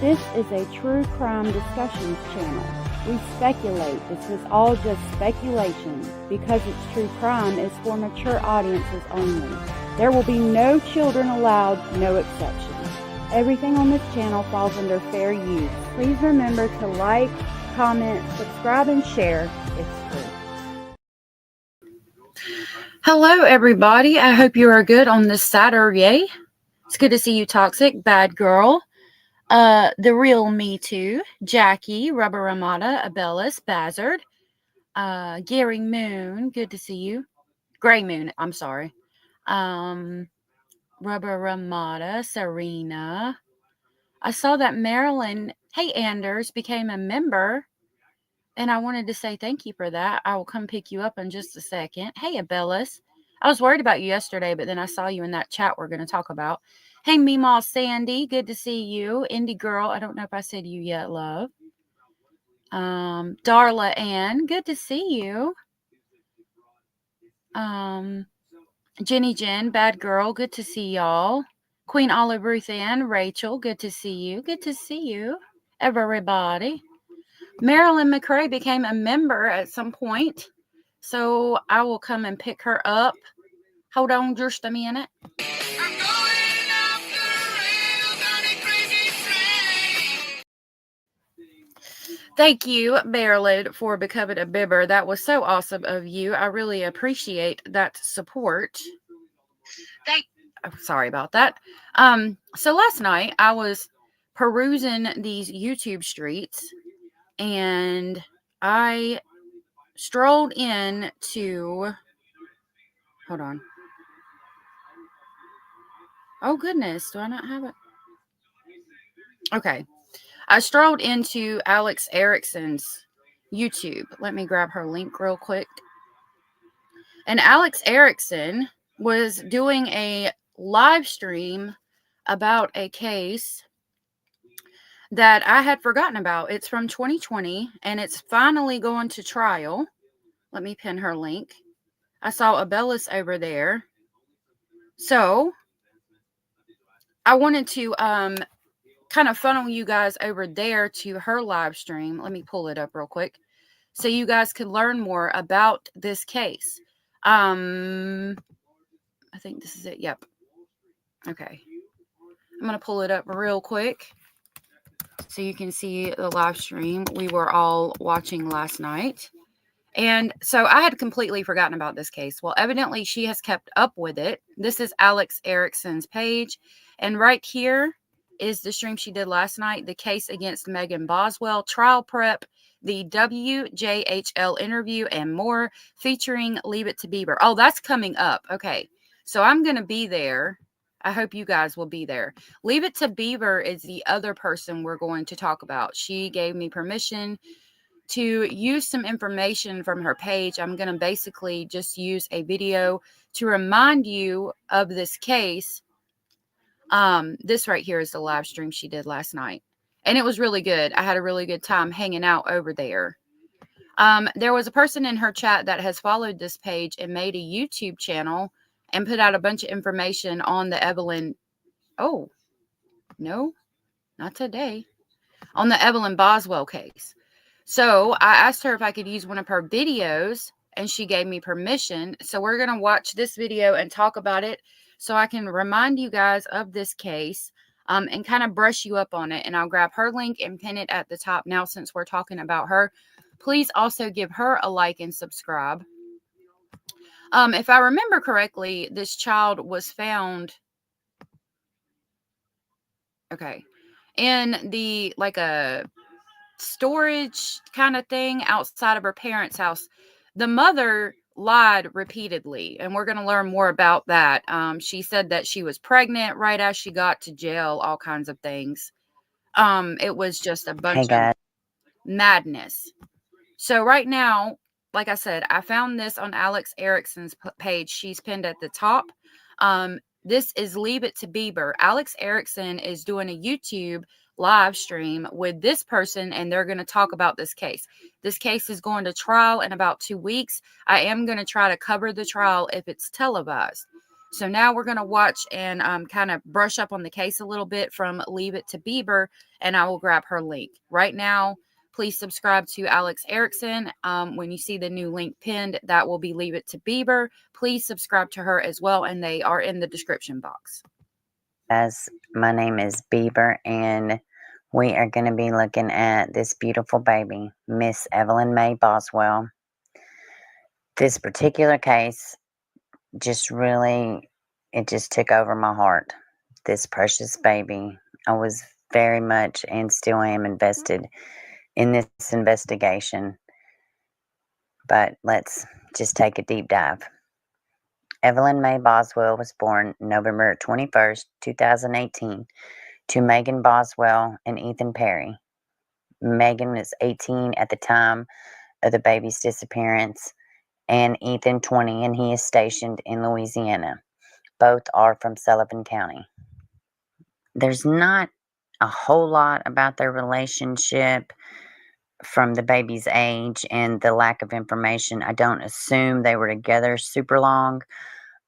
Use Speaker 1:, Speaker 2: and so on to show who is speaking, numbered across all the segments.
Speaker 1: This is a true crime discussions channel. We speculate. This is all just speculation. Because it's true crime, it's for mature audiences only. There will be no children allowed, no exceptions. Everything on this channel falls under fair use. Please remember to like, comment, subscribe, and share. It's free.
Speaker 2: Hello, everybody. I hope you are good on this Saturday. It's good to see you, Toxic, Bad Girl, The Real Me Too, Jackie, Rubber Ramada, Abellis, Bazard, Gary Moon, good to see you. Gray Moon, I'm sorry. Rubber Ramada, Serena. I saw that Marilyn, hey Anders, became a member, and I wanted to say thank you for that. I will come pick you up in just a second. Hey, Abellis. I was worried about you yesterday, but then I saw you in that chat we're going to talk about. Hey, Meemaw Sandy, good to see you. Indie Girl, I don't know if I said you yet, love. Darla Ann, good to see you. Jenny Jen, Bad Girl, good to see y'all. Queen Olive Ruth Ann, Rachel, good to see you. Good to see you, everybody. Marilyn McCrae became a member at some point, so I will come and pick her up. Hold on just a minute. Thank you, Marilyn, for becoming a member. That was so awesome of you. I really appreciate that support. Sorry about that. So last night I was perusing these YouTube streets, and I strolled in to, hold on. Oh goodness, do I not have it? Okay. I strolled into Alex Ericson's YouTube. Let me grab her link real quick. And Alex Ericson was doing a live stream about a case that I had forgotten about. It's from 2020, and it's finally going to trial. Let me pin her link. I saw Abellis over there. So I wanted to kind of funnel you guys over there to her live stream. Let me pull it up real quick so you guys can learn more about this case. I think this is it. Yep. Okay. I'm going to pull it up real quick so you can see the live stream we were all watching last night. And so I had completely forgotten about this case. Well, evidently she has kept up with it. This is Alex Ericson's page. And right here is the stream she did last night, the case against Evelyn Boswell, trial prep, the WJHL interview, and more, featuring Leave It to Beaver. Oh, that's coming up. Okay. So I'm going to be there. I hope you guys will be there. Leave It to Beaver is the other person we're going to talk about. She gave me permission to use some information from her page. I'm going to basically just use a video to remind you of this case. This right here is the live stream she did last night, and it was really good. I had a really good time hanging out over there. There was a person in her chat that has followed this page and made a YouTube channel and put out a bunch of information on the Evelyn. Oh, no, not today. On the Evelyn Boswell case. So I asked her if I could use one of her videos, and she gave me permission. So we're going to watch this video and talk about it so I can remind you guys of this case and kind of brush you up on it. And I'll grab her link and pin it at the top now since we're talking about her. Please also give her a like and subscribe. If I remember correctly, this child was found, in the, like a storage kind of thing outside of her parents' house. The mother lied repeatedly, and we're going to learn more about that. She said that she was pregnant right as she got to jail, all kinds of things. It was just a bunch of madness. So right now, like I said, I found this on Alex Ericson's page. She's pinned at the top. This is Leave It to Beaver. Alex Ericson is doing a YouTube live stream with this person, and they're going to talk about this case. This case is going to trial in about 2 weeks. I am going to try to cover the trial if it's televised. So now we're going to watch and kind of brush up on the case a little bit from Leave It to Beaver, and I will grab her link. Right now, please subscribe to Alex Ericson. When you see the new link pinned, that will be Leave It to Beaver. Please subscribe to her as well, and they are in the description box.
Speaker 3: As my name is Beaver, and we are going to be looking at this beautiful baby, Miss Evelyn Mae Boswell. This particular case just really, it just took over my heart. This precious baby. I was very much and still am invested in this investigation. But let's just take a deep dive. Evelyn Mae Boswell was born November 21st, 2018 to Megan Boswell and Ethan Perry. Megan was 18 at the time of the baby's disappearance, and Ethan 20, and he is stationed in Louisiana. Both are from Sullivan County. There's not a whole lot about their relationship from the baby's age and the lack of information. I don't assume they were together super long,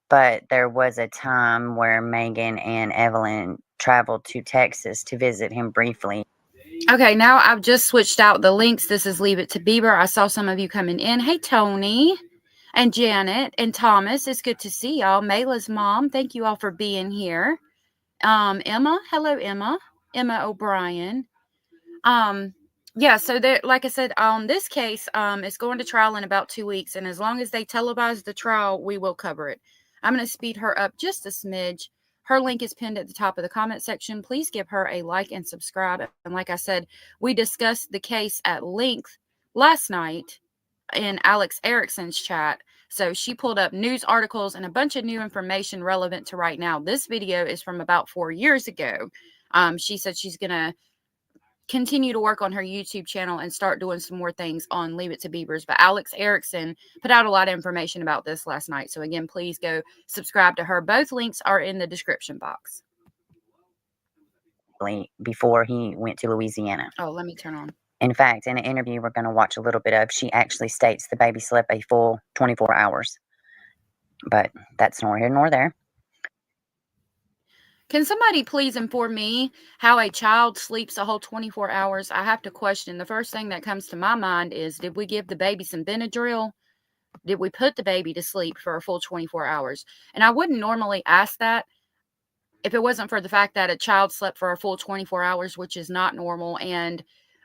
Speaker 3: but there was a time where Megan and Evelyn traveled to Texas to visit him briefly.
Speaker 2: Okay, now I've just switched out the links. This is Leave It to Beaver. I saw some of you coming in. Hey, Tony and Janet and Thomas. It's good to see y'all. Mayla's mom, thank you all for being here. Emma, hello, Emma. Emma O'Brien. Yeah, so there, like I said, on this case, it's going to trial in about 2 weeks, and as long as they televise the trial, we will cover it. I'm going to speed her up just a smidge. Her link is pinned at the top of the comment section. Please give her a like and subscribe. And like I said, we discussed the case at length last night in Alex Ericson's chat. So she pulled up news articles and a bunch of new information relevant to right now. This video is from about 4 years ago. She said she's going to continue to work on her YouTube channel and start doing some more things on Leave It to Beavers. But Alex Ericson put out a lot of information about this last night. So again, please go subscribe to her. Both links are in the description box.
Speaker 3: Before he went to Louisiana.
Speaker 2: Oh, let me turn on.
Speaker 3: In fact, in an interview we're going to watch a little bit of, she actually states the baby slept a full 24 hours. But that's nor here nor there.
Speaker 2: Can somebody please inform me how a child sleeps a whole 24 hours? I have to question. The first thing that comes to my mind is, did we give the baby some Benadryl? Did we put the baby to sleep for a full 24 hours? And I wouldn't normally ask that if it wasn't for the fact that a child slept for a full 24 hours, which is not normal. And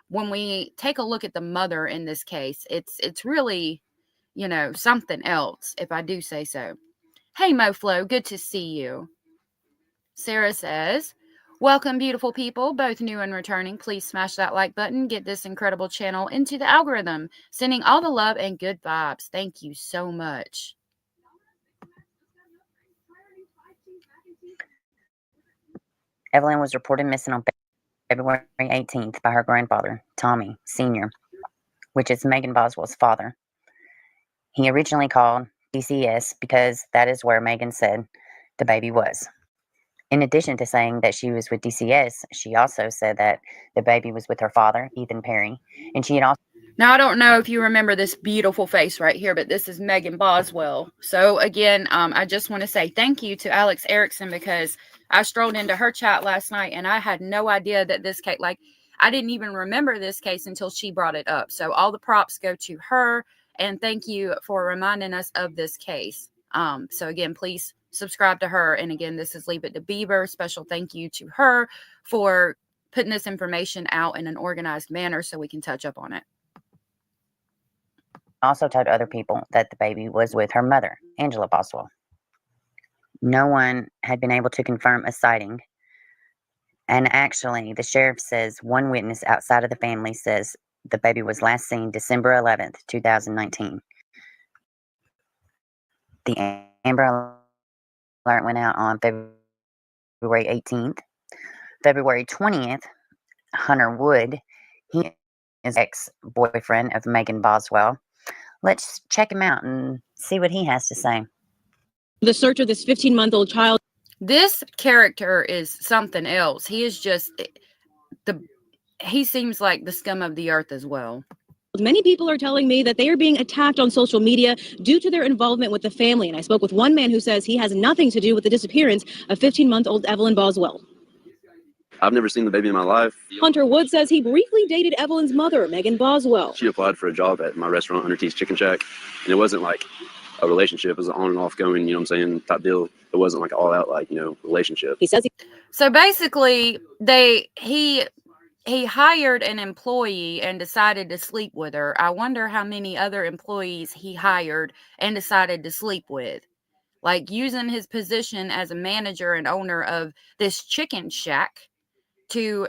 Speaker 2: when we take a look at the mother in this case, it's really, you know, something else, if I do say so. Hey, MoFlo, good to see you. Sarah says, welcome, beautiful people, both new and returning. Please smash that like button. Get this incredible channel into the algorithm. Sending all the love and good vibes. Thank you so much.
Speaker 3: Evelyn was reported missing on February 18th by her grandfather, Tommy Sr., which is Megan Boswell's father. He originally called DCS because that is where Megan said the baby was. In addition to saying that she was with DCS, she also said that the baby was with her father, Ethan Perry, and she had also...
Speaker 2: Now, I don't know if you remember this beautiful face right here, but this is Megan Boswell. So, again, I just want to say thank you to Alex Ericson, because I strolled into her chat last night, and I had no idea that this case, like, I didn't even remember this case until she brought it up. So, all the props go to her, and thank you for reminding us of this case. So, again, please subscribe to her. And again, this is Leave It to Beaver. Special thank you to her for putting this information out in an organized manner so we can touch up on it.
Speaker 3: Also told other people that the baby was with her mother, Angela Boswell. No one had been able to confirm a sighting. And actually, the sheriff says one witness outside of the family says the baby was last seen December 11th, 2019. The Amber Alert went out on February 18th. February 20th, Hunter Wood, he is ex-boyfriend of Megan Boswell. Let's check him out and see what he has to say.
Speaker 4: The search of this 15-month-old child.
Speaker 2: This character is something else. He is just he seems like the scum of the earth as well.
Speaker 4: Many people are telling me that they are being attacked on social media due to their involvement with the family. And I spoke with one man who says he has nothing to do with the disappearance of 15-month-old Evelyn Boswell.
Speaker 5: I've never seen the baby in my life.
Speaker 4: Hunter Wood says he briefly dated Evelyn's mother, Megan Boswell.
Speaker 5: She applied for a job at my restaurant, Hunter T's Chicken Shack, and it wasn't like a relationship. It was an on and off going, you know what I'm saying, type deal. It wasn't like all out, like, you know, relationship.
Speaker 4: He says
Speaker 2: So basically, he hired an employee and decided to sleep with her. I wonder how many other employees he hired and decided to sleep with. Like, using his position as a manager and owner of this chicken shack to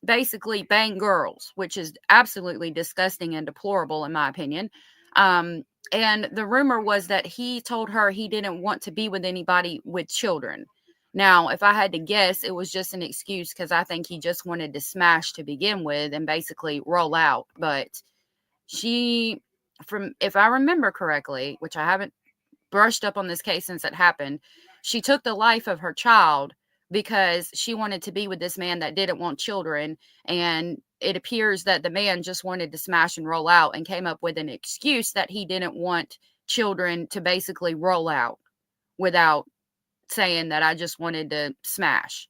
Speaker 2: basically bang girls, which is absolutely disgusting and deplorable in my opinion. And the rumor was that he told her he didn't want to be with anybody with children. Now, if I had to guess, it was just an excuse because I think he just wanted to smash to begin with and basically roll out. But if I remember correctly, which I haven't brushed up on this case since it happened, she took the life of her child because she wanted to be with this man that didn't want children. And it appears that the man just wanted to smash and roll out and came up with an excuse that he didn't want children to basically roll out without saying that I just wanted to smash.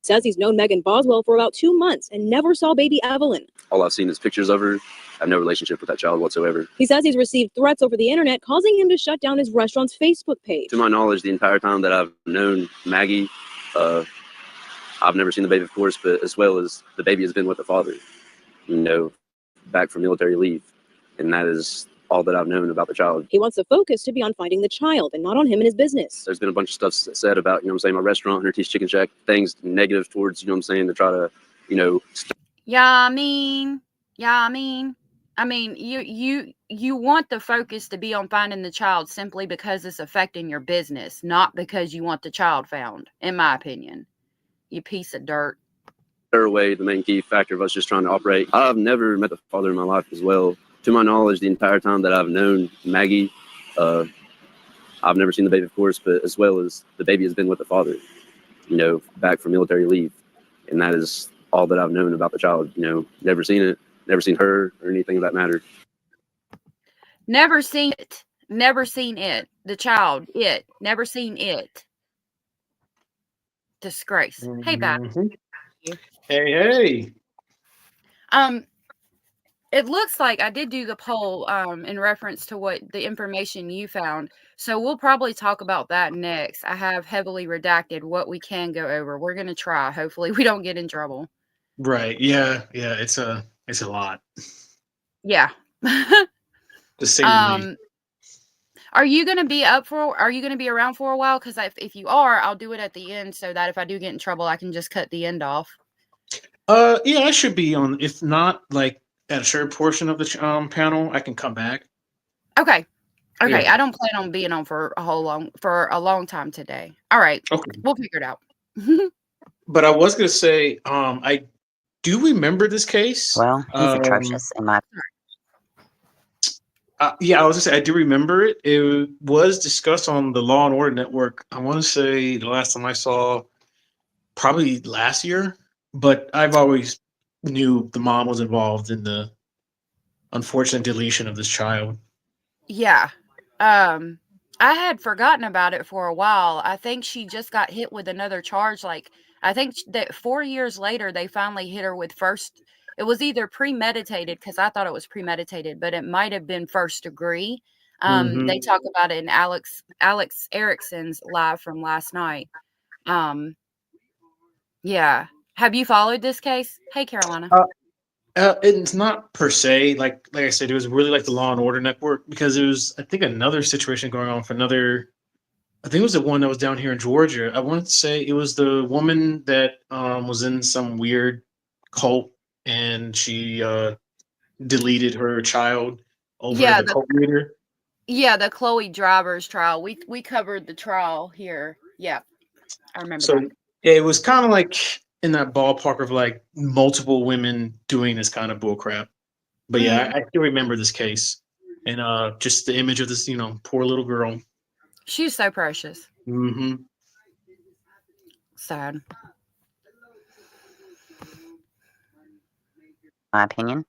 Speaker 4: Says he's known Megan Boswell for about 2 months and never saw baby Evelyn.
Speaker 5: All I've seen is pictures of her. I have no relationship with that child whatsoever.
Speaker 4: He says he's received threats over the internet, causing him to shut down his restaurant's Facebook page.
Speaker 5: To my knowledge, the entire time that I've known Maggie, I've never seen the baby, of course, but as well as the baby has been with the father, you know, back from military leave. And that is all that I've known about the child.
Speaker 4: He wants the focus to be on finding the child and not on him and his business.
Speaker 5: There's been a bunch of stuff said about, you know what I'm saying, my restaurant, Hunter T's Chicken Shack, things negative towards, you know what I'm saying, to try to, you know.
Speaker 2: I mean, you want the focus to be on finding the child simply because it's affecting your business, not because you want the child found, in my opinion. You piece of dirt.
Speaker 5: Away the main key factor of us just trying to operate. I've never met the father in my life as well. To my knowledge, the entire time that I've known Maggie, I've never seen the baby, of course, but as well as the baby has been with the father, you know, back from military leave. And that is all that I've known about the child, you know, never seen it, never seen her or anything of that matter.
Speaker 2: Never seen it. Never seen it. The child, it. Never seen it. Disgrace.
Speaker 6: Mm-hmm.
Speaker 2: Hey, Beth.
Speaker 6: Hey.
Speaker 2: It looks like I did do the poll in reference to what the information you found. So we'll probably talk about that next. I have heavily redacted what we can go over. We're going to try. Hopefully we don't get in trouble.
Speaker 6: Right. Yeah. It's a lot.
Speaker 2: Yeah.
Speaker 6: To say the least.
Speaker 2: Are you going to be around for a while? Because if you are, I'll do it at the end so that if I do get in trouble, I can just cut the end off.
Speaker 6: Yeah, I should be on. If not, like at a certain portion of the panel, I can come back.
Speaker 2: Okay.
Speaker 6: Yeah.
Speaker 2: I don't plan on being on for a long time today. All right.
Speaker 6: Okay.
Speaker 2: We'll figure it out.
Speaker 6: But I was gonna say, I do remember this case.
Speaker 3: Well, he's atrocious in my.
Speaker 6: Yeah, I was gonna say I do remember it. It was discussed on the Law and Order Network. I want to say the last time I saw, probably last year. But I've always knew the mom was involved in the unfortunate deletion of this child.
Speaker 2: Yeah. I had forgotten about it for a while. I think she just got hit with another charge. Like, I think that 4 years later, they finally hit her with first. It was either premeditated, because I thought it was premeditated, but it might have been first degree. They talk about it in Alex Ericson's live from last night. Yeah. Have you followed this case? Hey, Carolina.
Speaker 6: It's not per se like I said. It was really like the Law and Order Network, because it was, I think, another situation going on for another. I think it was the one that was down here in Georgia. I wanted to say it was the woman that was in some weird cult, and she deleted her child over the cult leader.
Speaker 2: Yeah, the Chloe Drivers trial. We covered the trial here. Yeah, I remember
Speaker 6: So
Speaker 2: that.
Speaker 6: it was kind of like in that ballpark of like multiple women doing this kind of bullcrap. But yeah, I still remember this case, and just the image of this, poor little girl.
Speaker 2: She's so precious.
Speaker 6: Mm-hmm.
Speaker 2: Sad.
Speaker 3: My opinion.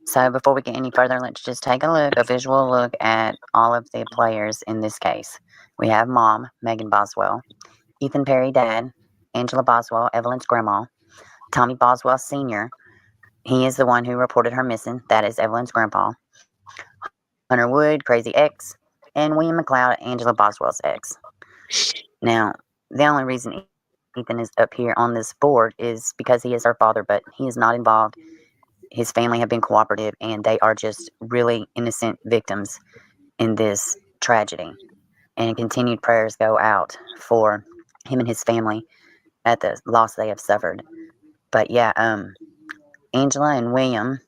Speaker 3: So before we get any further, let's just take a visual look at all of the players in this case. We have Mom, Megan Boswell, Ethan Perry, Dad, Angela Boswell, Evelyn's grandma, Tommy Boswell Sr. He is the one who reported her missing. That is Evelyn's grandpa. Hunter Wood, Crazy X, and William McLeod, Angela Boswell's ex. Now, the only reason Ethan is up here on this board is because he is her father, but he is not involved. His family have been cooperative, and they are just really innocent victims in this tragedy. And continued prayers go out for him and his family at the loss they have suffered. But yeah, Angela and William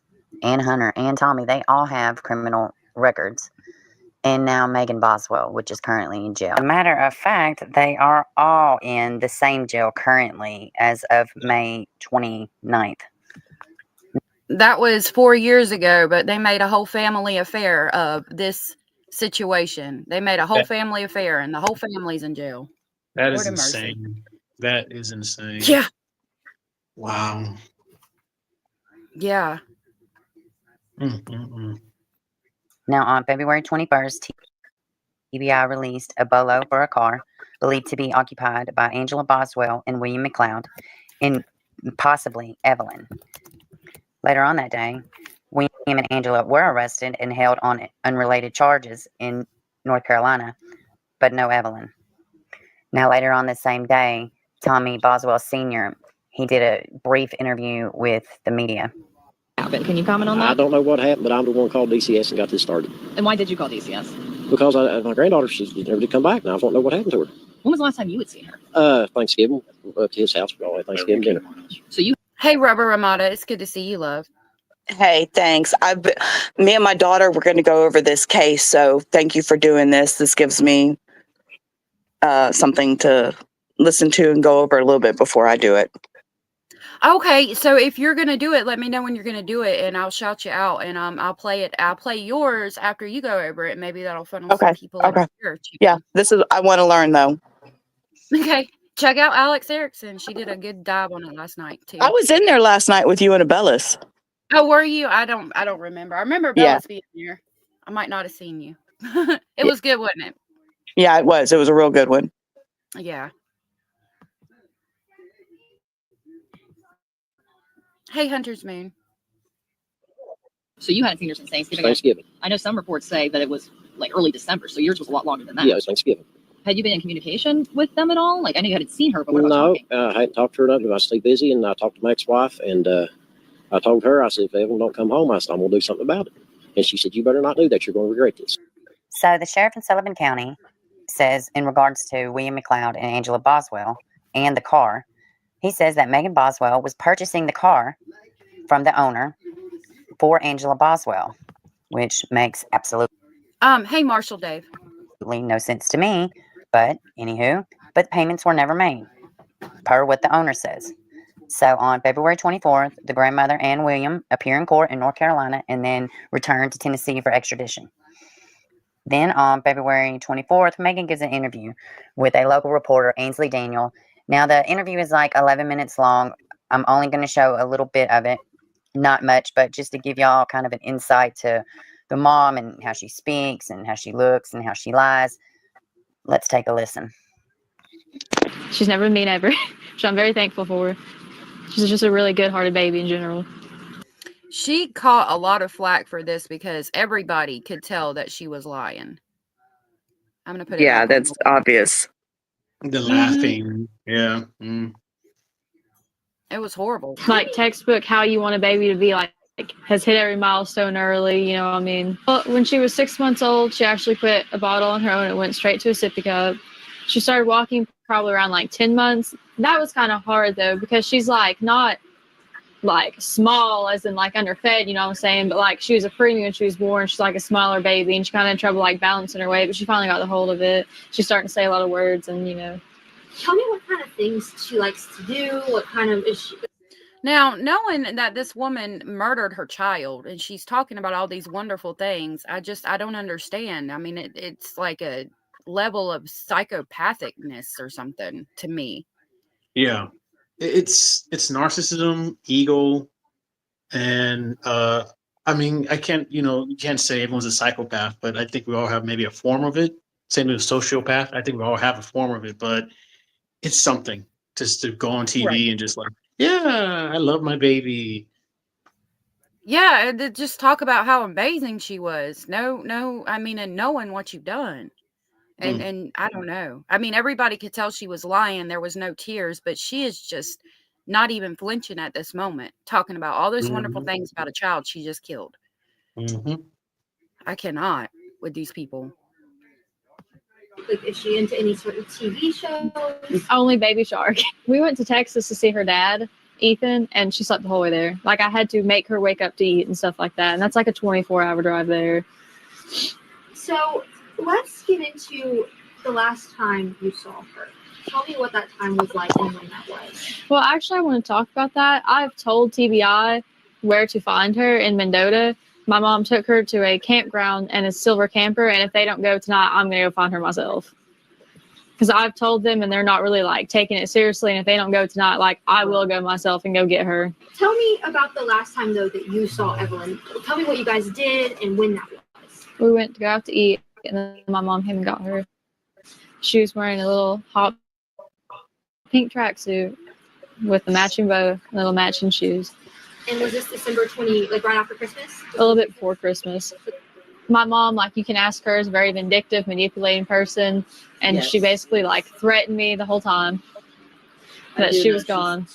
Speaker 3: and Hunter and Tommy, they all have criminal records. And now Megan Boswell, which is currently in jail. As a matter of fact, they are all in the same jail currently as of May 29th.
Speaker 2: That was 4 years ago, but they made a whole family affair of this situation. They made a whole family affair, and the whole family's in jail.
Speaker 6: That is
Speaker 2: Lord have mercy.
Speaker 6: insane. That is insane.
Speaker 2: Yeah.
Speaker 6: Wow.
Speaker 2: Yeah.
Speaker 3: Now, on February 21st, TBI released a BOLO for a car believed to be occupied by Angela Boswell and William McLeod, and possibly Evelyn. Later on that day, William and Angela were arrested and held on unrelated charges in North Carolina, but no Evelyn. Now, later on the same day, Tommy Boswell Sr., he did a brief interview with the media.
Speaker 4: Can you comment on that?
Speaker 7: I don't know what happened, but I'm the one who called DCS and got this started.
Speaker 4: And why did you call DCS?
Speaker 7: Because my granddaughter, she never did come back, and I don't know what happened to her.
Speaker 4: When was the last time you had seen her?
Speaker 7: Thanksgiving, up to his house for all that Thanksgiving dinner.
Speaker 4: So you.
Speaker 2: Hey, Rubber Ramada, it's good to see you, love.
Speaker 8: Hey, thanks. Me and my daughter, we're going to go over this case. So thank you for doing this. This gives me something to listen to and go over a little bit before I do it.
Speaker 2: Okay, so if you're gonna do it, let me know when you're gonna do it, and I'll shout you out, and I'll play it. I'll play yours after you go over it. Maybe that'll funnel some people over here.
Speaker 8: Yeah, I want to learn though.
Speaker 2: Okay, check out Alex Ericson. She did a good dive on it last night too.
Speaker 8: I was in there last night with you and Abellis.
Speaker 2: Oh, were you? I don't remember. I remember Bellis being here. I might not have seen you. It was good, wasn't it?
Speaker 8: Yeah, it was. It was a real good one.
Speaker 2: Yeah. Hey, Hunter's Moon.
Speaker 4: So you hadn't seen her since Thanksgiving?
Speaker 7: Thanksgiving.
Speaker 4: I know some reports say that it was like early December, so yours was a lot longer than that.
Speaker 7: Yeah, it was Thanksgiving.
Speaker 4: Had you been in communication with them at all? Like, I know you hadn't seen her, but what about talking?
Speaker 7: No, I hadn't talked to her enough. I stayed busy, and I talked to my ex-wife, and I told her, I said, if Evelyn don't come home, I said, I'm going to do something about it. And she said, you better not do that. You're going to regret this.
Speaker 3: So the sheriff in Sullivan County says, in regards to William McLeod and Angela Boswell and the car, he says that Megan Boswell was purchasing the car from the owner for Angela Boswell, which makes absolutely
Speaker 2: Hey, Marshall Dave.
Speaker 3: no sense to me. But anywho, but payments were never made, per what the owner says. So on February 24th, the grandmother and William appear in court in North Carolina and then return to Tennessee for extradition. Then on February 24th, Megan gives an interview with a local reporter, Ainsley Daniel. Now, the interview is like 11 minutes long. I'm only going to show a little bit of it, not much, but just to give y'all kind of an insight to the mom and how she speaks and how she looks and how she lies. Let's take a listen.
Speaker 9: She's never been mean ever, which I'm very thankful for. She's just a really good-hearted baby in general.
Speaker 2: She caught a lot of flack for this because everybody could tell that she was lying. I'm going to put it.
Speaker 8: Yeah, that's obvious.
Speaker 6: The laughing. Yeah.
Speaker 2: It was horrible.
Speaker 9: Like textbook how you want a baby to be, like has hit every milestone early, you know what I mean? Well, when she was 6 months old, she actually put a bottle on her own and went straight to a sippy cup. She started walking probably around like 10 months. That was kind of hard though, because she's like not like small as in like underfed, you know what I'm saying? But like she was a preemie when she was born. She's like a smaller baby and she kind of had trouble like balancing her weight, but she finally got the hold of it. She's starting to say a lot of words and, you know.
Speaker 10: Tell me what kind of things she likes to do. What kind of is she?
Speaker 2: Now, knowing that this woman murdered her child and she's talking about all these wonderful things, I don't understand. I mean, it's like a level of psychopathicness or something to me.
Speaker 6: Yeah. It's narcissism, ego, and I I mean, I can't, you can't say everyone's a psychopath, but I think we all have maybe a form of it. Same with a sociopath. I think we all have a form of it, but it's something just to go on
Speaker 2: Right.
Speaker 6: TV and just like, yeah, I love my baby.
Speaker 2: Yeah, and to just talk about how amazing she was. No, I mean, and knowing what you've done.
Speaker 6: Mm.
Speaker 2: And I don't know. I mean, everybody could tell she was lying. There was no tears, but she is just not even flinching at this moment, talking about all those wonderful
Speaker 6: Mhm.
Speaker 2: things about a child she just killed.
Speaker 6: Mhm.
Speaker 2: I cannot with these people.
Speaker 10: Like, is she into any sort of TV shows?
Speaker 9: Only Baby Shark. We went to Texas to see her dad, Ethan, and she slept the whole way there. Like, I had to make her wake up to eat and stuff like that. And that's like a 24-hour drive there.
Speaker 10: So let's get into the last time you saw her. Tell me what that time was like and when that was.
Speaker 9: Well, actually, I want to talk about that. I've told TBI where to find her in Mendota. My mom took her to a campground and a silver camper, and if they don't go tonight, I'm going to go find her myself. Because I've told them, and they're not really, like, taking it seriously, and if they don't go tonight, like, I will go myself and go get her.
Speaker 10: Tell me about the last time, though, that you saw Evelyn. Tell me what you guys did and when that was.
Speaker 9: We went to go out to eat, and then my mom came and got her. She was wearing a little hot pink tracksuit with a matching bow, little matching shoes.
Speaker 10: And was this December 20, like right after Christmas?
Speaker 9: A little bit before Christmas. My mom, like, you can ask her, is a very vindictive, manipulating person, and she basically, like, threatened me the whole time that she was gone.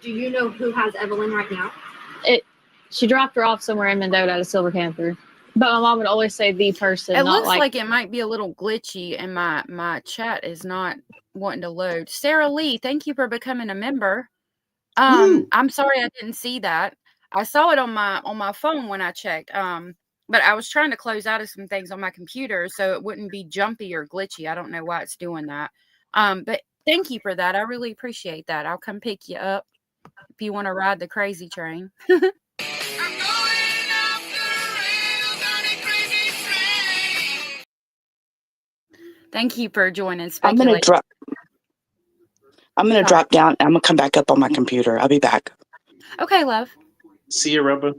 Speaker 10: Do you know who has Evelyn right now?
Speaker 9: She dropped her off somewhere in Mendota at a silver camper. But my mom would always say the person,
Speaker 2: It
Speaker 9: not
Speaker 2: looks like it might be a little glitchy, and my chat is not wanting to load. Sarah Lee, thank you for becoming a member. I'm sorry I didn't see that. I saw it on my phone when I checked. But I was trying to close out of some things on my computer so it wouldn't be jumpy or glitchy. I don't know why it's doing that. But thank you for that. I really appreciate that. I'll come pick you up if you want to ride the crazy train. Thank you for joining
Speaker 8: I'm gonna
Speaker 2: Speculate.
Speaker 8: drop. I'm gonna drop down. I'm gonna come back up on my computer. I'll be back.
Speaker 2: Okay, love.
Speaker 6: See you, Rubber.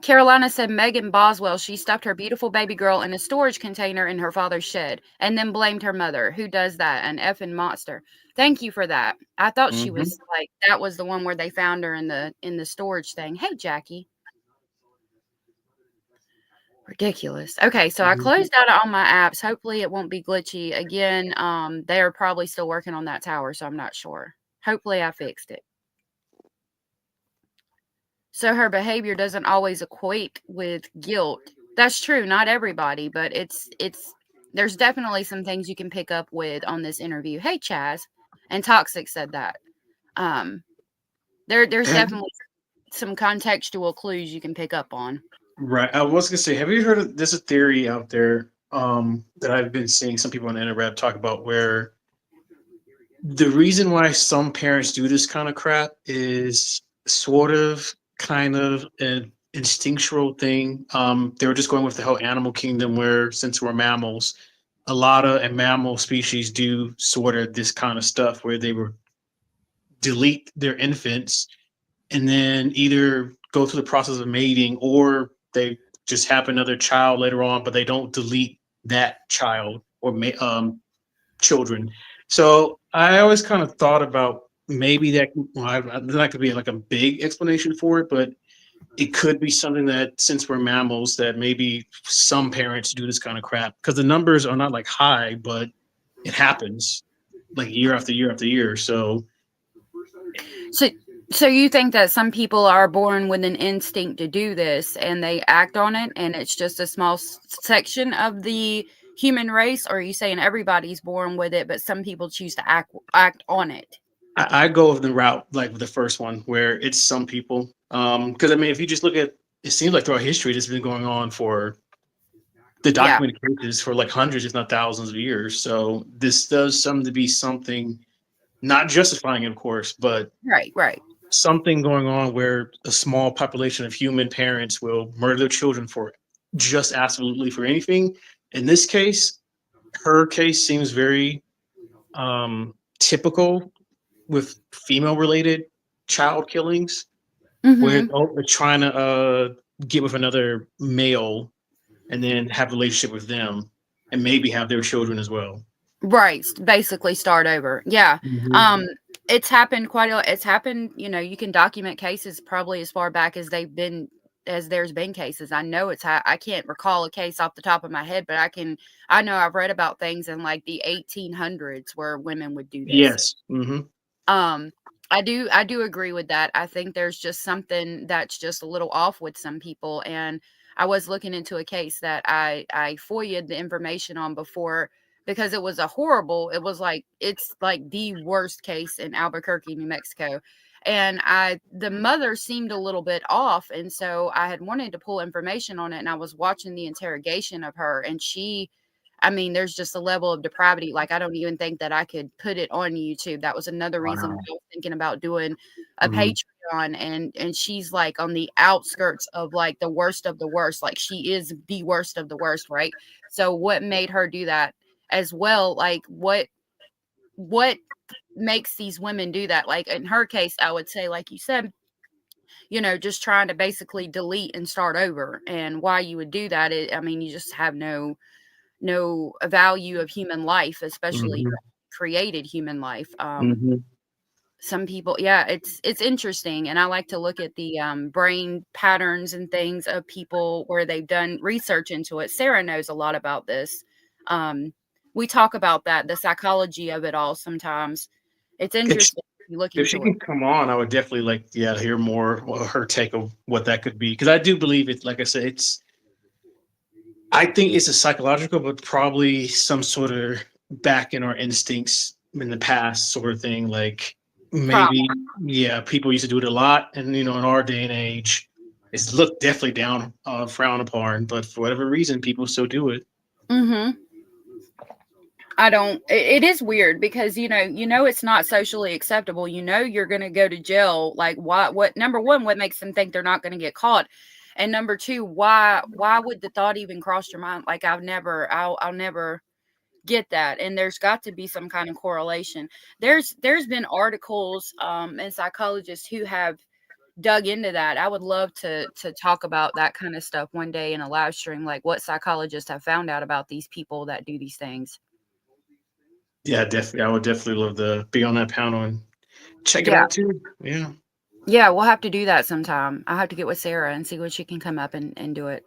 Speaker 2: Carolina said Megan Boswell, she stuffed her beautiful baby girl in a storage container in her father's shed and then blamed her mother. Who does that? An effing monster. Thank you for that. I thought she was like, that was the one where they found her in the storage thing. Hey, Jackie. Ridiculous. Okay, so I closed out all my apps. Hopefully it won't be glitchy again. They're probably still working on that tower, so I'm not sure. Hopefully I fixed it. So her behavior doesn't always equate with guilt. That's true, not everybody, but it's there's definitely some things you can pick up with on this interview. Hey, Chaz, and Toxic said that. There's definitely some contextual clues you can pick up on.
Speaker 6: Right. I was gonna say, have you heard of there's a theory out there that I've been seeing some people on the internet talk about where the reason why some parents do this kind of crap is sort of kind of an instinctual thing. They were just going with the whole animal kingdom where since we're mammals, a lot of mammal species do sort of this kind of stuff where they will delete their infants and then either go through the process of mating or they just have another child later on, but they don't delete that child or children. So I always kind of thought about maybe that, that could be like a big explanation for it, but it could be something that since we're mammals, that maybe some parents do this kind of crap because the numbers are not like high, but it happens like year after year after year. So
Speaker 2: you think that some people are born with an instinct to do this and they act on it, and it's just a small section of the human race, or are you saying everybody's born with it, but some people choose to act on it?
Speaker 6: I go with the route like the first one where it's some people. Because I mean, if you just look at it, seems like throughout history, this has been going on for the documented cases for like hundreds, if not thousands of years. So this does seem to be something, not justifying it, of course, but
Speaker 2: right.
Speaker 6: Something going on where a small population of human parents will murder their children for just absolutely for anything. In this case, her case seems very typical with female related child killings. where they're trying to get with another male and then have a relationship with them and maybe have their children as well.
Speaker 2: Right. Basically start over. Yeah.
Speaker 6: Mhm.
Speaker 2: It's happened it's happened, you can document cases probably as far back as there's been cases. I know I can't recall a case off the top of my head, but I know I've read about things in like the 1800s where women would do this.
Speaker 6: Yes. Mm-hmm.
Speaker 2: I do agree with that. I think there's just something that's just a little off with some people. And I was looking into a case that I FOIA'd the information on before, because it was it's like the worst case in Albuquerque, New Mexico. And the mother seemed a little bit off. And so I had wanted to pull information on it, and I was watching the interrogation of her, and there's just a level of depravity. Like, I don't even think that I could put it on YouTube. That was another reason why I was thinking about doing a Patreon. And she's like on the outskirts of like the worst of the worst. Like, she is the worst of the worst, right? So what made her do that as well? Like, what makes these women do that? Like, in her case, I would say, like you said, just trying to basically delete and start over. And why you would do that, you just have no value of human life, especially created human life. Some people, it's interesting. And I like to look at the brain patterns and things of people where they've done research into it. Sarah knows a lot about this. We talk about the psychology of it all sometimes. It's interesting. You look
Speaker 6: If she
Speaker 2: into
Speaker 6: can come on, I would definitely like to hear more her take of what that could be, because I do believe it. Like I said, I think it's a psychological, but probably some sort of back in our instincts in the past sort of thing. Like maybe, people used to do it a lot. And, in our day and age, it's looked definitely down, frowned upon, but for whatever reason, people still do it.
Speaker 2: It is weird because, it's not socially acceptable. You're going to go to jail. Like, what, number one, what makes them think they're not going to get caught? And number two, why would the thought even cross your mind? Like, I'll never get that. And there's got to be some kind of correlation. There's been articles, and psychologists who have dug into that. I would love to talk about that kind of stuff one day in a live stream, like what psychologists have found out about these people that do these things.
Speaker 6: Yeah, definitely. I would definitely love to be on that panel and check it out too. Yeah.
Speaker 2: Yeah, we'll have to do that sometime. I'll have to get with Sarah and see when she can come up and do it.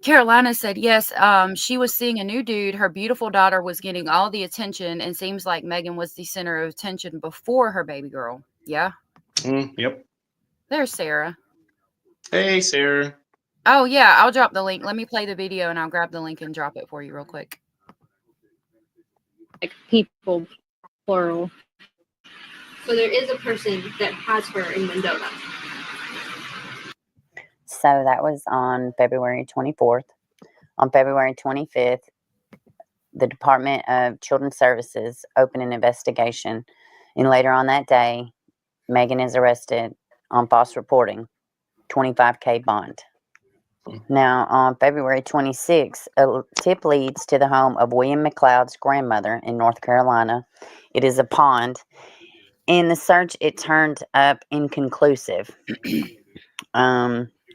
Speaker 2: Carolina said, yes, she was seeing a new dude. Her beautiful daughter was getting all the attention, and seems like Megan was the center of attention before her baby girl. Yeah.
Speaker 6: Yep.
Speaker 2: There's Sarah.
Speaker 6: Hey, Sarah.
Speaker 2: Oh, yeah, I'll drop the link. Let me play the video, and I'll grab the link and drop it for you real quick.
Speaker 9: Like people, plural.
Speaker 10: So there is a person that has her in Mendota.
Speaker 3: So that was on February 24th. On February 25th, the Department of Children's Services opened an investigation. And later on that day, Megan is arrested on false reporting, $25,000 bond. Now, on February 26th, a tip leads to the home of William McLeod's grandmother in North Carolina. It is a pond. In the search, it turned up inconclusive.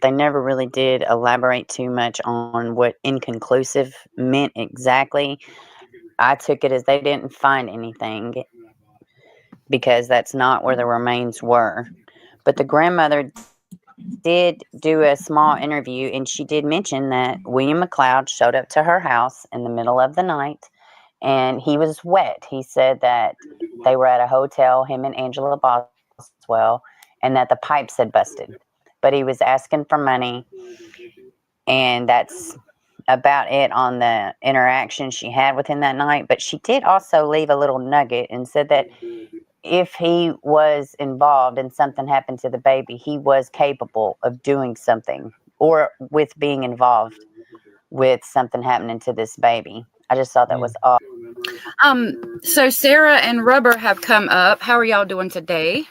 Speaker 3: They never really did elaborate too much on what inconclusive meant exactly. I took it as they didn't find anything because that's not where the remains were. But the grandmother did do a small interview, and she did mention that William McLeod showed up to her house in the middle of the night, and he was wet. He said that they were at a hotel, him and Angela Boswell, and that the pipes had busted. But he was asking for money, and that's about it on the interaction she had with him that night. But she did also leave a little nugget and said that if he was involved and something happened to the baby, he was capable of doing something or with being involved with something happening to this baby. I just thought that was awesome.
Speaker 2: So Sarah and Rubber have come up. How are y'all doing today?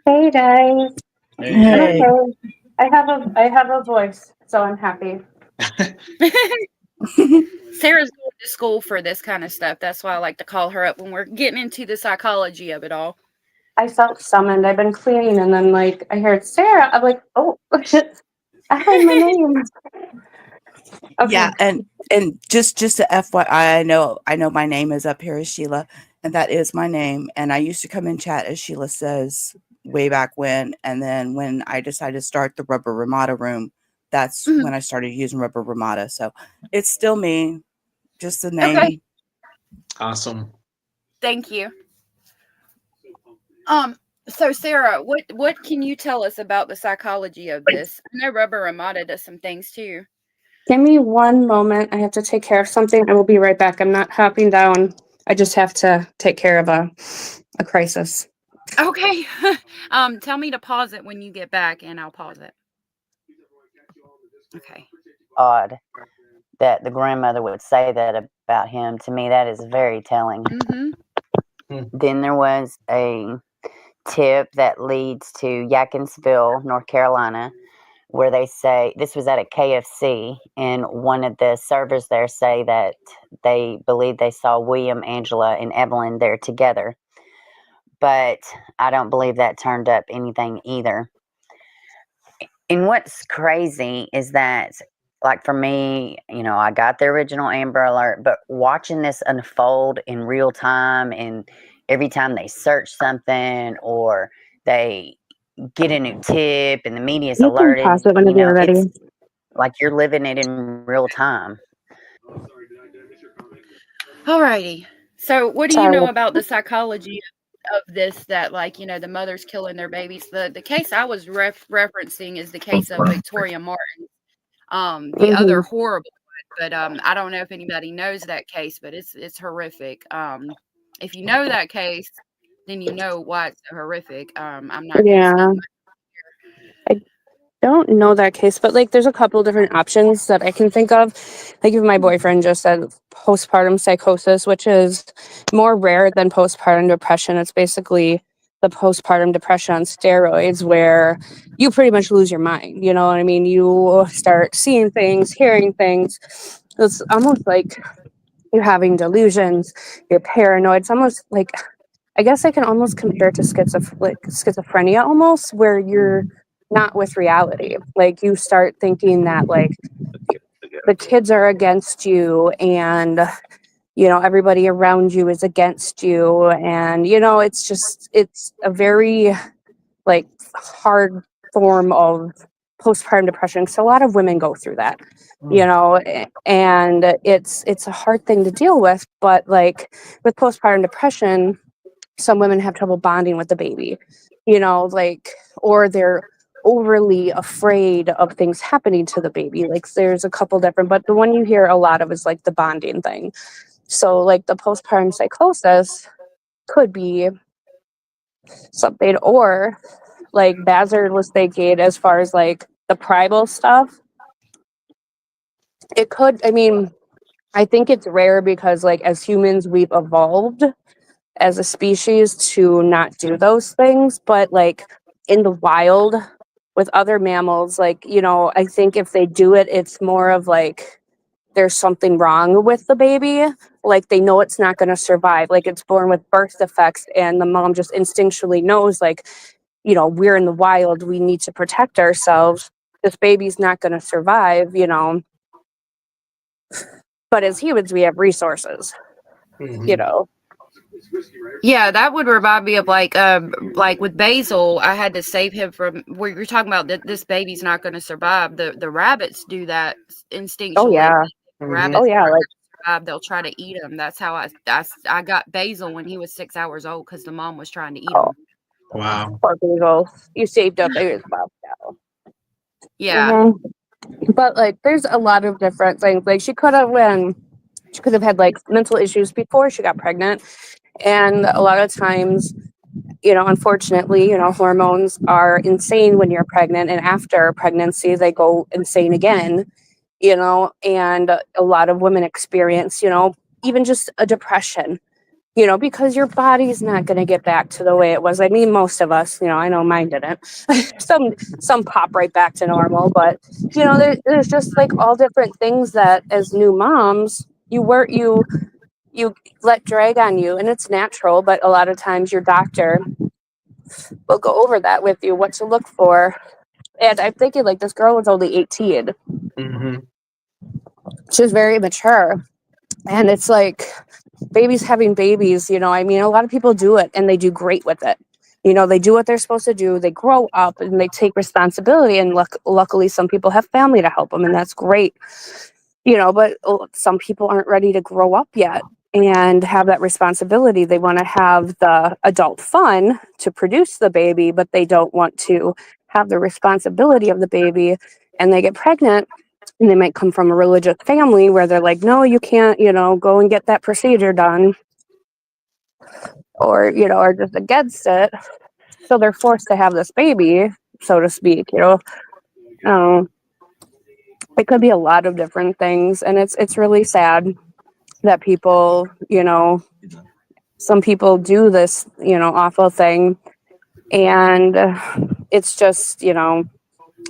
Speaker 11: Hey guys.
Speaker 6: Hey.
Speaker 11: Okay. I have a voice, so I'm happy.
Speaker 2: Sarah's going to school for this kind of stuff. That's why I like to call her up when we're getting into the psychology of it all.
Speaker 11: I felt summoned. I've been cleaning, and then like I heard Sarah. I'm like, oh, I heard my name. Okay.
Speaker 12: Yeah, and just to FYI, I know my name is up here as Sheila, and that is my name. And I used to come in chat as Sheila says way back when, and then when I decided to start the Rubber Ramada room, that's when I started using Rubber Ramada. So it's still me, just the name.
Speaker 2: Okay.
Speaker 6: Awesome.
Speaker 2: Thank you. So Sarah, what can you tell us about the psychology of this? I know Rubber Ramada does some things too.
Speaker 11: Give me one moment. I have to take care of something. I will be right back. I'm not hopping down. I just have to take care of a crisis.
Speaker 2: Okay. Tell me to pause it when you get back, and I'll pause it. Okay.
Speaker 3: Odd that the grandmother would say that about him. To me, that is very telling. Then there was a tip that leads to Yadkinsville, North Carolina, where they say this was at a KFC, and one of the servers there say that they believe they saw William, Angela, and Evelyn there together. But I don't believe that turned up anything either. And what's crazy is that, like for me, you know, I got the original Amber Alert, but watching this unfold in real time, and every time they search something or they get a new tip and the media's
Speaker 11: You can
Speaker 3: alerted,
Speaker 11: pause it whenever you're ready.
Speaker 3: it's like you're living it in real time.
Speaker 2: Alrighty. So what do you
Speaker 11: Sorry.
Speaker 2: know about the psychology of this, that like, you know, the mother's killing their babies? The case I was referencing is the case of Victoria Martin. The other horrible one, but I don't know if anybody knows that case, but it's horrific. If you know that case, then you know why it's so horrific. I'm not gonna
Speaker 11: Yeah.
Speaker 2: speak much.
Speaker 11: I don't know that case, but like there's a couple different options that I can think of. Like if my boyfriend just said postpartum psychosis, which is more rare than postpartum depression. It's basically the postpartum depression on steroids, where you pretty much lose your mind. You know what I mean? You start seeing things, hearing things. It's almost like you're having delusions, you're paranoid. It's almost like, I guess I can almost compare it to schizophrenia almost, where you're not with reality. Like you start thinking that like the kids are against you, and you know everybody around you is against you, and you know it's a very like hard form of postpartum depression. So a lot of women go through that, you know, and it's a hard thing to deal with. But like with postpartum depression, some women have trouble bonding with the baby, you know, like, or they're overly afraid of things happening to the baby. Like there's a couple different, but the one you hear a lot of is like the bonding thing. So like the postpartum psychosis could be something, or like Bazard was thinking as far as like the primal stuff. It could, I mean, I think it's rare because like as humans, we've evolved as a species to not do those things, but like in the wild with other mammals, like, you know, I think if they do it, it's more of like there's something wrong with the baby. Like they know it's not going to survive. Like it's born with birth defects, and the mom just instinctually knows, like, you know, we're in the wild, we need to protect ourselves. This baby's not going to survive, you know. But as humans, we have resources, you know.
Speaker 2: Yeah, that would remind me of like with Basil, I had to save him from where you're talking about that this baby's not going to survive. The rabbits do that instinctually.
Speaker 11: Oh yeah.
Speaker 2: Rabbits
Speaker 11: Oh yeah, like
Speaker 2: survive, they'll try to eat him. That's how I got Basil when he was 6 hours old because the mom was trying to eat him.
Speaker 6: Wow.
Speaker 11: Poor Basil. You saved up baby's mouth now.
Speaker 2: Yeah.
Speaker 11: But like there's a lot of different things. Like she could have had like mental issues before she got pregnant. And a lot of times, you know, unfortunately, you know, hormones are insane when you're pregnant, and after pregnancy they go insane again, you know, and a lot of women experience, you know, even just a depression, you know, because your body's not going to get back to the way it was. I mean, most of us, you know, I know mine didn't. some pop right back to normal, but you know, there's just like all different things that as new moms you let drag on you, and it's natural. But a lot of times your doctor we'll go over that with you, what to look for. And I'm thinking, like, this girl was only 18.
Speaker 6: Mm-hmm.
Speaker 11: She was very mature. And it's like, babies having babies, you know, I mean, a lot of people do it and they do great with it. You know, they do what they're supposed to do. They grow up and they take responsibility. And luckily, some people have family to help them, and that's great. You know, but some people aren't ready to grow up yet and have that responsibility. They want to have the adult fun to produce the baby, but they don't want to have the responsibility of the baby. And they get pregnant, and they might come from a religious family where they're like, no, you can't, you know, go and get that procedure done, or, you know, are just against it. So they're forced to have this baby, so to speak, you know. It could be a lot of different things, and it's really sad that people, you know, some people do this, you know, awful thing. And it's just, you know,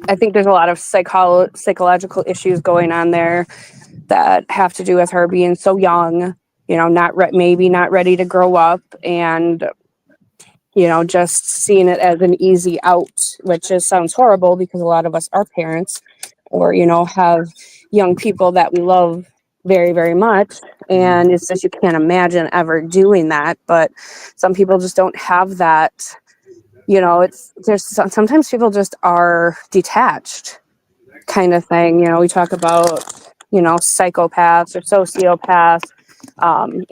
Speaker 11: I think there's a lot of psychological issues going on there that have to do with her being so young, you know, maybe not ready to grow up, and, you know, just seeing it as an easy out, which just sounds horrible because a lot of us are parents, or, you know, have young people that we love very, very much. And it's just, you can't imagine ever doing that. But some people just don't have that, you know, sometimes people just are detached kind of thing. You know, we talk about, you know, psychopaths or sociopaths,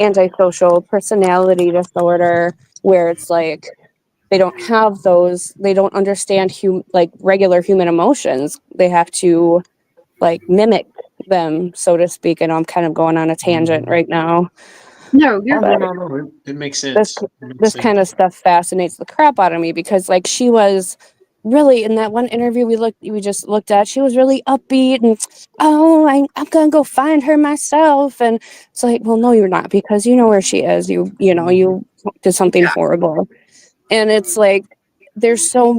Speaker 11: antisocial personality disorder, where it's like, they don't have those, they don't understand like regular human emotions. They have to like mimic them, so to speak. I know I'm kind of going on a tangent right now.
Speaker 2: No, you're
Speaker 6: No. It makes sense.
Speaker 11: This kind of stuff fascinates the crap out of me, because like, she was really, in that one interview we just looked at, she was really upbeat and, oh, I'm gonna go find her myself. And it's like, well, no, you're not, because you know where she is. You know, you did something horrible. And it's like, there's so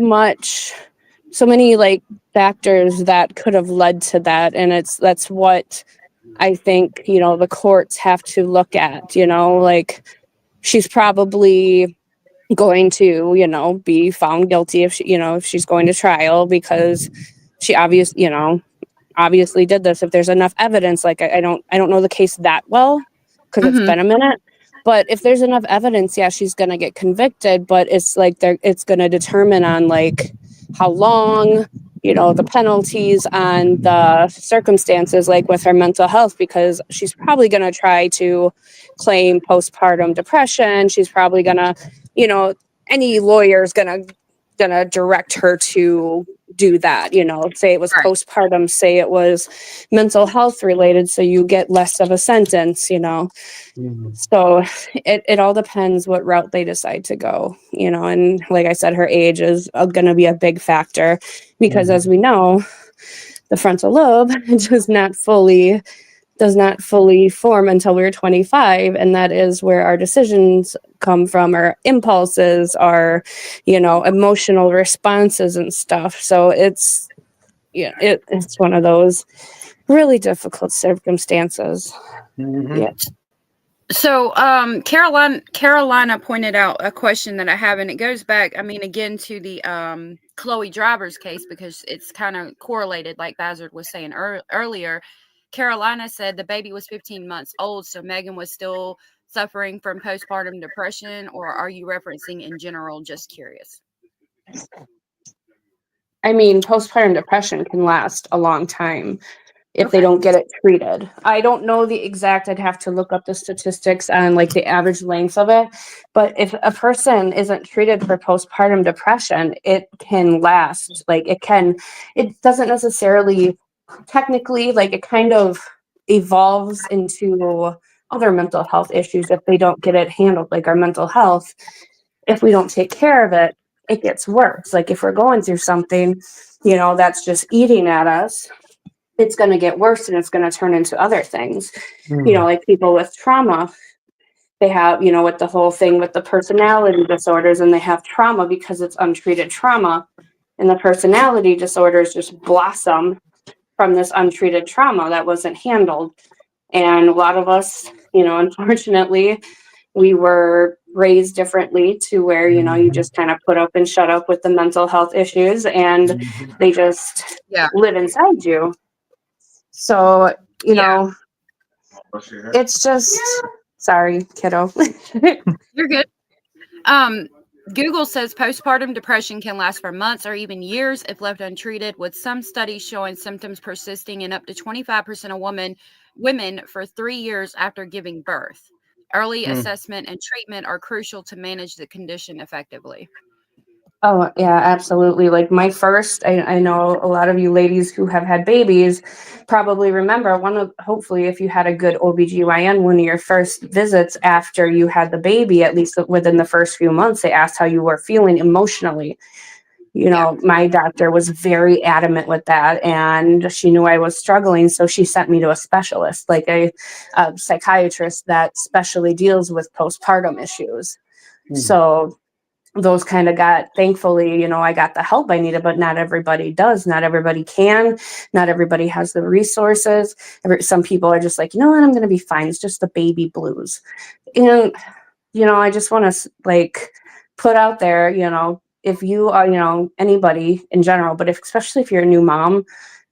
Speaker 11: many like factors that could have led to that. And that's what I think, you know, the courts have to look at, you know, like, she's probably going to, you know, be found guilty if she, you know, if she's going to trial, because she obviously did this. If there's enough evidence, like, I don't know the case that well, because it's been a minute. But if there's enough evidence, yeah, she's going to get convicted. But it's like, it's going to determine on like how long, you know, the penalties on the circumstances, like with her mental health, because she's probably going to try to claim postpartum depression. She's probably going to, you know, any lawyer is going to direct her to do that, you know, say it was postpartum, say it was mental health related, so you get less of a sentence, you know. So it all depends what route they decide to go, you know. And like I said, her age is going to be a big factor, because as we know, the frontal lobe does not fully form until we're 25, and that is where our decisions come from, our impulses, our, you know, emotional responses and stuff. So it's one of those really difficult circumstances. Yeah.
Speaker 2: So, Carolina pointed out a question that I have, and it goes back, I mean, again, to the Chloe Driver's case, because it's kind of correlated, like Bazard was saying earlier. Carolina said the baby was 15 months old, so Megan was still suffering from postpartum depression, or are you referencing in general? Just curious.
Speaker 11: I mean, postpartum depression can last a long time if they don't get it treated. I don't know the exact, I'd have to look up the statistics on like the average length of it. But if a person isn't treated for postpartum depression, it can last. Like it doesn't necessarily technically, like, it kind of evolves into other mental health issues if they don't get it handled. Like our mental health, if we don't take care of it, it gets worse. Like if we're going through something, you know, that's just eating at us, it's going to get worse, and it's going to turn into other things. You know, like people with trauma, they have, you know, with the whole thing with the personality disorders, and they have trauma because it's untreated trauma, and the personality disorders just blossom from this untreated trauma that wasn't handled. And a lot of us, you know, unfortunately, we were raised differently to where, you know, you just kind of put up and shut up with the mental health issues and they just live inside you. So, you know, it's just, sorry, kiddo.
Speaker 2: You're good. Google says postpartum depression can last for months or even years if left untreated, with some studies showing symptoms persisting in up to 25% of women for 3 years after giving birth. Early assessment and treatment are crucial to manage the condition effectively.
Speaker 11: Oh, yeah, absolutely. Like my first, I know a lot of you ladies who have had babies probably remember hopefully if you had a good OBGYN, one of your first visits after you had the baby, at least within the first few months, they asked how you were feeling emotionally. You know, my doctor was very adamant with that, and she knew I was struggling, so she sent me to a specialist, like a psychiatrist that specially deals with postpartum issues. So those kind of thankfully, you know, I got the help I needed, but not everybody does. Not everybody can. Not everybody has the resources. Some people are just like, you know what, I'm going to be fine. It's just the baby blues. And, you know, I just want to like put out there, you know, if you are, you know, anybody in general, but especially if you're a new mom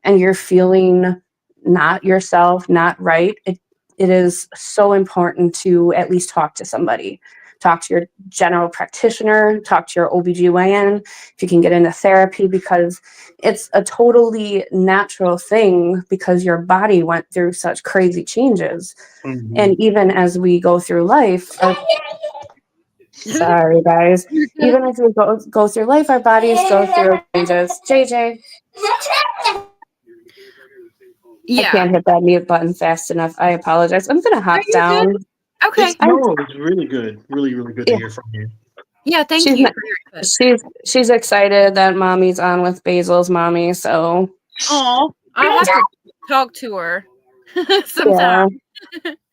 Speaker 11: and you're feeling not yourself, not right, it is so important to at least talk to somebody. Talk to your general practitioner, talk to your OBGYN, if you can get into therapy, because it's a totally natural thing because your body went through such crazy changes. And even as we go through life, sorry guys, even as we go through life, our bodies go through changes. JJ. I can't hit that mute button fast enough. I apologize. I'm going to hop down.
Speaker 2: Okay.
Speaker 6: It's really good. Really, really good to hear from you.
Speaker 2: Yeah, thank you for your input.
Speaker 11: She's excited that mommy's on with Basil's mommy, so.
Speaker 2: Oh, I'll have to talk to her sometime.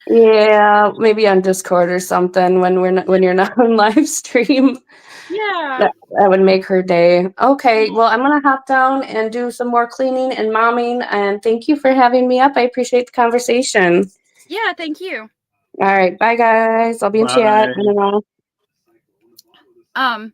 Speaker 11: Yeah, maybe on Discord or something when you're not on live stream.
Speaker 2: Yeah.
Speaker 11: That would make her day. Okay, well, I'm gonna hop down and do some more cleaning and momming, and thank you for having me up. I appreciate the conversation.
Speaker 2: Yeah, thank you.
Speaker 11: All right, bye guys. I'll be in chat. I don't know.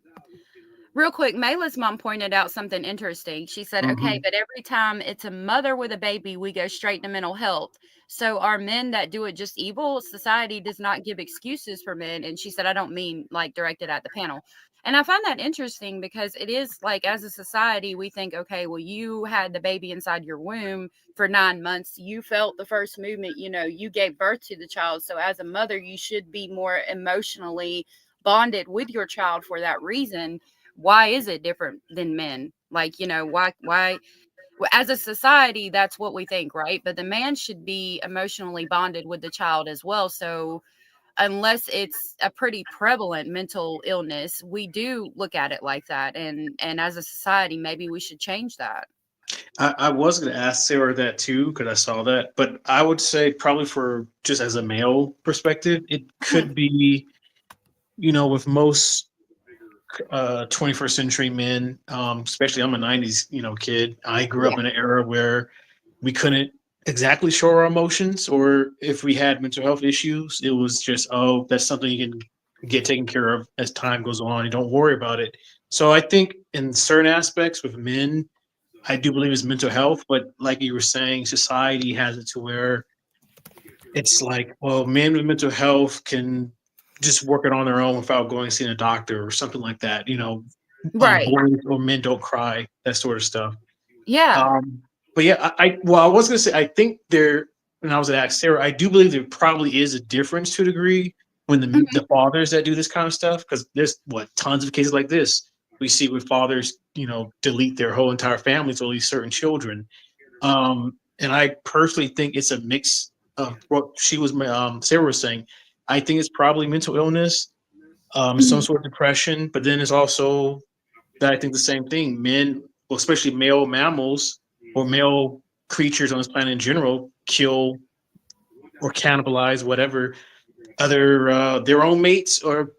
Speaker 2: Real quick, Mayla's mom pointed out something interesting. She said, okay, but every time it's a mother with a baby, we go straight to mental health. So are men that do it just evil? Society does not give excuses for men. And she said, I don't mean like directed at the panel. And I find that interesting because it is like, as a society, we think, okay, well, you had the baby inside your womb for 9 months. You felt the first movement, you know, you gave birth to the child. So as a mother, you should be more emotionally bonded with your child for that reason. Why is it different than men? Like, you know, why as a society, that's what we think, right? But the man should be emotionally bonded with the child as well. So unless it's a pretty prevalent mental illness, we do look at it like that. And as a society, maybe we should change that.
Speaker 6: I was going to ask Sarah that too, because I saw that, but I would say probably for just as a male perspective, it could be, you know, with most 21st century men, especially I'm a 90s, you know, kid. I grew up in an era where we couldn't exactly show our emotions, or if we had mental health issues, it was just, oh, that's something you can get taken care of as time goes on. You don't worry about it. So I think in certain aspects with men, I do believe it's mental health, but like you were saying, society has it to where it's like, well, men with mental health can just work it on their own without going seeing a doctor or something like that. You know,
Speaker 2: right?
Speaker 6: Boys or men don't cry, that sort of stuff.
Speaker 2: Yeah.
Speaker 6: But yeah, I was gonna say, I think there, and I was gonna ask Sarah, I do believe there probably is a difference to a degree when the fathers that do this kind of stuff, because there's tons of cases like this we see with fathers, you know, delete their whole entire families or at least certain children. And I personally think it's a mix of what Sarah was saying. I think it's probably mental illness, some sort of depression, but then it's also that I think the same thing. Men, well, especially male mammals or male creatures on this planet in general, kill or cannibalize whatever other their own mates or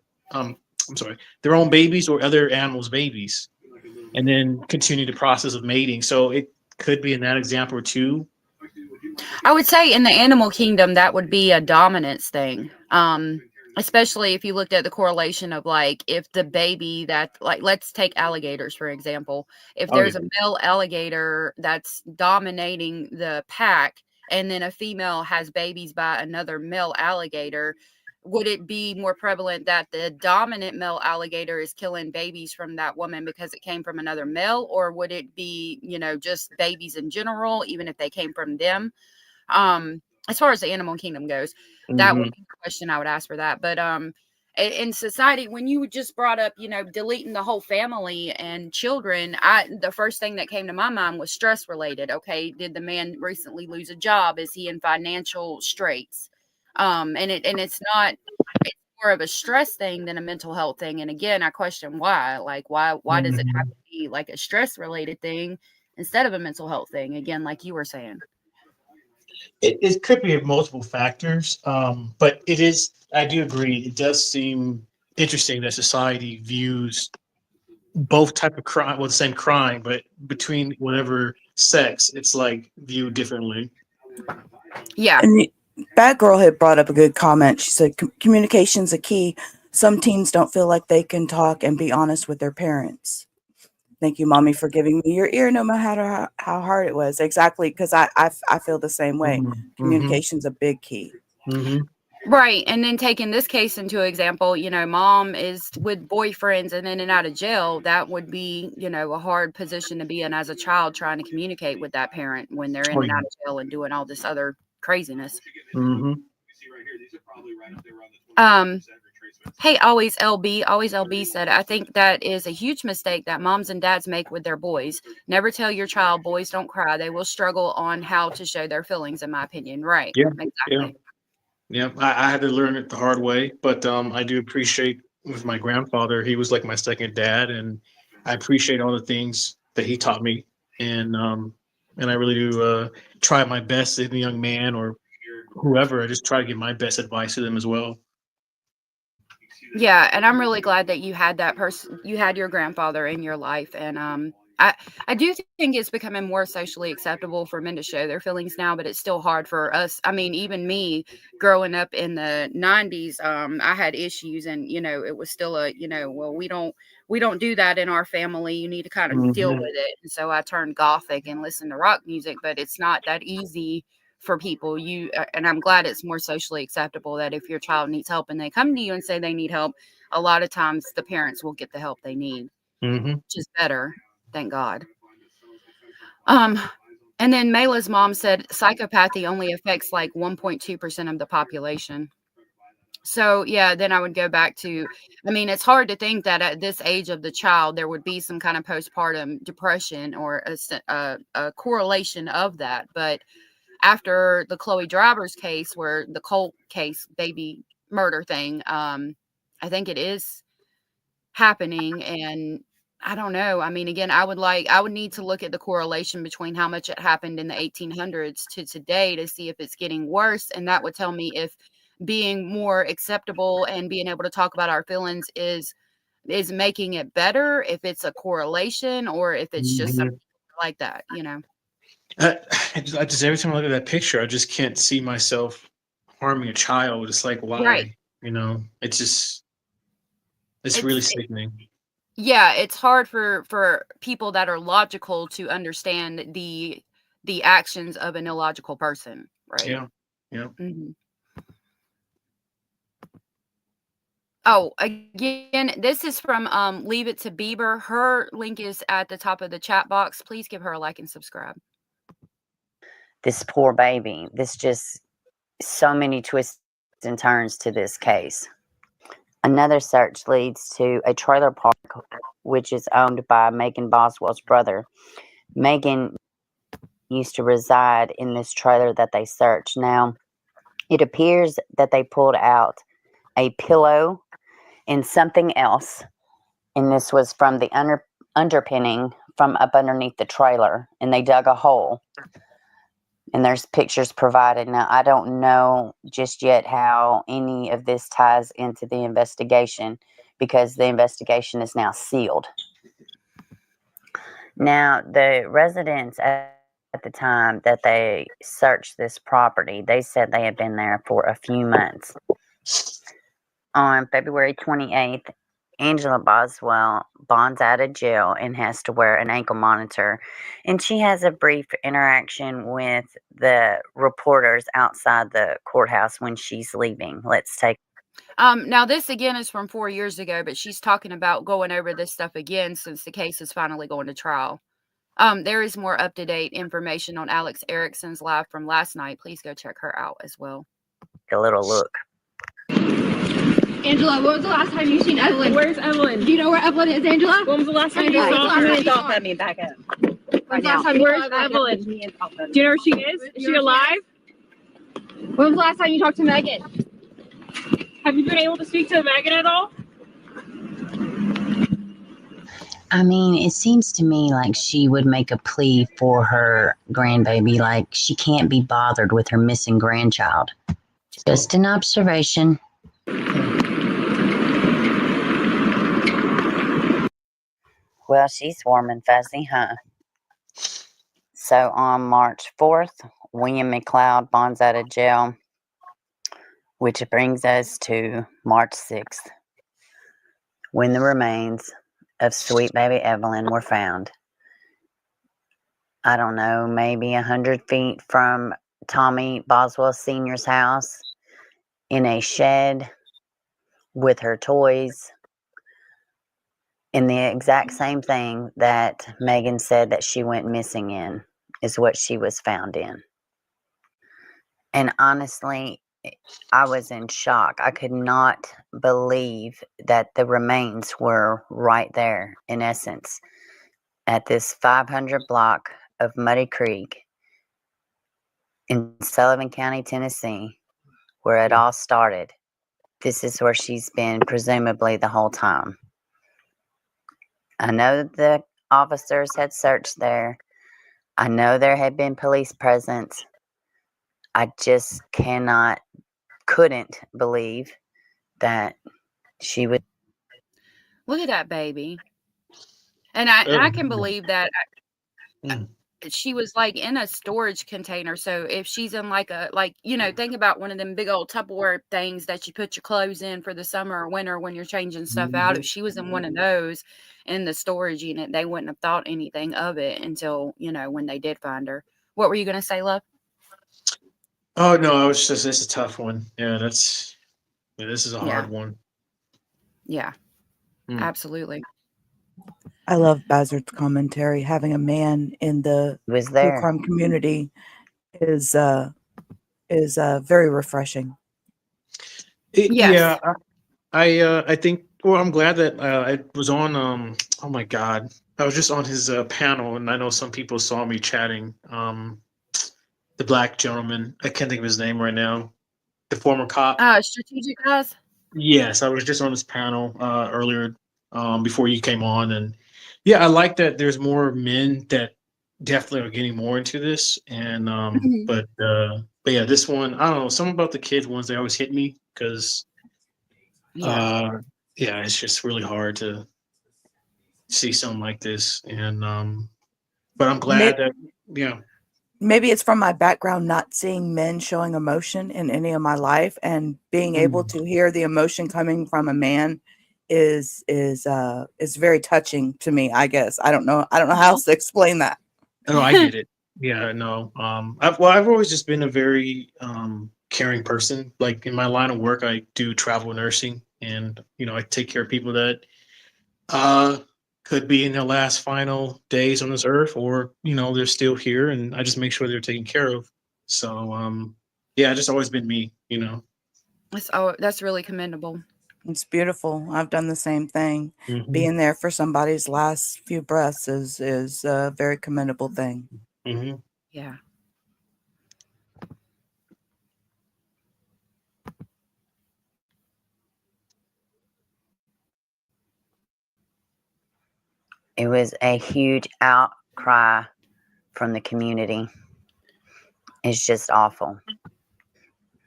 Speaker 6: their own babies or other animals' babies, and then continue the process of mating. So it could be in that example too.
Speaker 2: I would say in the animal kingdom, that would be a dominance thing. especially if you looked at the correlation of like if the baby that, like, let's take alligators for example. If
Speaker 6: Oh yeah.
Speaker 2: there's a male alligator that's dominating the pack and then a female has babies by another male alligator, would it be more prevalent that the dominant male alligator is killing babies from that woman because it came from another male, or would it be, just babies in general, even if they came from them? As far as the animal kingdom goes, that would be the question I would ask for that. But in society, when you just brought up, deleting the whole family and children, the first thing that came to my mind was stress related. Okay, did the man recently lose a job? Is he in financial straits? It's not. It's more of a stress thing than a mental health thing. And again, I question why. Like, why does it have to be like a stress related thing instead of a mental health thing? Again, like you were saying.
Speaker 6: It could be multiple factors, but it is. I do agree. It does seem interesting that society views both type of crime, well, the same crime, but between whatever sex, it's like viewed differently.
Speaker 2: Yeah.
Speaker 12: And that girl had brought up a good comment. She said communication's a key. Some teens don't feel like they can talk and be honest with their parents. Thank you, Mommy, for giving me your ear, no matter how hard it was. Exactly, because I feel the same way. Communication's a big key.
Speaker 2: Right. And then taking this case into example, mom is with boyfriends and in and out of jail. That would be, a hard position to be in as a child, trying to communicate with that parent when they're in and out of jail and doing all this other craziness. Hey, always LB said, I think that is a huge mistake that moms and dads make with their boys. Never tell your child boys don't cry. They will struggle on how to show their feelings, in my opinion. Right.
Speaker 6: Yeah.
Speaker 2: Exactly.
Speaker 6: Yeah. I had to learn it the hard way, but I do appreciate with my grandfather. He was like my second dad, and I appreciate all the things that he taught me. And I really do try my best as a young man or whoever. I just try to give my best advice to them as well.
Speaker 2: Yeah, and I'm really glad that you had that person, you had your grandfather in your life. And I do think it's becoming more socially acceptable for men to show their feelings now, but it's still hard for us. I mean, even me growing up in the 90s, I had issues, and it was still a, well, we don't do that in our family. You need to kind of deal with it. And so I turned gothic and listened to rock music, but it's not that easy for people. And I'm glad it's more socially acceptable that if your child needs help and they come to you and say they need help, a lot of times the parents will get the help they need, which is better. Thank God. And then Mayla's mom said psychopathy only affects like 1.2% of the population. So yeah, then I would go back to, I mean, it's hard to think that at this age of the child, there would be some kind of postpartum depression or a correlation of that. But after the Chloe Drivers case, where the Colt case, baby murder thing, I think it is happening. And I don't know. I mean, again, I would need to look at the correlation between how much it happened in the 1800s to today to see if it's getting worse. And that would tell me if being more acceptable and being able to talk about our feelings is making it better, if it's a correlation or if it's just something like that,
Speaker 6: I just every time I look at that picture, I just can't see myself harming a child. It's like, why?
Speaker 2: Right.
Speaker 6: It's really sickening.
Speaker 2: Yeah, it's hard for people that are logical to understand the actions of an illogical person, right?
Speaker 6: Yeah.
Speaker 2: Oh, again, this is from Leave It to Bieber. Her link is at the top of the chat box. Please give her a like and subscribe.
Speaker 3: This poor baby. This just so many twists and turns to this case. Another search leads to a trailer park, which is owned by Megan Boswell's brother. Megan used to reside in this trailer that they searched. Now, it appears that they pulled out a pillow and something else, and this was from the underpinning from up underneath the trailer, and they dug a hole. And there's pictures provided. Now, I don't know just yet how any of this ties into the investigation, because the investigation is now sealed. Now, the residents at the time that they searched this property, they said they had been there for a few months. on February 28th, Angela Boswell bonds out of jail and has to wear an ankle monitor. And she has a brief interaction with the reporters outside the courthouse when she's leaving. Let's take.
Speaker 2: Now this again is from 4 years ago, but she's talking about going over this stuff again since the case is finally going to trial. There is more up-to-date information on Alex Ericson's live from last night. Please go check her out as well.
Speaker 3: A little look.
Speaker 10: Angela, when was the last time you seen Evelyn? Where's Evelyn? Do you know where Evelyn is, Angela? When was the last time you saw her?
Speaker 13: Hands off at me, back up.
Speaker 10: When's the last time you
Speaker 13: Where's
Speaker 10: saw
Speaker 13: Evelyn? Do you know where she is? Is she alive?
Speaker 10: When was the last time you talked to Megan?
Speaker 13: Have you been able to speak to Megan at all?
Speaker 3: I mean, it seems to me like she would make a plea for her grandbaby, like she can't be bothered with her missing grandchild. Just an observation. Well, she's warm and fuzzy, huh? So on March 4th, William McLeod bonds out of jail, which brings us to March 6th, when the remains of sweet baby Evelyn were found. I don't know, maybe 100 feet from Tommy Boswell Sr.'s house, in a shed with her toys, in the exact same thing that Megan said that she went missing in, is what she was found in. And honestly, I was in shock. I could not believe that the remains were right there, in essence, at this 500 block of Muddy Creek in Sullivan County, Tennessee, where it all started. This is where she's been presumably the whole time. I know that the officers had searched there. I know there had been police presence. I just couldn't believe that she would.
Speaker 2: Look at that baby. And I can believe that she was like in a storage container. So if she's in think about one of them big old Tupperware things that you put your clothes in for the summer or winter when you're changing stuff out. If she was in one of those in the storage unit, they wouldn't have thought anything of it until, when they did find her. What were you going to say, love?
Speaker 6: Oh no, it's a tough one. Yeah, this is a hard one.
Speaker 2: Yeah, absolutely.
Speaker 12: I love Bazard's commentary. Having a man in the true crime community is very refreshing.
Speaker 6: Yeah, I think. Well, I'm glad that I was on. Oh my God, I was just on his panel, and I know some people saw me chatting. The black gentleman, I can't think of his name right now. The former cop.
Speaker 2: Strategic Guys.
Speaker 6: Yes, I was just on this panel earlier before you came on, and yeah, I like that there's more men that definitely are getting more into this, and but yeah, this one, I don't know, something about the kids ones, they always hit me because it's just really hard to see something like this, and but I'm glad that
Speaker 12: maybe it's from my background, not seeing men showing emotion in any of my life, and being able to hear the emotion coming from a man is very touching to me. I guess I don't know how else to explain that.
Speaker 6: Oh, I get it. Yeah, no. I've always just been a very caring person. Like in my line of work, I do travel nursing, and I take care of people that could be in their last final days on this earth, or they're still here, and I just make sure they're taken care of. So just always been me.
Speaker 2: That's really commendable.
Speaker 12: It's beautiful. I've done the same thing. Being there for somebody's last few breaths is a very commendable thing.
Speaker 2: Yeah.
Speaker 3: It was a huge outcry from the community. It's just awful.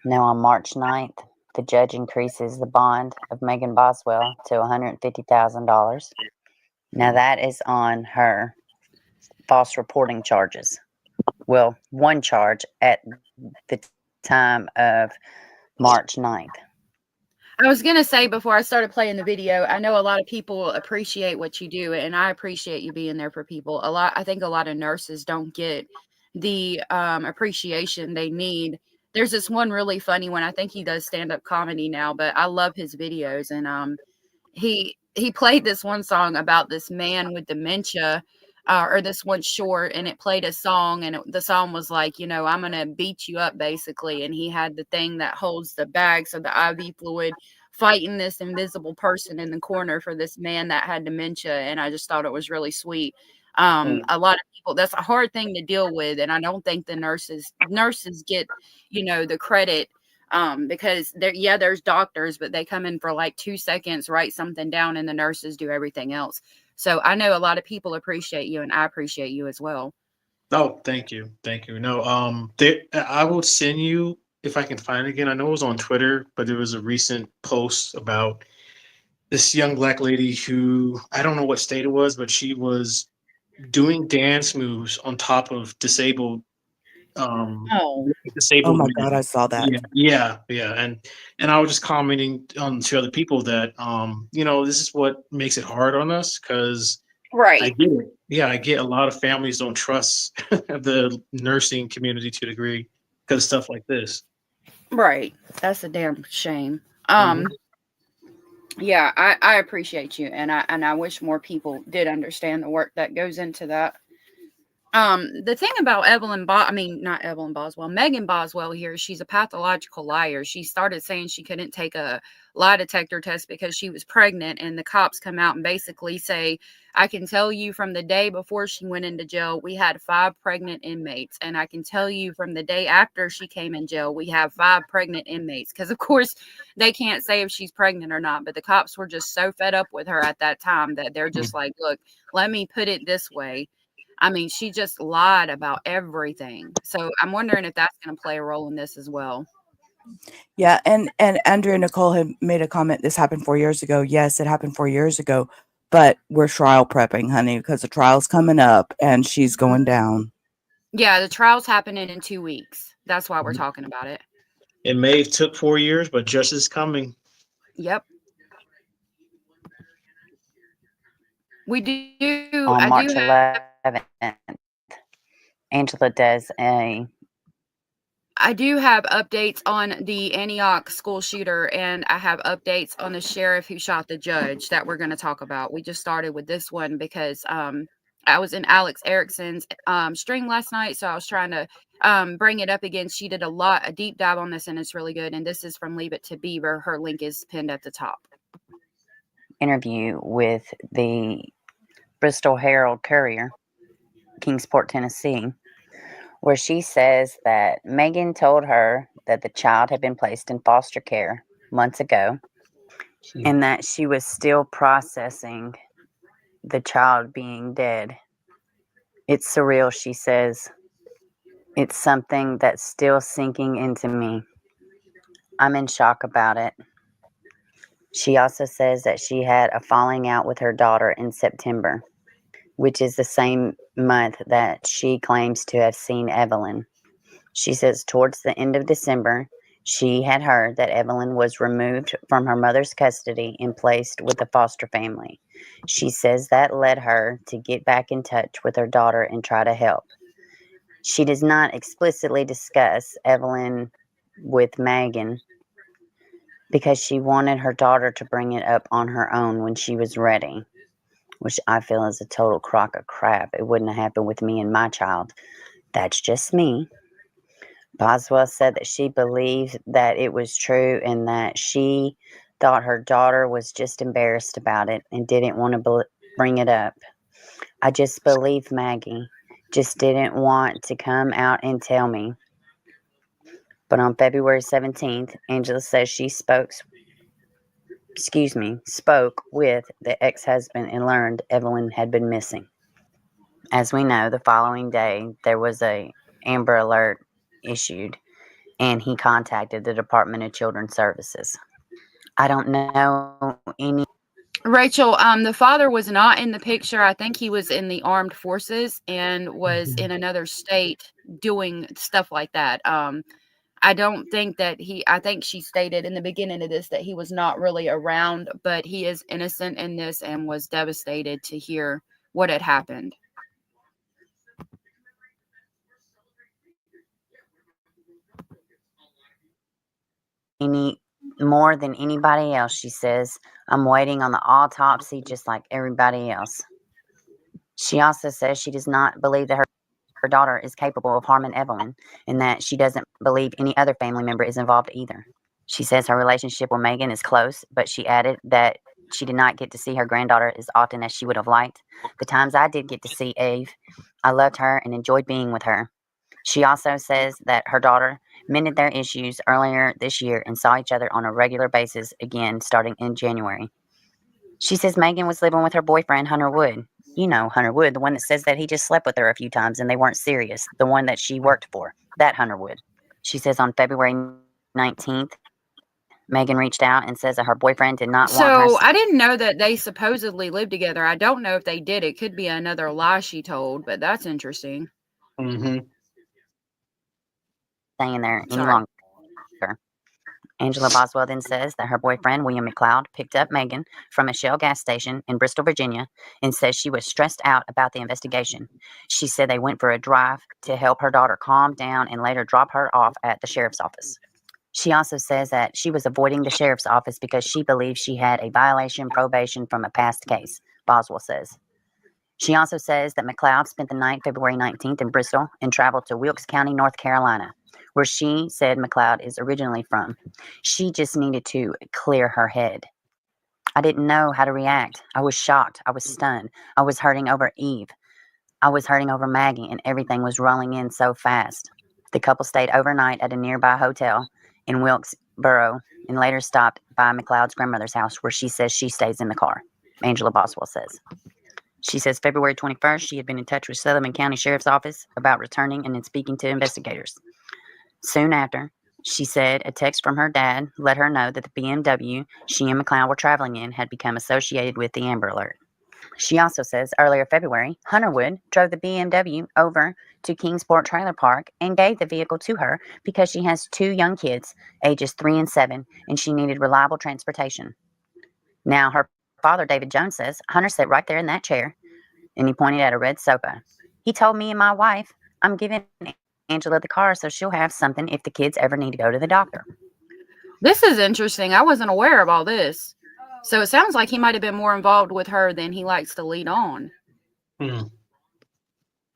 Speaker 3: Now on March 9th, the judge increases the bond of Megan Boswell to $150,000. Now that is on her false reporting charges. Well, one charge at the time of March 9th.
Speaker 2: I was going to say before I started playing the video, I know a lot of people appreciate what you do, and I appreciate you being there for people. I think a lot of nurses don't get the appreciation they need. There's this one really funny one. I think he does stand-up comedy now, but I love his videos. And he played this one song about this man with dementia, or this one short, and it played a song, and the song was like, you know, I'm gonna beat you up basically. And he had the thing that holds the bags of the IV fluid, fighting this invisible person in the corner for this man that had dementia. And I just thought it was really sweet. A lot of people, that's a hard thing to deal with, and I don't think the nurses get, you know, the credit, because there's doctors, but they come in for like 2 seconds, write something down, and the nurses do everything else. So I know a lot of people appreciate you, and I appreciate you as well.
Speaker 6: Oh, thank you. Thank you. No, I will send you if I can find it again. I know it was on Twitter, but there was a recent post about this young black lady who, I don't know what state it was, but she was doing dance moves on top of
Speaker 2: Oh,
Speaker 12: Oh
Speaker 6: disabled
Speaker 12: my God, I
Speaker 6: men.
Speaker 12: saw that.
Speaker 6: Yeah. And I was just commenting on to other people that you know, this is what makes it hard on us, because I
Speaker 2: right.
Speaker 6: get it. Yeah, I get a lot of families don't trust the nursing community to a degree because of stuff like this.
Speaker 2: Right. That's a damn shame.
Speaker 6: Mhm.
Speaker 2: Yeah, I appreciate you, and I wish more people did understand the work that goes into that. The thing about not Evelyn Boswell, Megan Boswell here, she's a pathological liar. She started saying she couldn't take a lie detector test because she was pregnant, and the cops come out and basically say, I can tell you from the day before she went into jail, we had 5 pregnant inmates. And I can tell you from the day after she came in jail, we have 5 pregnant inmates. Because, of course, they can't say if she's pregnant or not. But the cops were just so fed up with her at that time that they're just like, look, let me put it this way. I mean, she just lied about everything. So I'm wondering if that's going to play a role in this as well.
Speaker 12: Yeah, and Andrea Nicole had made a comment. This happened 4 years ago. Yes, it happened 4 years ago, but we're trial prepping, honey, because the trial's coming up and she's going down.
Speaker 2: Yeah, the trial's happening in 2 weeks. That's why we're talking about it.
Speaker 6: It may have took 4 years, but justice is coming.
Speaker 2: Yep. We do.
Speaker 3: On
Speaker 2: I
Speaker 3: March
Speaker 2: do have
Speaker 3: 11th, Angela does a
Speaker 2: updates on the Antioch school shooter, and I have updates on the sheriff who shot the judge that we're going to talk about. We just started with this one because I was in Alex Ericson's stream last night, so I was trying to bring it up again. She did a deep dive on this, and it's really good. And this is from Leave It to Beaver. Her link is pinned at the top.
Speaker 3: interview with the Bristol Herald Courier, Kingsport, Tennessee, where she says that Megan told her that the child had been placed in foster care months ago and that she was still processing the child being dead. It's surreal, she says. It's something that's still sinking into me. I'm in shock about it. She also says that she had a falling out with her daughter in September, which is the same month that she claims to have seen Evelyn. She says towards the end of December, she had heard that Evelyn was removed from her mother's custody and placed with a foster family. She says that led her to get back in touch with her daughter and try to help. She does not explicitly discuss Evelyn with Megan because she wanted her daughter to bring it up on her own when she was ready, which I feel is a total crock of crap. It wouldn't have happened with me and my child. That's just me. Boswell said that she believed that it was true and that she thought her daughter was just embarrassed about it and didn't want to bring it up. I just believed Maggie, just didn't want to come out and tell me. But on February 17th, Angela says she spoke with the ex-husband and learned Evelyn had been missing. As we know, the following day, there was a Amber Alert issued, and he contacted the Department of Children's Services. I don't know any.
Speaker 2: Rachel, the father was not in the picture. I think he was in the armed forces and was in another state doing stuff like that. I don't think that I think she stated in the beginning of this that he was not really around, but he is innocent in this and was devastated to hear what had happened.
Speaker 3: More than anybody else, she says. I'm waiting on the autopsy just like everybody else. She also says she does not believe that her daughter is capable of harming Evelyn and that she doesn't believe any other family member is involved either. She says her relationship with Megan is close, but she added that she did not get to see her granddaughter as often as she would have liked. The times I did get to see Eve, I loved her and enjoyed being with her. She also says that her daughter mended their issues earlier this year and saw each other on a regular basis again starting in January. She says Megan was living with her boyfriend, Hunter Wood. You know, Hunter Wood, the one that says that he just slept with her a few times and they weren't serious, the one that she worked for, that Hunter Wood. She says on February 19th, Megan reached out and says that her boyfriend did not want her.
Speaker 2: So I didn't know that they supposedly lived together. I don't know if they did. It could be another lie she told, but that's interesting.
Speaker 6: Mm-hmm.
Speaker 3: Staying there any longer. Angela Boswell then says that her boyfriend, William McLeod, picked up Megan from a Shell gas station in Bristol, Virginia, and says she was stressed out about the investigation. She said they went for a drive to help her daughter calm down and later drop her off at the sheriff's office. She also says that she was avoiding the sheriff's office because she believed she had a violation probation from a past case, Boswell says. She also says that McLeod spent the night February 19th in Bristol and traveled to Wilkes County, North Carolina, where she said McLeod is originally from. She just needed to clear her head. I didn't know how to react. I was shocked. I was stunned. I was hurting over Eve. I was hurting over Maggie, and everything was rolling in so fast. The couple stayed overnight at a nearby hotel in Wilkesboro and later stopped by McLeod's grandmother's house, where she says she stays in the car, Angela Boswell says. She says February 21st, she had been in touch with Sullivan County Sheriff's Office about returning and then speaking to investigators. Soon after, she said a text from her dad let her know that the BMW she and McLeod were traveling in had become associated with the Amber Alert. She also says earlier February, Hunter Wood drove the BMW over to Kingsport Trailer Park and gave the vehicle to her because she has 2 young kids, ages 3 and 7, and she needed reliable transportation. Now, her father, David Jones, says Hunter sat right there in that chair, and he pointed at a red sofa. He told me and my wife, I'm giving Angela the car so she'll have something if the kids ever need to go to the doctor.
Speaker 2: This is interesting. I wasn't aware of all this. So it sounds like he might have been more involved with her than he likes to lead on.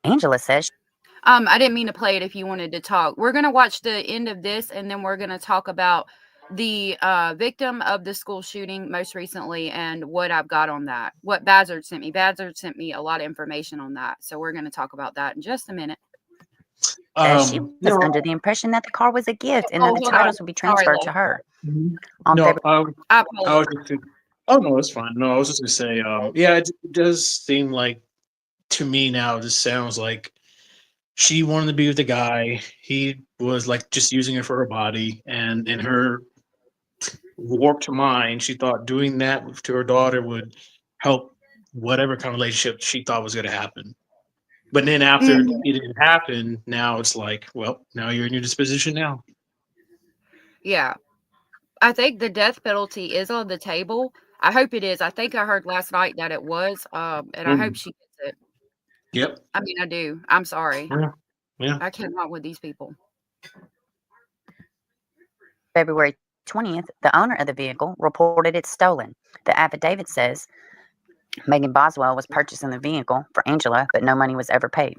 Speaker 3: Angela says.
Speaker 2: I didn't mean to play it if you wanted to talk. We're going to watch the end of this, and then we're going to talk about the victim of the school shooting most recently and what I've got on that. What Bazard sent me. Bazard sent me a lot of information on that. So we're going to talk about that in just a minute.
Speaker 3: She was under the impression that the car was a gift and that the titles would be transferred to her.
Speaker 6: Oh no, it's fine. No, I was just gonna say, yeah, it does seem like to me now. This sounds like she wanted to be with the guy. He was like just using her for her body, and in her warped mind, she thought doing that to her daughter would help whatever kind of relationship she thought was going to happen. But then after it didn't happen, now it's like, well, now you're in your disposition now.
Speaker 2: Yeah. I think the death penalty is on the table. I hope it is. I think I heard last night that it was, and I hope she gets it.
Speaker 6: Yep.
Speaker 2: I mean, I do. I'm sorry.
Speaker 6: Yeah.
Speaker 2: I cannot with these people.
Speaker 3: February 20th, the owner of the vehicle reported it stolen. The affidavit says Megan Boswell was purchasing the vehicle for Angela, but no money was ever paid.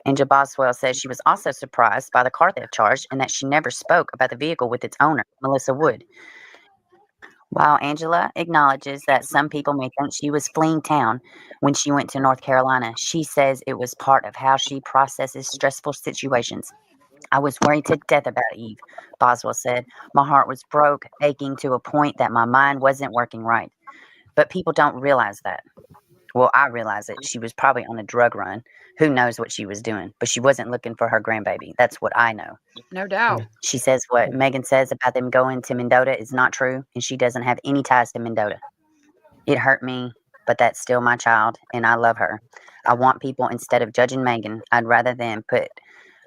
Speaker 3: Angela Boswell says she was also surprised by the car theft charge and that she never spoke about the vehicle with its owner, Melissa Wood. While Angela acknowledges that some people may think she was fleeing town when she went to North Carolina, she says it was part of how she processes stressful situations. I was worried to death about Eve, Boswell said. My heart was broke, aching to a point that my mind wasn't working right. But people don't realize that. Well, I realize it. She was probably on a drug run. Who knows what she was doing? But she wasn't looking for her grandbaby. That's what I know.
Speaker 2: No doubt.
Speaker 3: She says what Megan says about them going to Mendota is not true, and she doesn't have any ties to Mendota. It hurt me, but that's still my child, and I love her. I want people, instead of judging Megan, I'd rather them put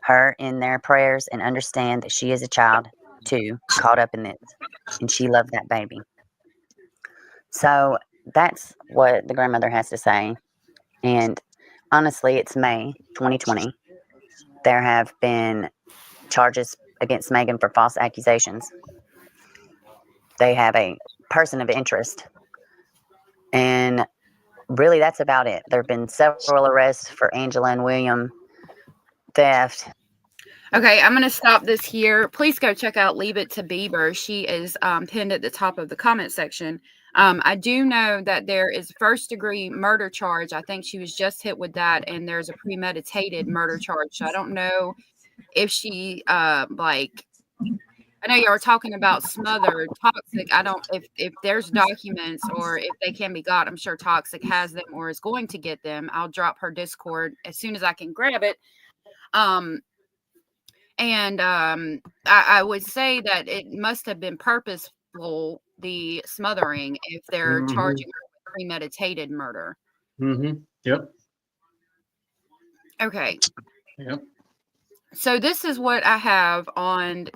Speaker 3: her in their prayers and understand that she is a child too, caught up in this, and she loved that baby. So that's what the grandmother has to say. And honestly, it's May 2020. There have been charges against Megan for false accusations. They have a person of interest. And really, that's about it. There have been several arrests for Angela and William, theft.
Speaker 2: Okay, I'm going to stop this here. Please go check out Leave It to Bieber. She is pinned at the top of the comment section. I do know that there is first-degree murder charge. I think she was just hit with that, and there's a premeditated murder charge. So I don't know if she, I know you were talking about smothered, toxic. I don't, if there's documents or if they can be got, I'm sure Toxic has them or is going to get them. I'll drop her Discord as soon as I can grab it. I would say that it must have been purposeful, the smothering, if they're charging her with premeditated murder.
Speaker 6: Yep.
Speaker 2: Okay.
Speaker 6: Yep.
Speaker 2: So this is what I have on.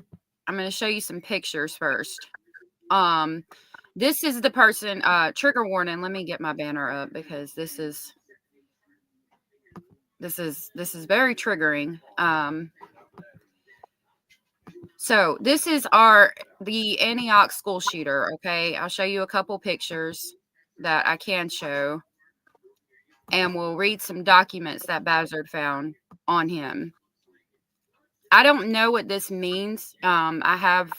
Speaker 2: I'm going to show you some pictures first. This is the person, trigger warning. Let me get my banner up because this is very triggering. So this is the Antioch school shooter. Okay. I'll show you a couple pictures that I can show, and we'll read some documents that Bazard found on him. I don't know what this means. I have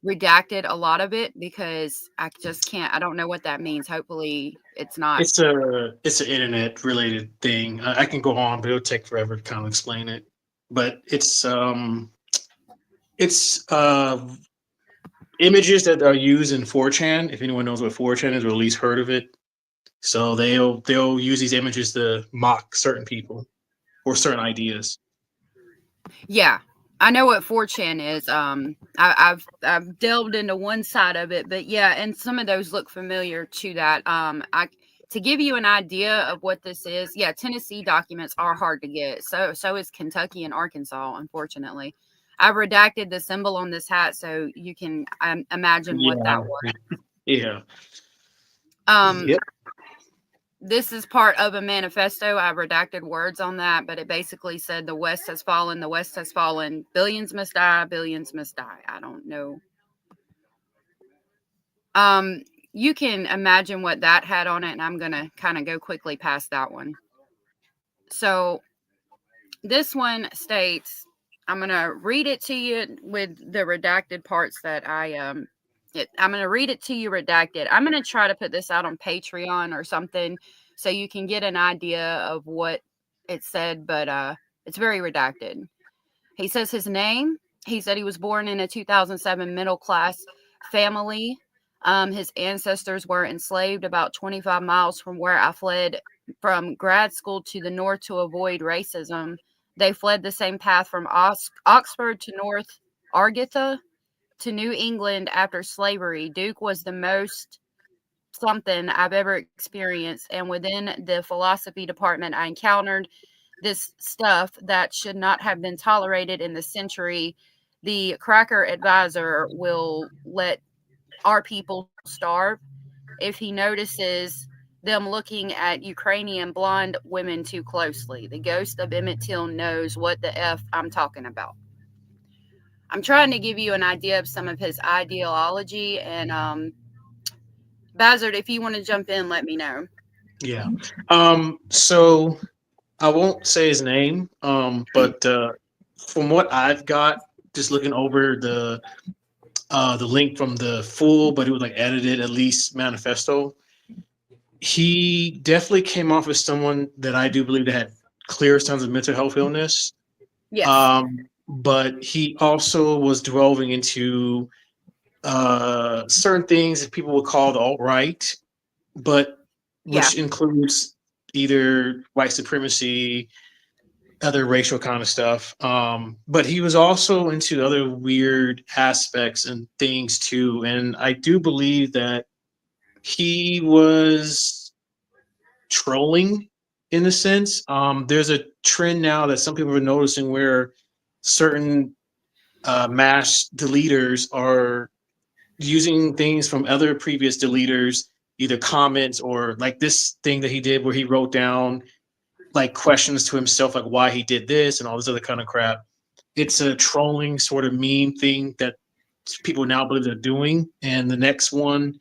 Speaker 2: redacted a lot of it because I just can't. I don't know what that means. Hopefully, it's not.
Speaker 6: It's an internet related thing. I can go on, but it'll take forever to kind of explain it. But it's images that are used in 4chan. If anyone knows what 4chan is, or at least heard of it, so they'll use these images to mock certain people or certain ideas.
Speaker 2: Yeah, I know what 4chan is. I've delved into one side of it, but yeah, and some of those look familiar to that. To give you an idea of what this is, yeah, Tennessee documents are hard to get. So is Kentucky and Arkansas, unfortunately. I've redacted the symbol on this hat so you can imagine what that was.
Speaker 6: Yeah.
Speaker 2: Yep. This is part of a manifesto. I've redacted words on that, but it basically said the West has fallen, the West has fallen. Billions must die, billions must die. I don't know. You can imagine what that had on it, and I'm going to kind of go quickly past that one. So this one states, I'm going to read it to you with the redacted parts that I'm going to read it to you redacted. I'm going to try to put this out on Patreon or something so you can get an idea of what it said, but it's very redacted. He says his name. He said he was born in a 2007 middle-class family. His ancestors were enslaved about 25 miles from where I fled from grad school to the north to avoid racism. They fled the same path from Oxford to North Argitha to New England after slavery. Duke was the most something I've ever experienced. And within the philosophy department, I encountered this stuff that should not have been tolerated in the century. The cracker advisor will let our people starve if he notices them looking at Ukrainian blonde women too closely. The ghost of Emmett Till knows what the F I'm talking about. I'm trying to give you an idea of some of his ideology, and Bazard, if you want to jump in, let me know.
Speaker 6: Yeah. So I won't say his name, but from what I've got, just looking over the link from the full, but it was like edited at least manifesto. He definitely came off as someone that I do believe that had clear signs of mental health illness.
Speaker 2: Yes.
Speaker 6: But he also was delving into certain things that people would call the alt-right, but which includes either white supremacy, other racial kind of stuff. But he was also into other weird aspects and things too. And I do believe that he was trolling in a sense. There's a trend now that some people are noticing where certain mass deleters are using things from other previous deleters, either comments or like this thing that he did where he wrote down like questions to himself, like why he did this and all this other kind of crap. It's a trolling sort of meme thing that people now believe they're doing. And the next one,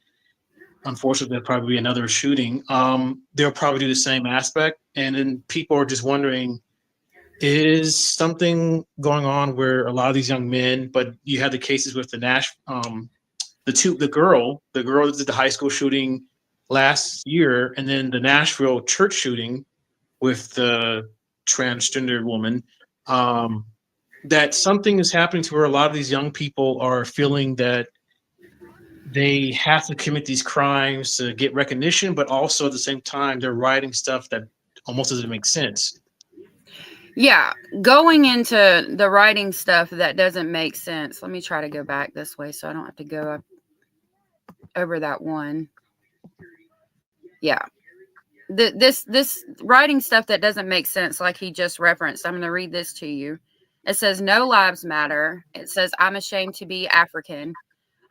Speaker 6: unfortunately, there'll probably be another shooting. They'll probably do the same aspect. And then people are just wondering, is something going on where a lot of these young men, but you had the cases with the the girl that did the high school shooting last year, and then the Nashville church shooting with the transgender woman, that something is happening to where a lot of these young people are feeling that they have to commit these crimes to get recognition, but also at the same time, they're writing stuff that almost doesn't make sense.
Speaker 2: Yeah, going into the writing stuff that doesn't make sense. Let me try to go back this way so I don't have to go up over that one. Yeah. This writing stuff that doesn't make sense, like he just referenced. I'm going to read this to you. It says, "No lives matter." It says, "I'm ashamed to be African."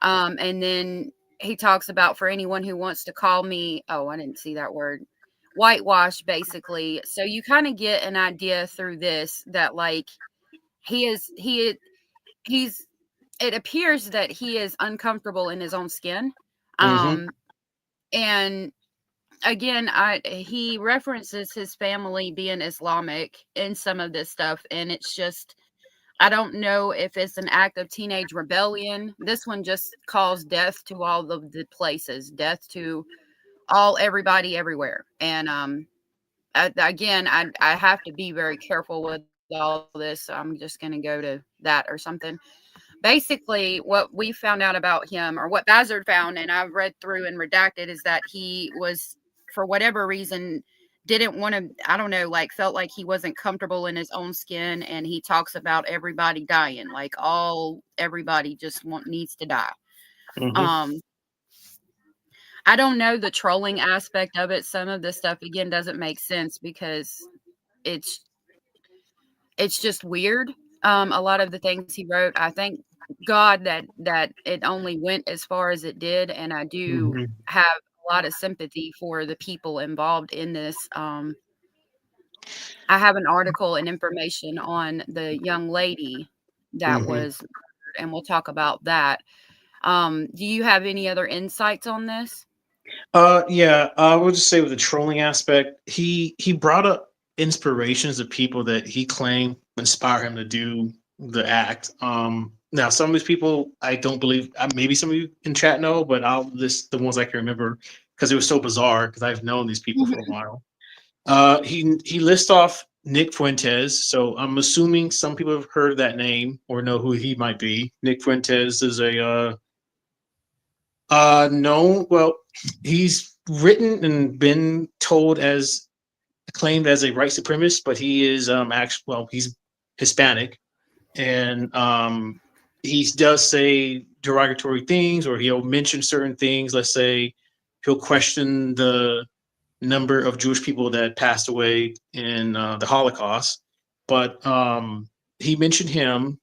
Speaker 2: And then he talks about, for anyone who wants to call me, oh, I didn't see that word, whitewash, basically. So you kind of get an idea through this that like he's it appears that he is uncomfortable in his own skin. And again, he references his family being Islamic in some of this stuff, and it's just, I don't know if it's an act of teenage rebellion. This one just calls death to all the places, death to everybody everywhere. And again, I have to be very careful with all this. So I'm just going to go to that or something. Basically, what we found out about him, or what Bazard found, and I've read through and redacted, is that he was, for whatever reason, didn't want to, I don't know, like felt like he wasn't comfortable in his own skin. And he talks about everybody dying, like everybody just needs to die. I don't know the trolling aspect of it. Some of this stuff, again, doesn't make sense because it's just weird. A lot of the things he wrote, I thank God that it only went as far as it did. And I do have a lot of sympathy for the people involved in this. I have an article and information on the young lady that was, and we'll talk about that. Do you have any other insights on this?
Speaker 6: Yeah, I would just say with the trolling aspect, he brought up inspirations of people that he claimed inspire him to do the act. Now some of these people I don't believe, maybe some of you in chat know, but I'll list the ones I can remember because it was so bizarre because I've known these people for a while. He lists off Nick Fuentes, so I'm assuming some people have heard that name or know who he might be. Nick Fuentes is a no, well, he's written and been claimed as a white supremacist, but he is he's Hispanic, and he does say derogatory things, or he'll mention certain things. Let's say he'll question the number of Jewish people that passed away in the Holocaust, but he mentioned him.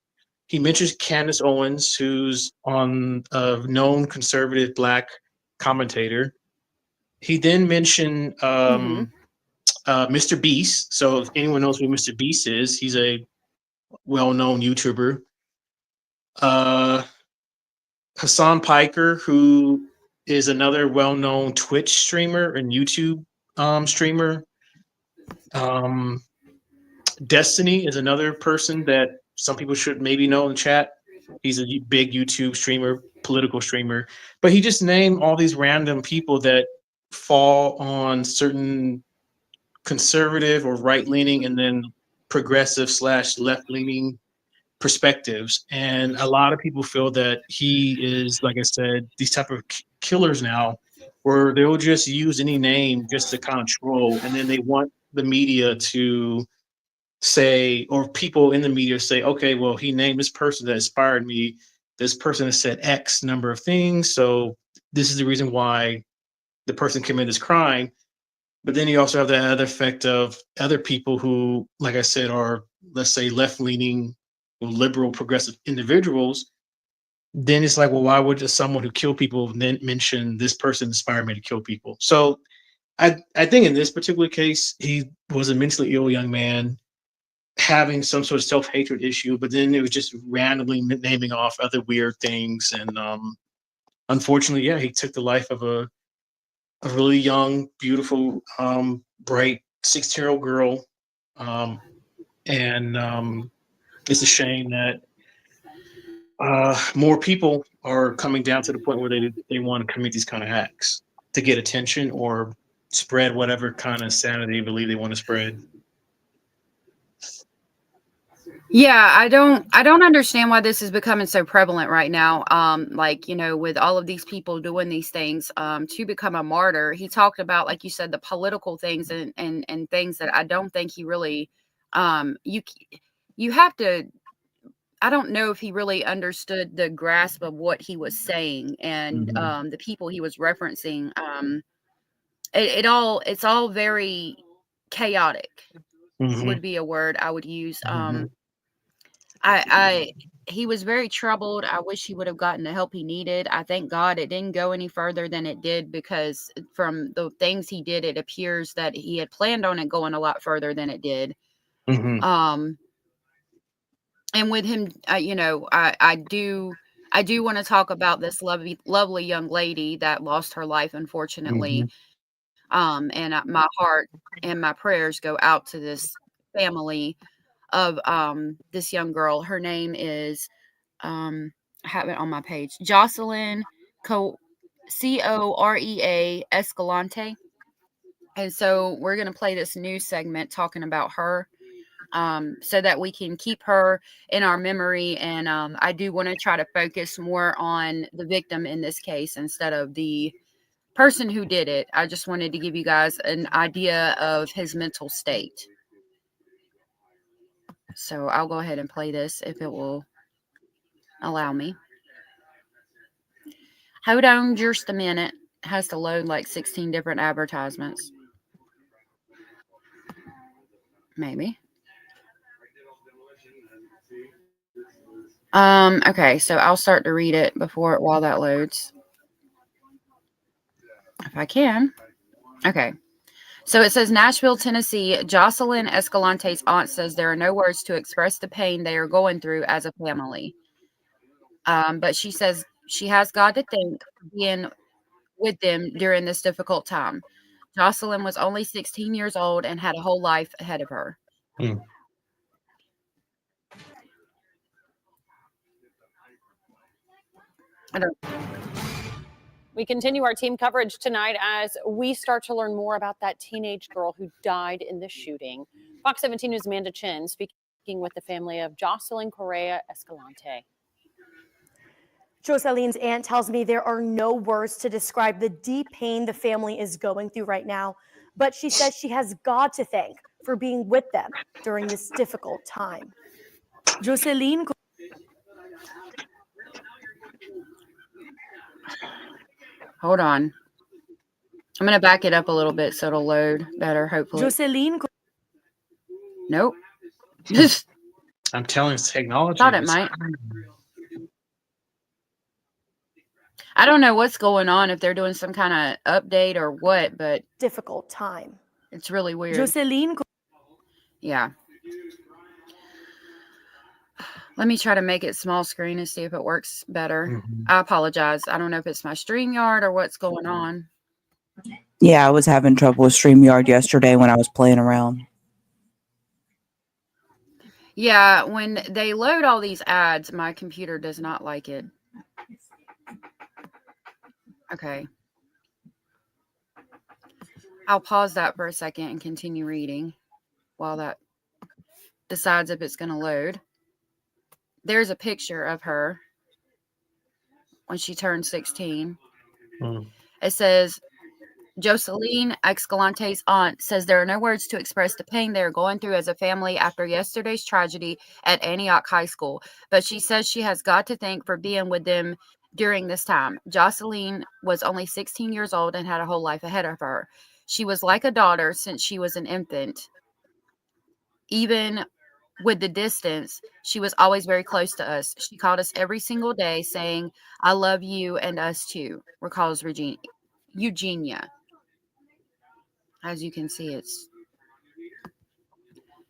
Speaker 6: He mentions Candace Owens, who's on a known conservative Black commentator. He then mentioned Mr. Beast. So if anyone knows who Mr. Beast is, he's a well-known YouTuber. Hassan Piker, who is another well-known Twitch streamer and YouTube streamer. Destiny is another person that some people should maybe know in the chat. He's a big YouTube streamer, political streamer, but he just named all these random people that fall on certain conservative or right-leaning and then progressive / left-leaning perspectives. And a lot of people feel that he is, like I said, these type of killers now, where they'll just use any name just to kind of troll, and then they want the media to say, or people in the media say, okay, well, he named this person that inspired me. This person has said X number of things, so this is the reason why the person committed this crime. But then you also have the other effect of other people who, like I said, are, let's say, left-leaning liberal, progressive individuals, then it's like, well, why would just someone who killed people then mention this person inspired me to kill people? So I think in this particular case, he was a mentally ill young man having some sort of self-hatred issue, but then it was just randomly naming off other weird things. And unfortunately, yeah, he took the life of a really young, beautiful, bright 16-year-old girl. And it's a shame that more people are coming down to the point where they want to commit these kind of acts to get attention or spread whatever kind of sanity they believe they want to spread.
Speaker 2: Yeah, I don't understand why this is becoming so prevalent right now. Like, you know, with all of these people doing these things to become a martyr. He talked about, like you said, the political things and things that I don't think he really you have to. I don't know if he really understood the grasp of what he was saying and the people he was referencing. It's all very chaotic would be a word I would use. He was very troubled. I wish he would have gotten the help he needed. I thank God it didn't go any further than it did, because from the things he did, it appears that he had planned on it going a lot further than it did. And with him, you know, I do want to talk about this lovely young lady that lost her life, unfortunately. And my heart and my prayers go out to this family of this young girl. Her name is I have it on my page, Jocelyn Corea Escalante. And so we're going to play this news segment talking about her, so that we can keep her in our memory. And I do want to try to focus more on the victim in this case instead of the person who did it. I just wanted to give you guys an idea of his mental state. So I'll go ahead and play this if it will allow me. Hold on just a minute. It has to load like 16 different advertisements. Maybe. Okay, so I'll start to read it while that loads. If I can. Okay. So it says, Nashville, Tennessee, Jocelyn Escalante's aunt says there are no words to express the pain they are going through as a family. But she says she has God to thank for being with them during this difficult time. Jocelyn was only 16 years old and had a whole life ahead of her.
Speaker 14: We continue our team coverage tonight as we start to learn more about that teenage girl who died in the shooting. Fox 17 News' Amanda Chin speaking with the family of Jocelyn Correa Escalante.
Speaker 15: Jocelyne's aunt tells me there are no words to describe the deep pain the family is going through right now, but she says she has God to thank for being with them during this difficult time. Jocelyn.
Speaker 2: Hold on. I'm going to back it up a little bit so it'll load better, hopefully.
Speaker 15: Jocelyn.
Speaker 2: Nope.
Speaker 6: I'm telling technology.
Speaker 2: Thought it might. I don't know what's going on, if they're doing some kind of update or what, but
Speaker 15: difficult time.
Speaker 2: It's really weird.
Speaker 15: Jocelyn.
Speaker 2: Yeah. Let me try to make it small screen and see if it works better. I apologize. I don't know if it's my StreamYard or what's going on.
Speaker 12: Yeah, I was having trouble with StreamYard yesterday when I was playing around.
Speaker 2: Yeah, when they load all these ads, my computer does not like it. Okay. I'll pause that for a second and continue reading while that decides if it's going to load. There's a picture of her when she turned 16. It says, Jocelyn Escalante's aunt says there are no words to express the pain they are going through as a family after yesterday's tragedy at Antioch High School. But she says she has God to thank for being with them during this time. Jocelyn was only 16 years old and had a whole life ahead of her. She was like a daughter since she was an infant. Even with the distance, she was always very close to us. She called us every single day saying, I love you and us too, recalls Eugenia. As you can see, it's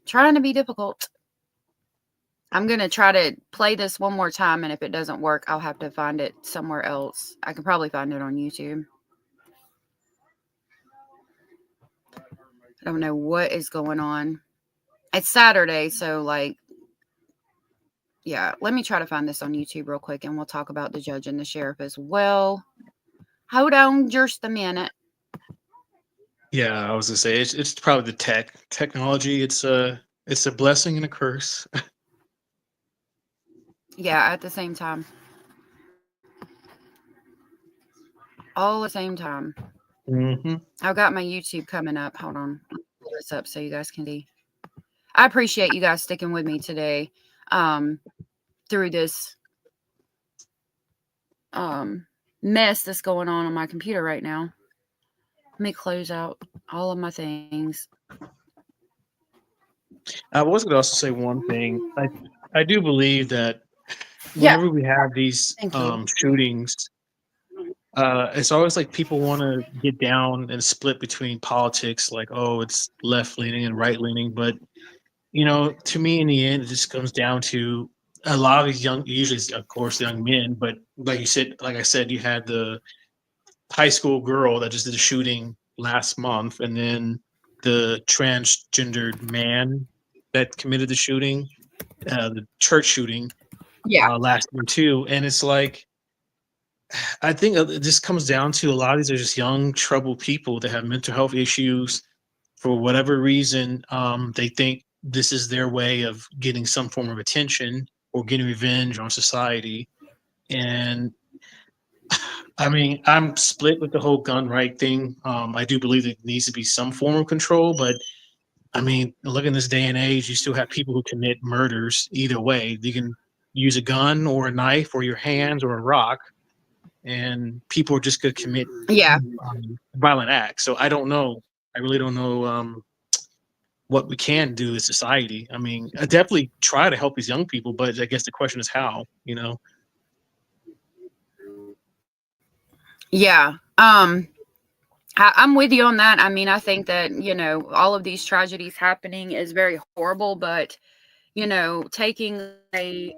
Speaker 2: trying to be difficult. I'm going to try to play this one more time, and if it doesn't work, I'll have to find it somewhere else. I can probably find it on YouTube. I don't know what is going on. It's Saturday, so like, yeah, let me try to find this on YouTube real quick, and we'll talk about the judge and the sheriff as well. Hold on just a minute.
Speaker 6: Yeah, I was gonna say it's probably the technology. It's a blessing and a curse.
Speaker 2: Yeah, at the same time. All at the same time.
Speaker 6: Mm-hmm.
Speaker 2: I've got my YouTube coming up. Hold on. I'll pull this up so you guys can see. I appreciate you guys sticking with me today through this mess that's going on my computer right now. Let me close out all of my things.
Speaker 6: I was going to also say one thing. I do believe that
Speaker 2: Yeah.
Speaker 6: whenever we have these
Speaker 2: Thank you.
Speaker 6: shootings, it's always like people want to get down and split between politics, like, oh, it's left leaning and right leaning. But, you know, to me, in the end, it just comes down to a lot of these young, usually, of course, young men. But like you said, like I said, you had the high school girl that just did a shooting last month, and then the transgendered man that committed the shooting, the church shooting last year too. And it's like, I think it just comes down to a lot of these are just young, troubled people that have mental health issues for whatever reason. They think this is their way of getting some form of attention or getting revenge on society. And I mean, I'm split with the whole gun right thing. I do believe there needs to be some form of control, but I mean, look in this day and age, you still have people who commit murders either way. You can use a gun or a knife or your hands or a rock, and people are just going to commit violent acts. So I don't know. I really don't know what we can do as society. I mean, I definitely try to help these young people, but I guess the question is how, you know?
Speaker 2: Yeah. I'm with you on that. I mean, I think that, you know, all of these tragedies happening is very horrible, but, you know, taking away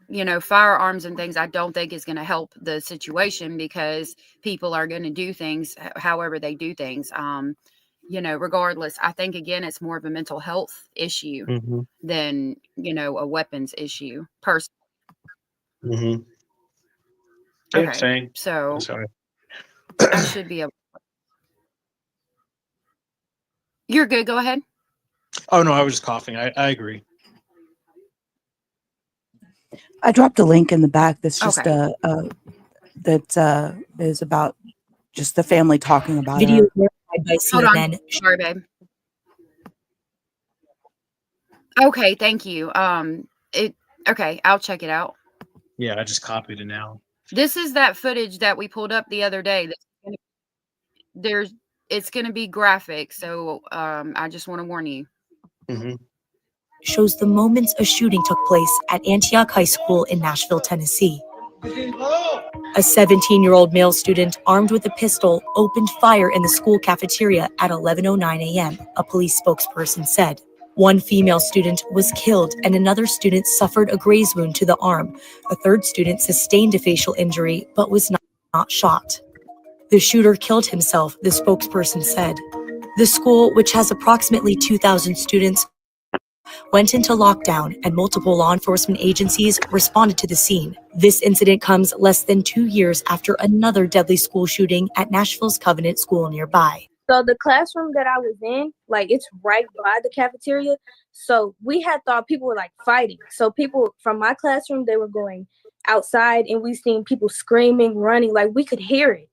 Speaker 2: you know, firearms and things, I don't think is going to help the situation, because people are going to do things however they do things. You know, regardless, I think, again, it's more of a mental health issue than, you know, a weapons issue, personally.
Speaker 6: Mm-hmm.
Speaker 2: Okay,
Speaker 6: same.
Speaker 2: so
Speaker 6: Sorry.
Speaker 2: I should be able. You're good. Go ahead.
Speaker 6: Oh no, I was just coughing. I agree.
Speaker 12: I dropped a link in the back. That's just
Speaker 2: Okay.
Speaker 12: that is about just the family talking about
Speaker 15: Video
Speaker 12: her.
Speaker 15: verified by
Speaker 2: Hold on.
Speaker 15: CNN.
Speaker 2: Sorry, babe. Okay, thank you. Okay, I'll check it out.
Speaker 6: Yeah, I just copied it now.
Speaker 2: This is that footage that we pulled up the other day. It's going to be graphic, so I just want to warn you.
Speaker 6: Mm-hmm.
Speaker 15: Shows the moments a shooting took place at Antioch High School in Nashville, Tennessee. A 17-year-old male student armed with a pistol opened fire in the school cafeteria at 11:09 a.m., a police spokesperson said. One female student was killed and another student suffered a graze wound to the arm. A third student sustained a facial injury but was not shot. The shooter killed himself, the spokesperson said. The school, which has approximately 2,000 students, went into lockdown and multiple law enforcement agencies responded to the scene. This incident comes less than 2 years after another deadly school shooting at Nashville's Covenant School nearby.
Speaker 16: So the classroom that I was in, like, it's right by the cafeteria. So we had thought people were like fighting. So people from my classroom, they were going outside and we seen people screaming, running, like we could hear it.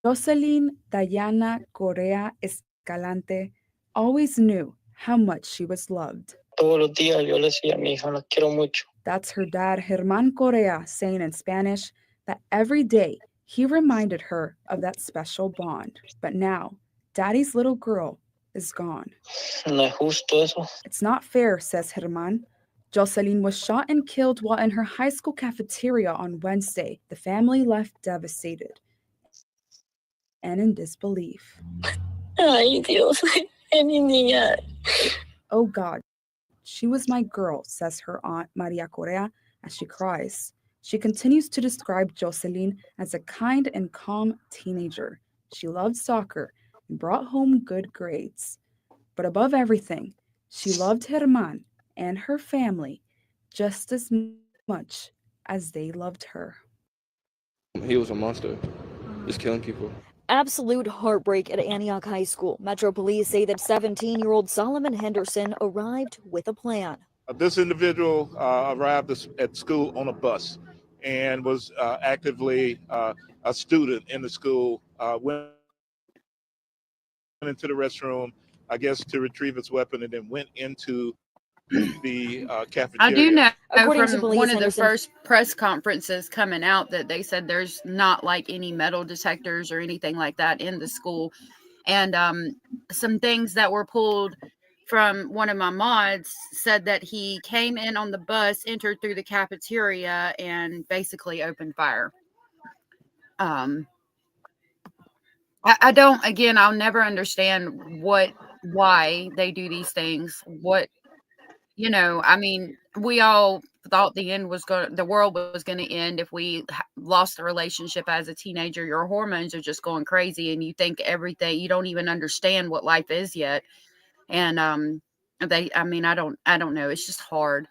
Speaker 17: Jocelyn Dayana Correa Escalante always knew how much she was loved.
Speaker 18: Todos los días yo le decía a mi hija, la quiero mucho.
Speaker 17: That's her dad, Germán Correa, saying in Spanish that every day He reminded her of that special bond, but now Daddy's little girl is gone.
Speaker 18: No es justo eso.
Speaker 17: It's not fair, says Herman. Jocelyn was shot and killed while in her high school cafeteria on Wednesday. The family left devastated and in disbelief.
Speaker 18: Ay, Dios, es mi niña.
Speaker 17: Oh God, she was my girl, says her aunt Maria Correa as she cries. She continues to describe Jocelyn as a kind and calm teenager. She loved soccer and brought home good grades. But above everything, she loved Herman and her family just as much as they loved her.
Speaker 19: He was a monster, just killing people.
Speaker 20: Absolute heartbreak at Antioch High School. Metro Police say that 17-year-old Solomon Henderson arrived with a plan.
Speaker 21: This individual arrived at school on a bus and was actively a student in the school, went into the restroom, I guess, to retrieve his weapon, and then went into the cafeteria.
Speaker 2: I do know
Speaker 20: According to
Speaker 2: from
Speaker 20: police,
Speaker 2: one of the
Speaker 20: Henderson-
Speaker 2: first press conferences coming out that they said there's not like any metal detectors or anything like that in the school. And some things that were pulled from one of my mods said that he came in on the bus, entered through the cafeteria, and basically opened fire. I don't, again, I'll never understand why they do these things. I mean, we all thought the world was going to end if we lost a relationship as a teenager. Your hormones are just going crazy and you think everything, you don't even understand what life is yet. And, I don't know. It's just hard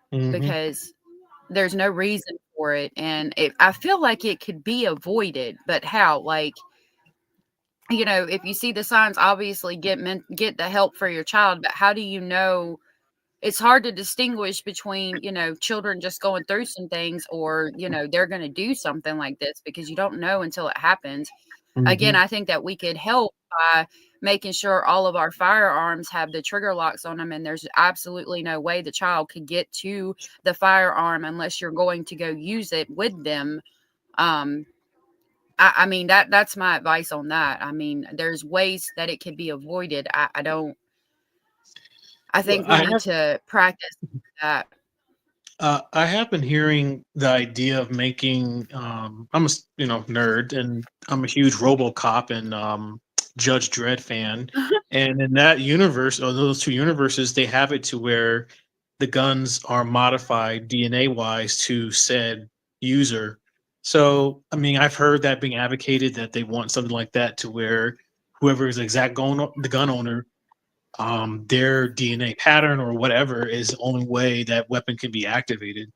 Speaker 2: because there's no reason for it. And I feel like it could be avoided, but how? Like, if you see the signs, obviously get the help for your child, but how do you know? It's hard to distinguish between, children just going through some things or, they're going to do something like this because you don't know until it happens. Again, I think that we could help by making sure all of our firearms have the trigger locks on them. And there's absolutely no way the child could get to the firearm unless you're going to go use it with them. I mean, that's my advice on that. I mean, there's ways that it could be avoided. I think we need to practice that.
Speaker 6: I have been hearing the idea of making. I'm a nerd, and I'm a huge RoboCop and Judge Dredd fan. And in that universe, or those two universes, they have it to where the guns are modified DNA wise to said user. So, I mean, I've heard that being advocated that they want something like that to where whoever is the gun owner, their DNA pattern or whatever is the only way that weapon can be activated,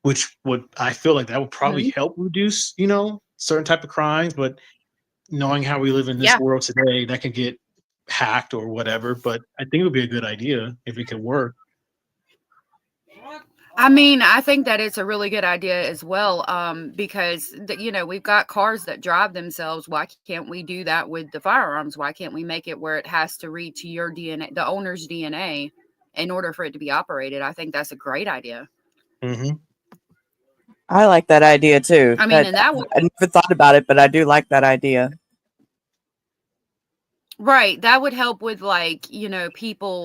Speaker 6: which I feel like that would probably help reduce, certain type of crimes. But knowing how we live in this world today, that can get hacked or whatever. But I think it would be a good idea if it could work.
Speaker 2: I mean, I think that it's a really good idea as well, because we've got cars that drive themselves. Why can't we do that with the firearms? Why can't we make it where it has to read to your DNA, the owner's DNA, in order for it to be operated? I think that's a great idea.
Speaker 12: I like that idea too.
Speaker 2: I mean, and that would,
Speaker 12: I never thought about it, but I do like that idea.
Speaker 2: right, that would help with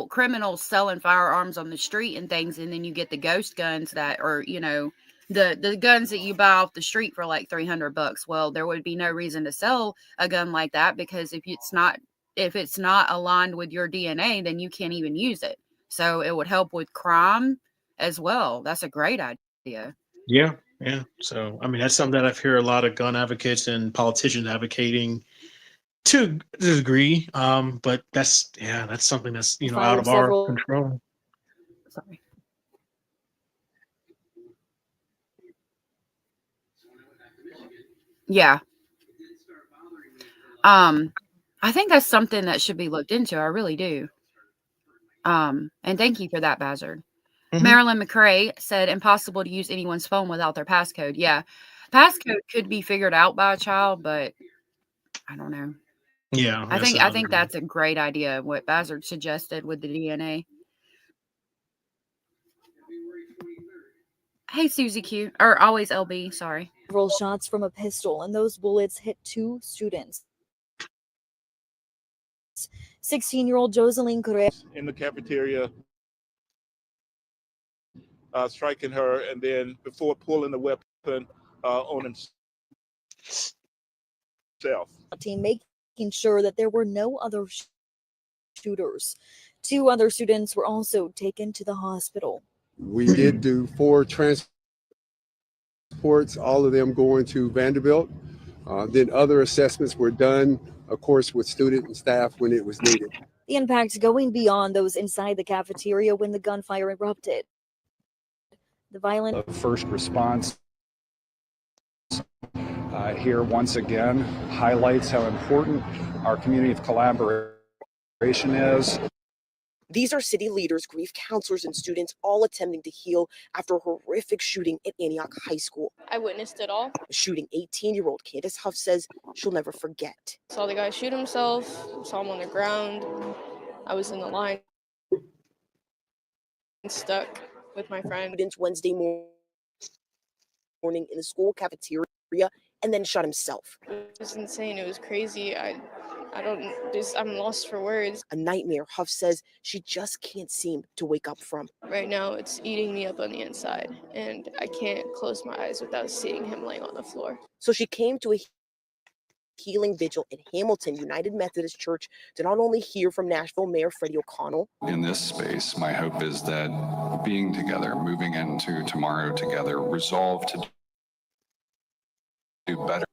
Speaker 2: criminals selling firearms on the street and things, and then you get the ghost guns that are, the guns that you buy off the street for like $300. Well, there would be no reason to sell a gun like that because if it's not aligned with your DNA, then you can't even use it. So it would help with crime as well. That's a great idea.
Speaker 6: Yeah. So, I mean, that's something that I've heard a lot of gun advocates and politicians advocating to a degree. But that's something that's, out of our control.
Speaker 2: Sorry. Yeah. I think that's something that should be looked into. I really do. And thank you for that, Bazard. Marilyn McCrae said, impossible to use anyone's phone without their passcode. Yeah. Passcode could be figured out by a child, but I don't know.
Speaker 6: Yeah.
Speaker 2: I think that's a great idea, what Bazard suggested with the DNA. Hey, Susie Q, or always LB, sorry.
Speaker 20: Several shots from a pistol, and those bullets hit 2 students. 16-year-old Jocelyn Correa
Speaker 21: in the cafeteria, striking her, and then before pulling the weapon on himself.
Speaker 20: team making sure that there were no other shooters. 2 other students were also taken to the hospital.
Speaker 1: We did do 4 transports, all of them going to Vanderbilt. Then other assessments were done, of course, with student and staff when it was needed.
Speaker 20: The impact going beyond those inside the cafeteria when the gunfire erupted. The violent
Speaker 22: first response here once again highlights how important our community of collaboration is.
Speaker 23: These are city leaders, grief counselors, and students all attempting to heal after a horrific shooting at Antioch High School.
Speaker 24: I witnessed it all.
Speaker 23: The shooting 18-year-old Candace Huff says she'll never forget.
Speaker 24: Saw the guy shoot himself, saw him on the ground. I was in the line, stuck with my friend.
Speaker 23: Students Wednesday morning in the school cafeteria and then shot himself.
Speaker 24: It was insane. It was crazy. I'm lost for words.
Speaker 23: A nightmare, Huff says she just can't seem to wake up from.
Speaker 24: Right now, it's eating me up on the inside, and I can't close my eyes without seeing him laying on the floor.
Speaker 23: So she came to a healing vigil in Hamilton United Methodist Church to not only hear from Nashville Mayor Freddie O'Connell.
Speaker 25: In this space, my hope is that being together, moving into tomorrow together, resolve to do better.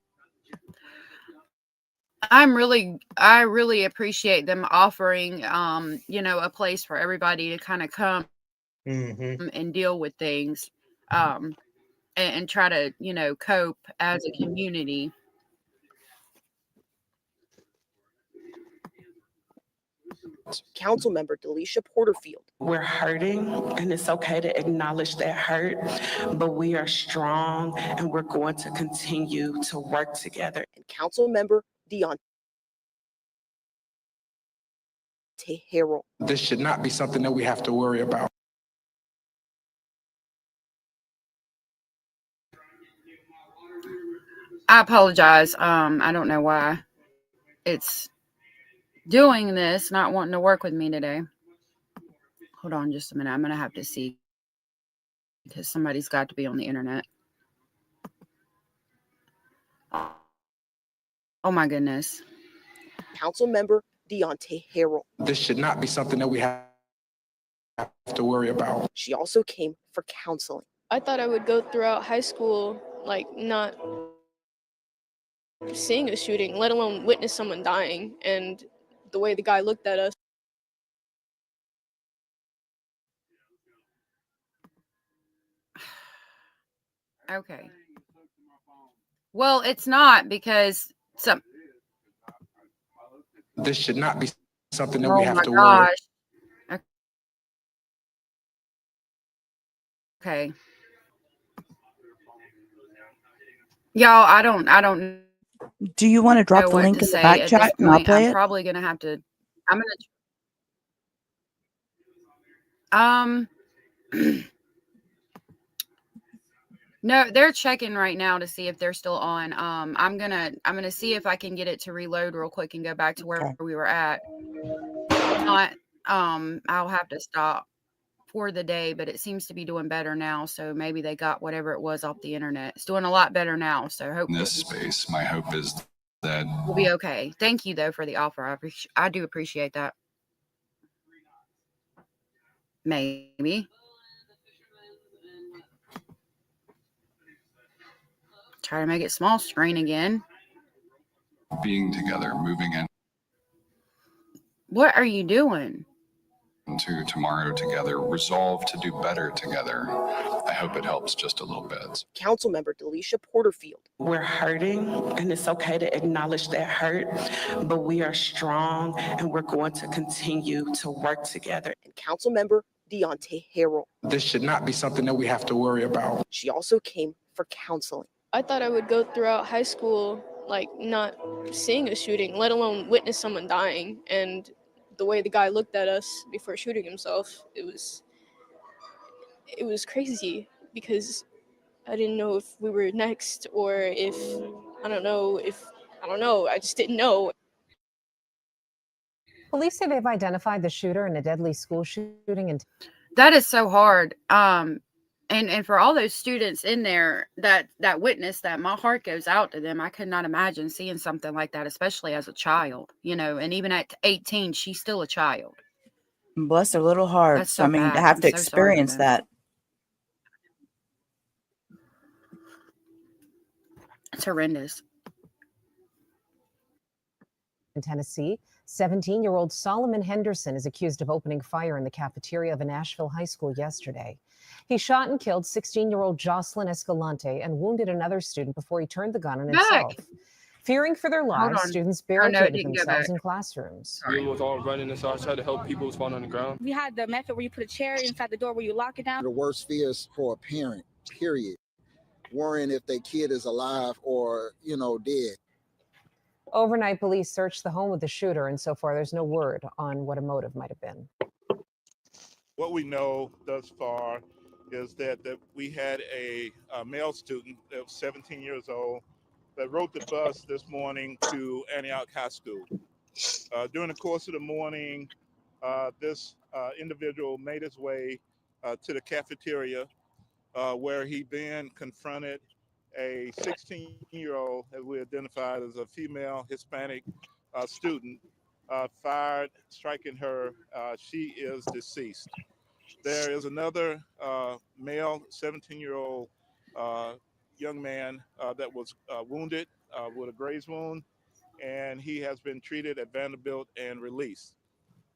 Speaker 2: I really appreciate them offering, a place for everybody to kind of come and deal with things, and try to, cope as a community.
Speaker 23: Council member Delisha Porterfield.
Speaker 26: We're hurting, and it's okay to acknowledge that hurt, but we are strong, and we're going to continue to work together.
Speaker 23: And Council member Deontay Harrell.
Speaker 27: This should not be something that we have to worry about.
Speaker 2: I apologize. I don't know why it's doing this, not wanting to work with me today. Hold on just a minute. I'm going to have to see, because somebody's got to be on the internet. Oh my goodness.
Speaker 23: Council member Deontay Harrell.
Speaker 27: This should not be something that we have to worry about.
Speaker 23: She also came for counseling.
Speaker 24: I thought I would go throughout high school, not seeing a shooting, let alone witness someone dying, and the way the guy looked at us.
Speaker 2: Okay. Well, it's not, because
Speaker 27: this should not be something that we have to worry
Speaker 2: about. Okay. Y'all, I don't
Speaker 12: Do you want to drop the link in the back chat and I'll play
Speaker 2: I'm
Speaker 12: it?
Speaker 2: probably gonna have to. I'm gonna. No, they're checking right now to see if they're still on. I'm gonna see if I can get it to reload real quick and go back to where we were at. If not, I'll have to stop for the day, but it seems to be doing better now. So maybe they got whatever it was off the internet. It's doing a lot better now. So hopefully
Speaker 25: In this space, my hope is that
Speaker 2: we'll be okay. Thank you though for the offer. I do appreciate that. Maybe. Try to make it small screen again.
Speaker 25: being together, moving
Speaker 2: What are you doing?
Speaker 25: into tomorrow together, resolve to do better together. I hope it helps just a little bit.
Speaker 23: Council member Delisha Porterfield.
Speaker 26: We're hurting, and it's okay to acknowledge that hurt, but we are strong, and we're going to continue to work together.
Speaker 23: And Council member Deontay Harrell.
Speaker 27: This should not be something that we have to worry about.
Speaker 23: She also came for counseling.
Speaker 24: I thought I would go throughout high school, not seeing a shooting, let alone witness someone dying, and the way the guy looked at us before shooting himself, it was crazy. because I didn't know if we were next or if I don't know. I just didn't know.
Speaker 4: Police say they've identified the shooter in a deadly school shooting in
Speaker 2: That is so hard. And for all those students in there that witnessed that, my heart goes out to them. I could not imagine seeing something like that, especially as a child, and even at 18, she's still a child.
Speaker 12: Bless their little
Speaker 2: That's
Speaker 12: hearts.
Speaker 2: so
Speaker 12: I mean,
Speaker 2: bad.
Speaker 12: to have
Speaker 2: I'm
Speaker 12: to
Speaker 2: so sorry for
Speaker 12: experience
Speaker 2: them.
Speaker 12: that.
Speaker 2: It's horrendous.
Speaker 4: In Tennessee, 17-year-old Solomon Henderson is accused of opening fire in the cafeteria of a Nashville high school yesterday. He shot and killed 16-year-old Jocelyn Escalante and wounded another student before he turned the gun on himself. Fearing for their
Speaker 2: Hold
Speaker 4: lives,
Speaker 2: on.
Speaker 4: students
Speaker 2: Oh, no, it
Speaker 4: barricaded
Speaker 2: didn't go
Speaker 4: themselves
Speaker 2: back.
Speaker 4: in classrooms.
Speaker 19: We was all running, and so I tried to help people who was falling on the ground.
Speaker 5: We had the method where you put a chair inside the door where you lock it down.
Speaker 7: The worst fears for a parent, period. Worrying if their kid is alive or, dead.
Speaker 4: Overnight, police searched the home of the shooter, and so far there's no word on what a motive might have been.
Speaker 21: What we know thus far is that we had a male student that was 17 years old that rode the bus this morning to Antioch High School. During the course of the morning, this individual made his way to the cafeteria where he then confronted a 16-year-old that we identified as a female Hispanic student, fired, striking her. She is deceased. There is another male 17-year-old young man that was wounded with a graze wound, and he has been treated at Vanderbilt and released.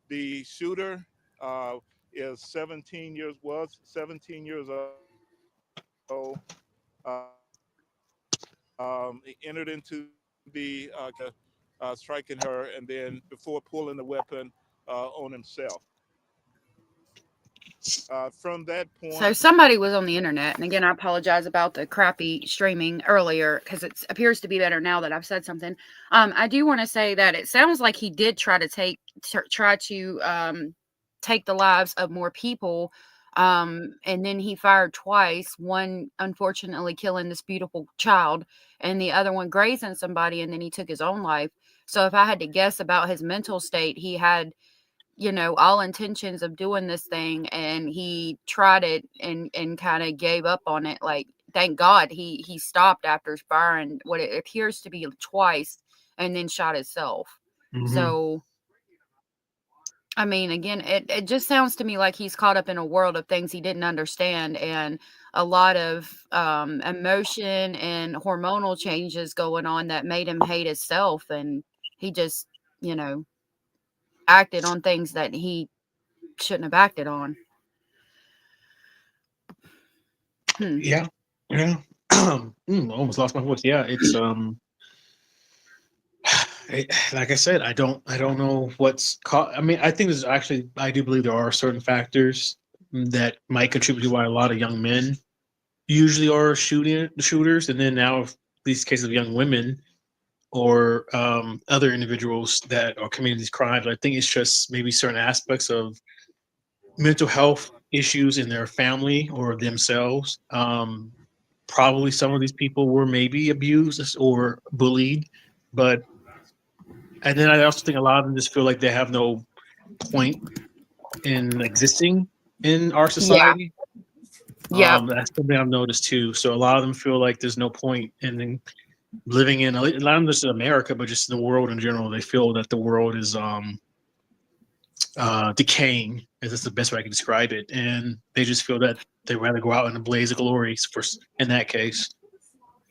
Speaker 21: The shooter was 17 years old. He entered into the striking her, and then before pulling the weapon on himself. From that point,
Speaker 2: So somebody was on the internet, and again, I apologize about the crappy streaming earlier because it appears to be better now that I've said something. I do want to say that it sounds like he did try to take the lives of more people, and then he fired twice. One unfortunately killing this beautiful child, and the other one grazing somebody, and then he took his own life. So if I had to guess about his mental state, he had all intentions of doing this thing, and he tried it and kind of gave up on it. Like, thank God he stopped after firing what it appears to be twice and then shot himself.
Speaker 6: Mhm.
Speaker 2: So, I mean, again, it just sounds to me like he's caught up in a world of things he didn't understand, and a lot of emotion and hormonal changes going on that made him hate himself, and he just, acted on things that he shouldn't have acted on.
Speaker 6: Yeah. Almost lost my voice. Yeah, it's like I said, I don't know what's caught. I mean, I think I do believe there are certain factors that might contribute to why a lot of young men usually are shooters, and then now these cases of young women or other individuals that are committing these crimes. I think it's just maybe certain aspects of mental health issues in their family or themselves. Probably some of these people were maybe abused or bullied, and then I also think a lot of them just feel like they have no point in existing in our society.
Speaker 2: Yeah.
Speaker 6: That's something I've noticed too. So a lot of them feel like there's no point in living in, not just in America, but just in the world in general. They feel that the world is decaying, as that's the best way I can describe it, and they just feel that they'd rather go out in a blaze of glory in that case.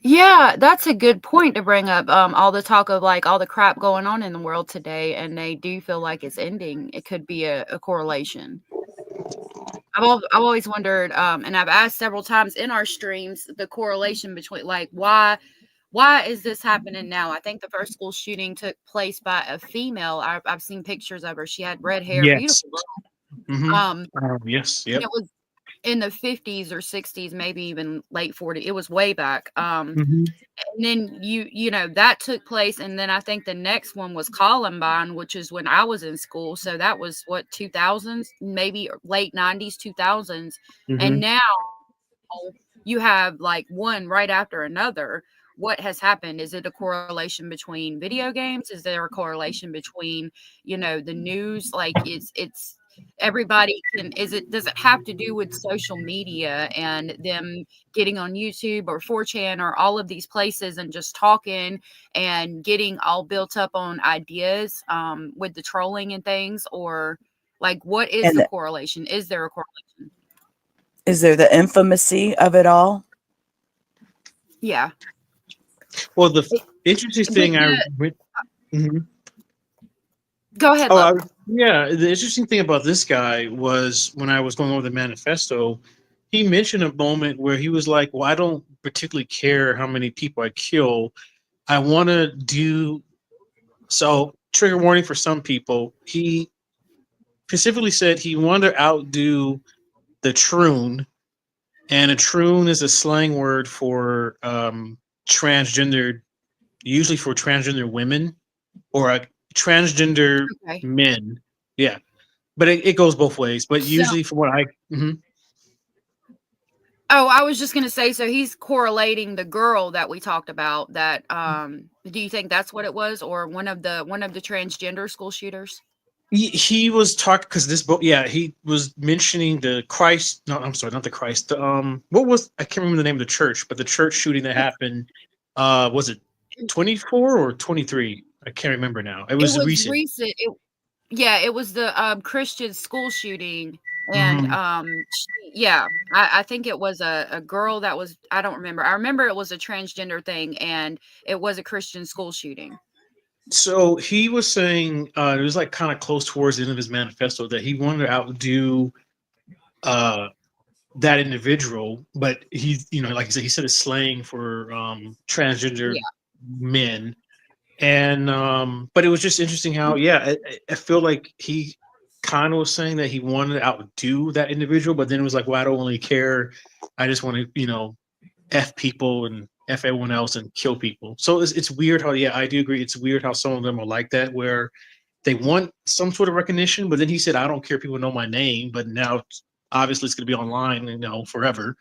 Speaker 2: Yeah, that's a good point to bring up. All the talk of like all the crap going on in the world today, and they do feel like it's ending. It could be a correlation. I've always wondered, and I've asked several times in our streams, the correlation between like why is this happening now? I think the first school shooting took place by a female. I've seen pictures of her. She had red hair,
Speaker 6: Yes.
Speaker 2: beautiful.
Speaker 6: Yes. Yep.
Speaker 2: And it was in the 50s or 60s, maybe even late 40s. It was way back. And then that took place, and then I think the next one was Columbine, which is when I was in school. So that was what, 2000s, maybe late 90s, 2000s. And now you have like one right after another. What has happened? Is it a correlation between video games? Is there a correlation between, the news? Like it's everybody can, does it have to do with social media and them getting on YouTube or 4chan or all of these places and just talking and getting all built up on ideas with the trolling and things? Or like, what is
Speaker 12: And
Speaker 2: the correlation? Is there a correlation?
Speaker 12: is there the infamousy of it all?
Speaker 2: Yeah.
Speaker 6: Well, the interesting
Speaker 2: But
Speaker 6: thing I read. Mhm.
Speaker 2: Go ahead,
Speaker 6: Oh,
Speaker 2: love.
Speaker 6: yeah. The interesting thing about this guy was when I was going over the manifesto, he mentioned a moment where he was like, "Well, I don't particularly care how many people I kill. I want to do." So, trigger warning for some people. He specifically said he wanted to outdo the troon, and a troon is a slang word for transgender, usually for transgender women or a transgender
Speaker 2: Okay.
Speaker 6: men. Yeah, but it goes both ways. But
Speaker 2: So,
Speaker 6: usually, from what I
Speaker 2: I was just gonna say, so he's correlating the girl that we talked about. That do you think that's what it was, or one of the transgender school shooters?
Speaker 6: he was talking because this book, yeah, he was mentioning the Christ. No, I'm sorry, not the Christ. What was I can't remember the name of the church, but the church shooting that happened. Was it 24 or 23? I can't remember now. It
Speaker 2: It
Speaker 6: was
Speaker 2: was
Speaker 6: recent.
Speaker 2: recent. Yeah, it was the Christian school shooting, and
Speaker 6: Mhm.
Speaker 2: yeah, I think it was a girl that was. I don't remember. I remember it was a transgender thing, and it was a Christian school shooting.
Speaker 6: So he was saying it was like kind of close towards the end of his manifesto that he wanted to outdo uh, that individual, but like I said, he said it's slang for transgender
Speaker 2: Yeah.
Speaker 6: men, and but it was just interesting how I feel like he kind of was saying that he wanted to outdo that individual, but then it was like, well, I don't really care. I just want to f people and f everyone else and kill people. So it's weird how I do agree. It's weird how some of them are like that where they want some sort of recognition, but then he said, I don't care if people know my name, but now obviously it's going to be online, forever.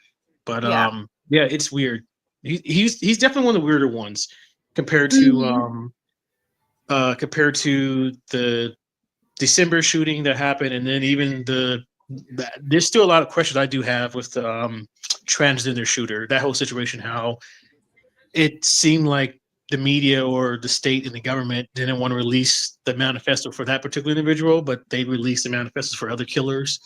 Speaker 6: But
Speaker 2: Yeah.
Speaker 6: yeah, it's weird. He's definitely one of the weirder ones compared to
Speaker 2: Mhm.
Speaker 6: the December shooting that happened, and then even there's still a lot of questions I do have with the transgender shooter, that whole situation, how it seemed like the media or the state and the government didn't want to release the manifesto for that particular individual, but they released the manifestos for other killers.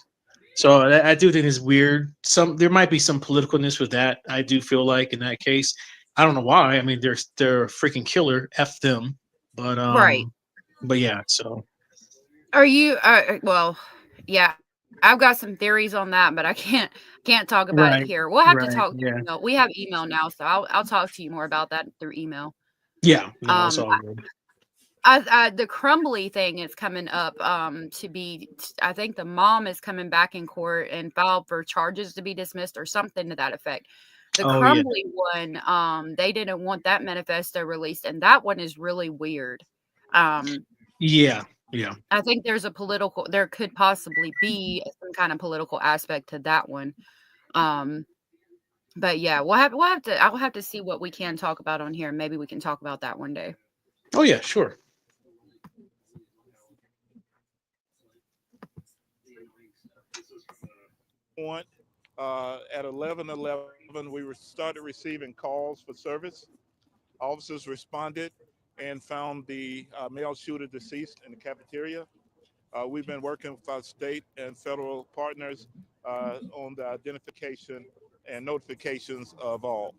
Speaker 6: So I do think it's weird. There might be some politicalness with that. I do feel like in that case, I don't know why. I mean, they're a freaking killer. F them.
Speaker 2: Right.
Speaker 6: But yeah. So
Speaker 2: Are you well, yeah. I've got some theories on that, but I can't talk about it
Speaker 6: right,
Speaker 2: here. We'll have to
Speaker 6: right,
Speaker 2: talk through
Speaker 6: yeah,
Speaker 2: email. We have email now, so I'll talk to you more about that through email.
Speaker 6: yeah. No, it's
Speaker 2: Um,
Speaker 6: all good.
Speaker 2: the Crumbly thing is coming up to be. I think the mom is coming back in court and filed for charges to be dismissed or something to that effect. The
Speaker 6: Oh yeah,
Speaker 2: Crumbly one, they didn't want that manifesto released, and that one is really weird. Um,
Speaker 6: yeah, yeah.
Speaker 2: I think there could possibly be some kind of political aspect to that one. Um, but yeah, I'll have to see what we can talk about on here. Maybe we can talk about that one day.
Speaker 6: Oh yeah, sure.
Speaker 21: Point at 11:11, we started receiving calls for service. Officers responded and found the male shooter deceased in the cafeteria. We've been working with our state and federal partners on the identification and notifications of all.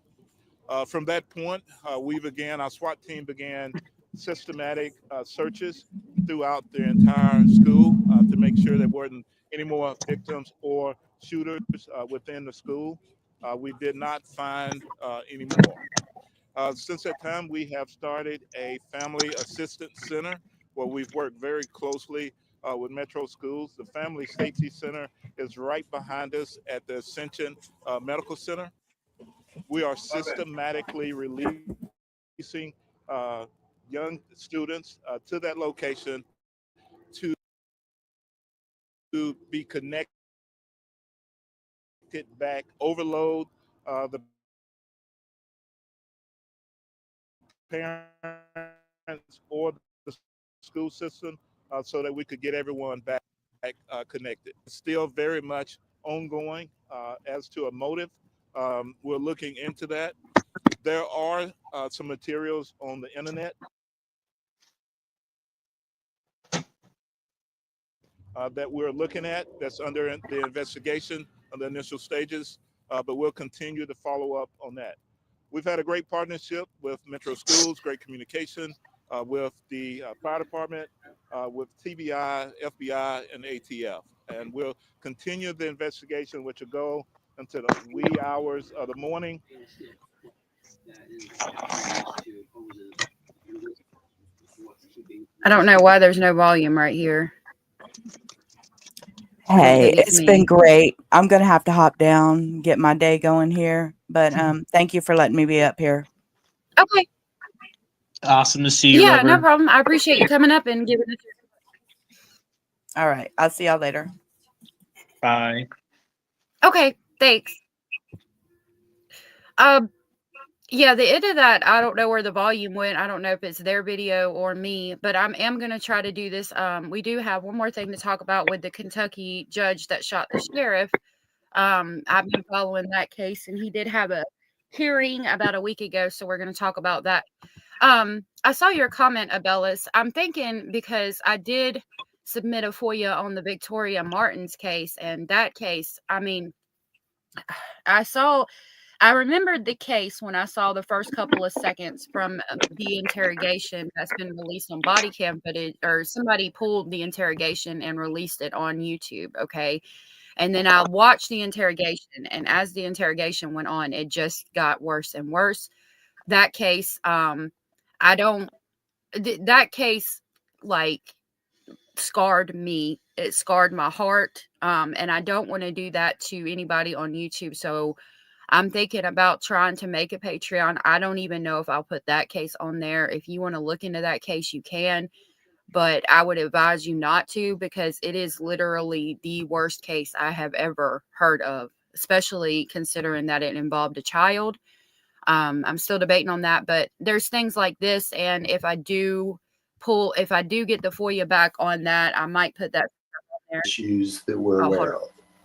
Speaker 21: From that point, our SWAT team began systematic searches throughout the entire school to make sure there weren't any more victims or shooters within the school. We did not find any more. Since that time, we have started a family assistance center where we've worked very closely with Metro Schools. The Family Safety Center is right behind us at the Ascension Medical Center. We are systematically releasing young students to that location to be connected it back, overload the parents or the school system so that we could get everyone back connected. It's still very much ongoing as to a motive. We're looking into that. There are some materials on the internet that we're looking at that's under the investigation of the initial stages, but we'll continue to follow up on that. We've had a great partnership with Metro Schools, great communication with the fire department, with TBI, FBI, and ATF. And we'll continue the investigation, which will go into the wee hours of the morning.
Speaker 2: I don't know why there's no volume right here.
Speaker 12: Hey, it's been great. I'm going to have to hop down, get my day going here. But thank you for letting me be up here.
Speaker 2: Okay.
Speaker 6: Awesome to see you,
Speaker 2: Yeah,
Speaker 6: Lover.
Speaker 2: no problem. I appreciate you coming up and giving us your.
Speaker 12: All right. I'll see y'all later.
Speaker 6: Bye.
Speaker 2: Okay, thanks. Yeah, the end of that, I don't know where the volume went. I don't know if it's their video or me, but I am going to try to do this. We do have one more thing to talk about with the Kentucky judge that shot the sheriff. I've been following that case, and he did have a hearing about a week ago, so we're going to talk about that. I saw your comment, Abellis. I'm thinking because I did submit a FOIA on the Victoria Martins case, and that case, I mean, I remembered the case when I saw the first couple of seconds from the interrogation that's been released on body cam footage, or somebody pulled the interrogation and released it on YouTube. Okay. And then I watched the interrogation, and as the interrogation went on, it just got worse and worse. That case, that case, like, scarred me. It scarred my heart. And I don't want to do that to anybody on YouTube. So I'm thinking about trying to make a Patreon. I don't even know if I'll put that case on there. If you want to look into that case, you can. But I would advise you not to, because it is literally the worst case I have ever heard of, especially considering that it involved a child. I'm still debating on that, but there's things like this. And if I do get the FOIA back on that, I might put that on there.
Speaker 3: Issues that we're
Speaker 2: Oh,
Speaker 3: aware of.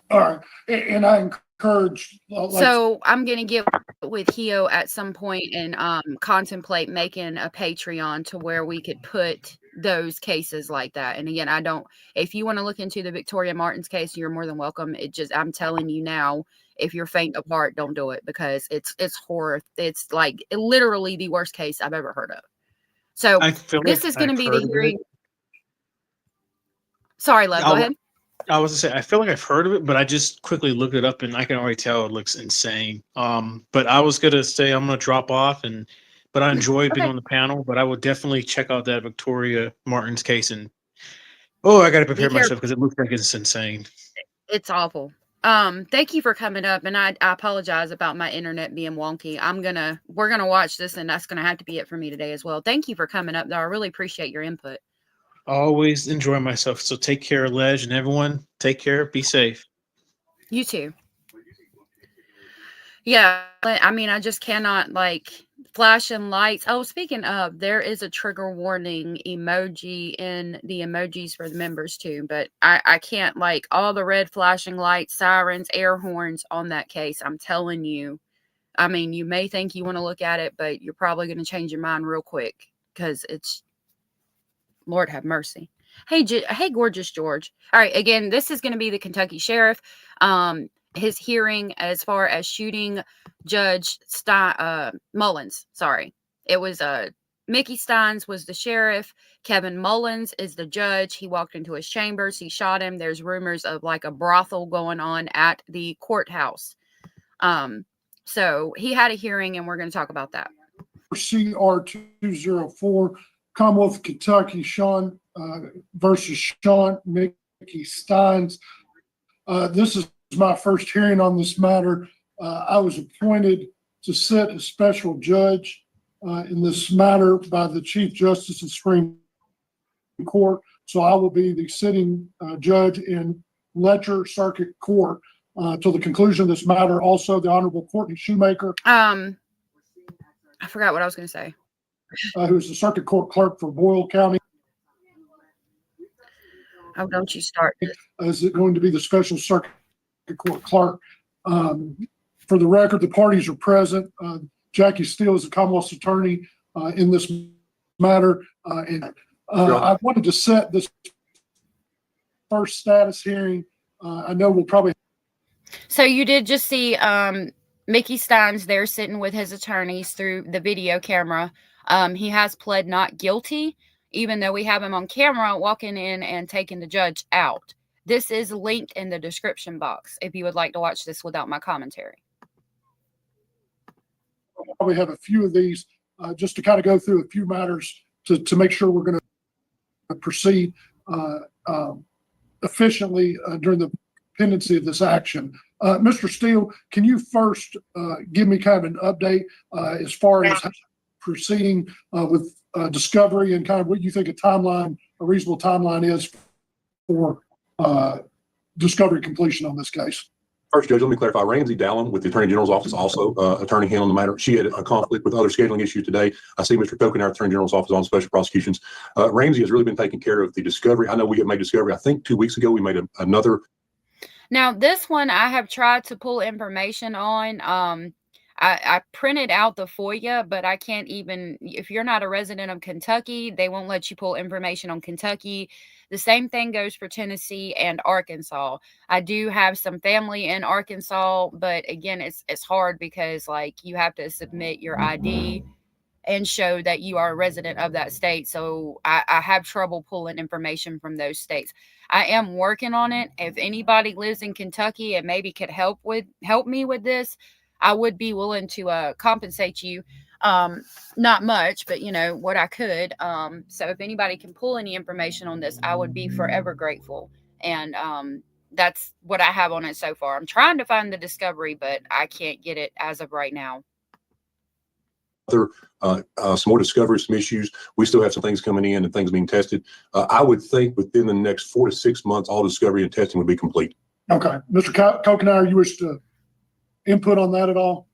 Speaker 8: All right. And I encourage.
Speaker 2: So I'm going to get with Hio at some point and contemplate making a Patreon to where we could put those cases like that. And again, if you want to look into the Victoria Martins case, you're more than welcome. I'm telling you now, if you're faint of heart, don't do it, because it's horror. It's like literally the worst case I've ever heard of. So this is going to be the hearing. Sorry, love. Go ahead.
Speaker 6: I was to say, I feel like I've heard of it, but I just quickly looked it up and I can already tell it looks insane. But I was gonna say I'm gonna drop off, but I enjoyed being on the panel. But I will definitely check out that Victoria Martins case, and I got to prepare myself because it looks like it's insane.
Speaker 2: It's awful. Thank you for coming up, and I apologize about my internet being wonky. We're gonna watch this, and that's gonna have to be it for me today as well. Thank you for coming up, though. I really appreciate your input.
Speaker 6: I always enjoy myself. So take care, Ledge, and everyone. Take care. Be safe.
Speaker 2: You too. Yeah, I mean, I just cannot, like, flashing lights. Oh, speaking of, there is a trigger warning emoji in the emojis for the members too, but I can't, like, all the red flashing lights, sirens, air horns on that case. I'm telling you. I mean, you may think you want to look at it, but you're probably going to change your mind real quick, because it's, Lord have mercy. Hey, gorgeous George. All right, again, this is going to be the Kentucky sheriff. His hearing as far as shooting Judge Mullins. Sorry, it was Mickey Stines was the sheriff. Kevin Mullins is the judge. He walked into his chambers. He shot him. There's rumors of like a brothel going on at the courthouse. So he had a hearing, and we're going to talk about that.
Speaker 8: CR 204. Commonwealth of Kentucky, Sean versus Sean Mickey Stines. This is my first hearing on this matter. I was appointed to sit as special judge in this matter by the Chief Justice of the Supreme Court. So I will be the sitting judge in Letcher Circuit Court. till the conclusion of this matter. Also, the Honorable Courtney Shoemaker,
Speaker 2: I forgot what I was going to say.
Speaker 8: Who's the Circuit Court Clerk for Boyle County.
Speaker 2: Oh, don't you start.
Speaker 8: Is it going to be the Special Circuit Court Clerk? For the record, the parties are present. Jackie Steele is the Commonwealth's attorney in this matter. I wanted to set this first status hearing. I know we'll probably.
Speaker 2: So you did just see Mickey Stines there sitting with his attorneys through the video camera. He has pled not guilty, even though we have him on camera walking in and taking the judge out. This is linked in the description box if you would like to watch this without my commentary.
Speaker 8: Probably have a few of these just to kind of go through a few matters to make sure we're going to proceed efficiently during the pendency of this action. Mr. Steele, can you first give me kind of an update as far as proceeding with discovery and kind of what you think a reasonable timeline is for discovery completion on this case?
Speaker 3: First, Judge, let me clarify. Ramsey Dallin with the Attorney General's office, also attorney handling the matter. She had a conflict with other scheduling issues today. I see Mr. Koch in our Attorney General's office on special prosecutions. Ramsey has really been taking care of the discovery. I know we have made discovery. I think 2 weeks ago we made another.
Speaker 2: Now, this one I have tried to pull information on. I printed out the FOIA, but I can't even, if you're not a resident of Kentucky, they won't let you pull information on Kentucky. The same thing goes for Tennessee and Arkansas. I do have some family in Arkansas, but again, it's hard because like you have to submit your ID and show that you are a resident of that state. So I have trouble pulling information from those states. I am working on it. If anybody lives in Kentucky and maybe could help me with this, I would be willing to compensate you. Not much, but you know what I could. So if anybody can pull any information on this, I would be forever grateful. And that's what I have on it so far. I'm trying to find the discovery, but I can't get it as of right now.
Speaker 3: Some more discovery, some issues. We still have some things coming in and things being tested. I would think within the next 4 to 6 months, all discovery and testing would be complete.
Speaker 8: Okay. Mr. Kokenauer, you wish to input on that at all?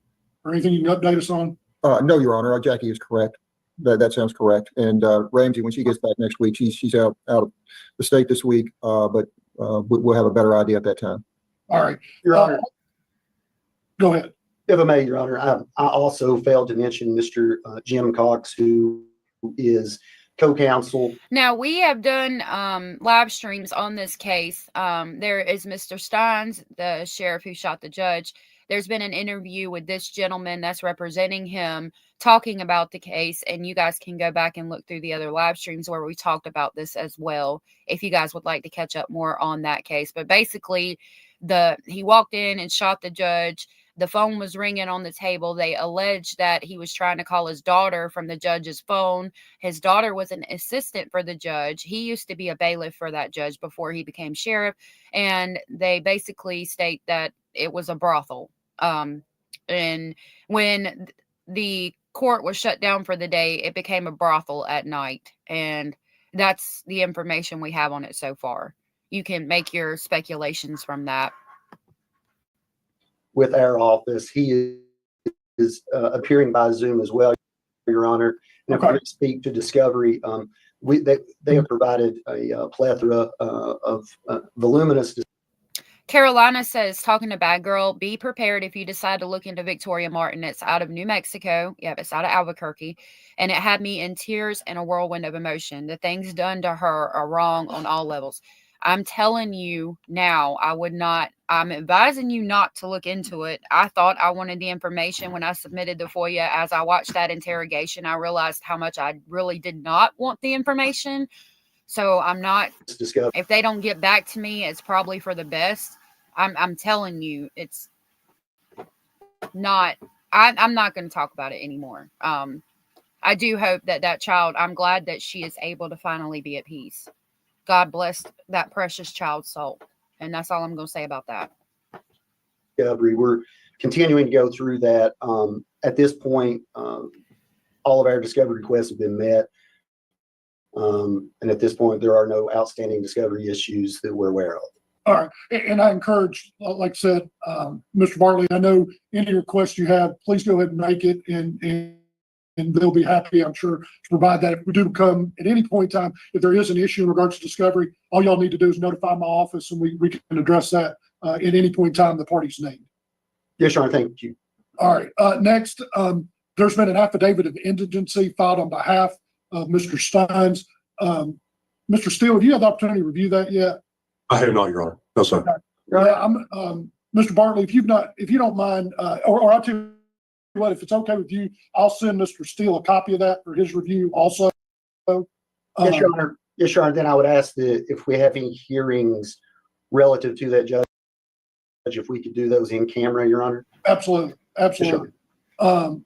Speaker 8: Or anything you can update us on?
Speaker 9: No, Your Honor. Jackie is correct. That sounds correct. And Ramsey, when she gets back next week, she's out of the state this week, but we'll have a better idea at that time.
Speaker 8: All right.
Speaker 10: Your Honor.
Speaker 8: Go ahead.
Speaker 10: If I may, Your Honor, I also failed to mention Mr. Jim Cox, who is co-counsel.
Speaker 2: Now, we have done live streams on this case. There is Mr. Stines, the sheriff who shot the judge. There's been an interview with this gentleman that's representing him talking about the case, and you guys can go back and look through the other live streams where we talked about this as well, if you guys would like to catch up more on that case. But basically, he walked in and shot the judge. The phone was ringing on the table. They alleged that he was trying to call his daughter from the judge's phone. His daughter was an assistant for the judge. He used to be a bailiff for that judge before he became sheriff. And they basically state that it was a brothel. And when the court was shut down for the day, it became a brothel at night. And that's the information we have on it so far. You can make your speculations from that.
Speaker 10: With our office, he is appearing by Zoom as well, Your Honor. And if I could speak to discovery, they have provided a plethora of voluminous.
Speaker 2: Carolina says, talking to Bad Girl, be prepared if you decide to look into Victoria Martin. It's out of New Mexico. Yeah, it's out of Albuquerque. And it had me in tears and a whirlwind of emotion. The things done to her are wrong on all levels. I'm telling you now, I'm advising you not to look into it. I thought I wanted the information when I submitted the FOIA. As I watched that interrogation, I realized how much I really did not want the information. So I'm not, if they don't get back to me, it's probably for the best. I'm telling you, it's not, I'm not going to talk about it anymore. I do hope that child, I'm glad that she is able to finally be at peace. God bless that precious child's soul. And that's all I'm going to say about that.
Speaker 10: Discovery. We're continuing to go through that. At this point, all of our discovery requests have been met. And at this point, there are no outstanding discovery issues that we're aware of.
Speaker 8: All right. And I encourage, like I said, Mr. Bartley, I know any request you have, please go ahead and make it, and they'll be happy, I'm sure, to provide that. If we do come at any point in time, if there is an issue in regards to discovery, all y'all need to do is notify my office, and we can address that at any point in time the party's named.
Speaker 10: Yes, Your Honor, thank you.
Speaker 8: All right. Next, there's been an affidavit of indigency filed on behalf of Mr. Stines. Mr. Steele, have you had the opportunity to review that yet?
Speaker 3: I have not, Your Honor. No, sir.
Speaker 8: Yeah, Mr. Bartley, if you don't mind, or I'll tell you what, if it's okay with you, I'll send Mr. Steele a copy of that for his review also.
Speaker 10: Yes, Your Honor. Yes, Your Honor. Then I would ask that if we have any hearings relative to that judge, if we could do those in camera, Your Honor.
Speaker 8: Absolutely. Absolutely. Yes,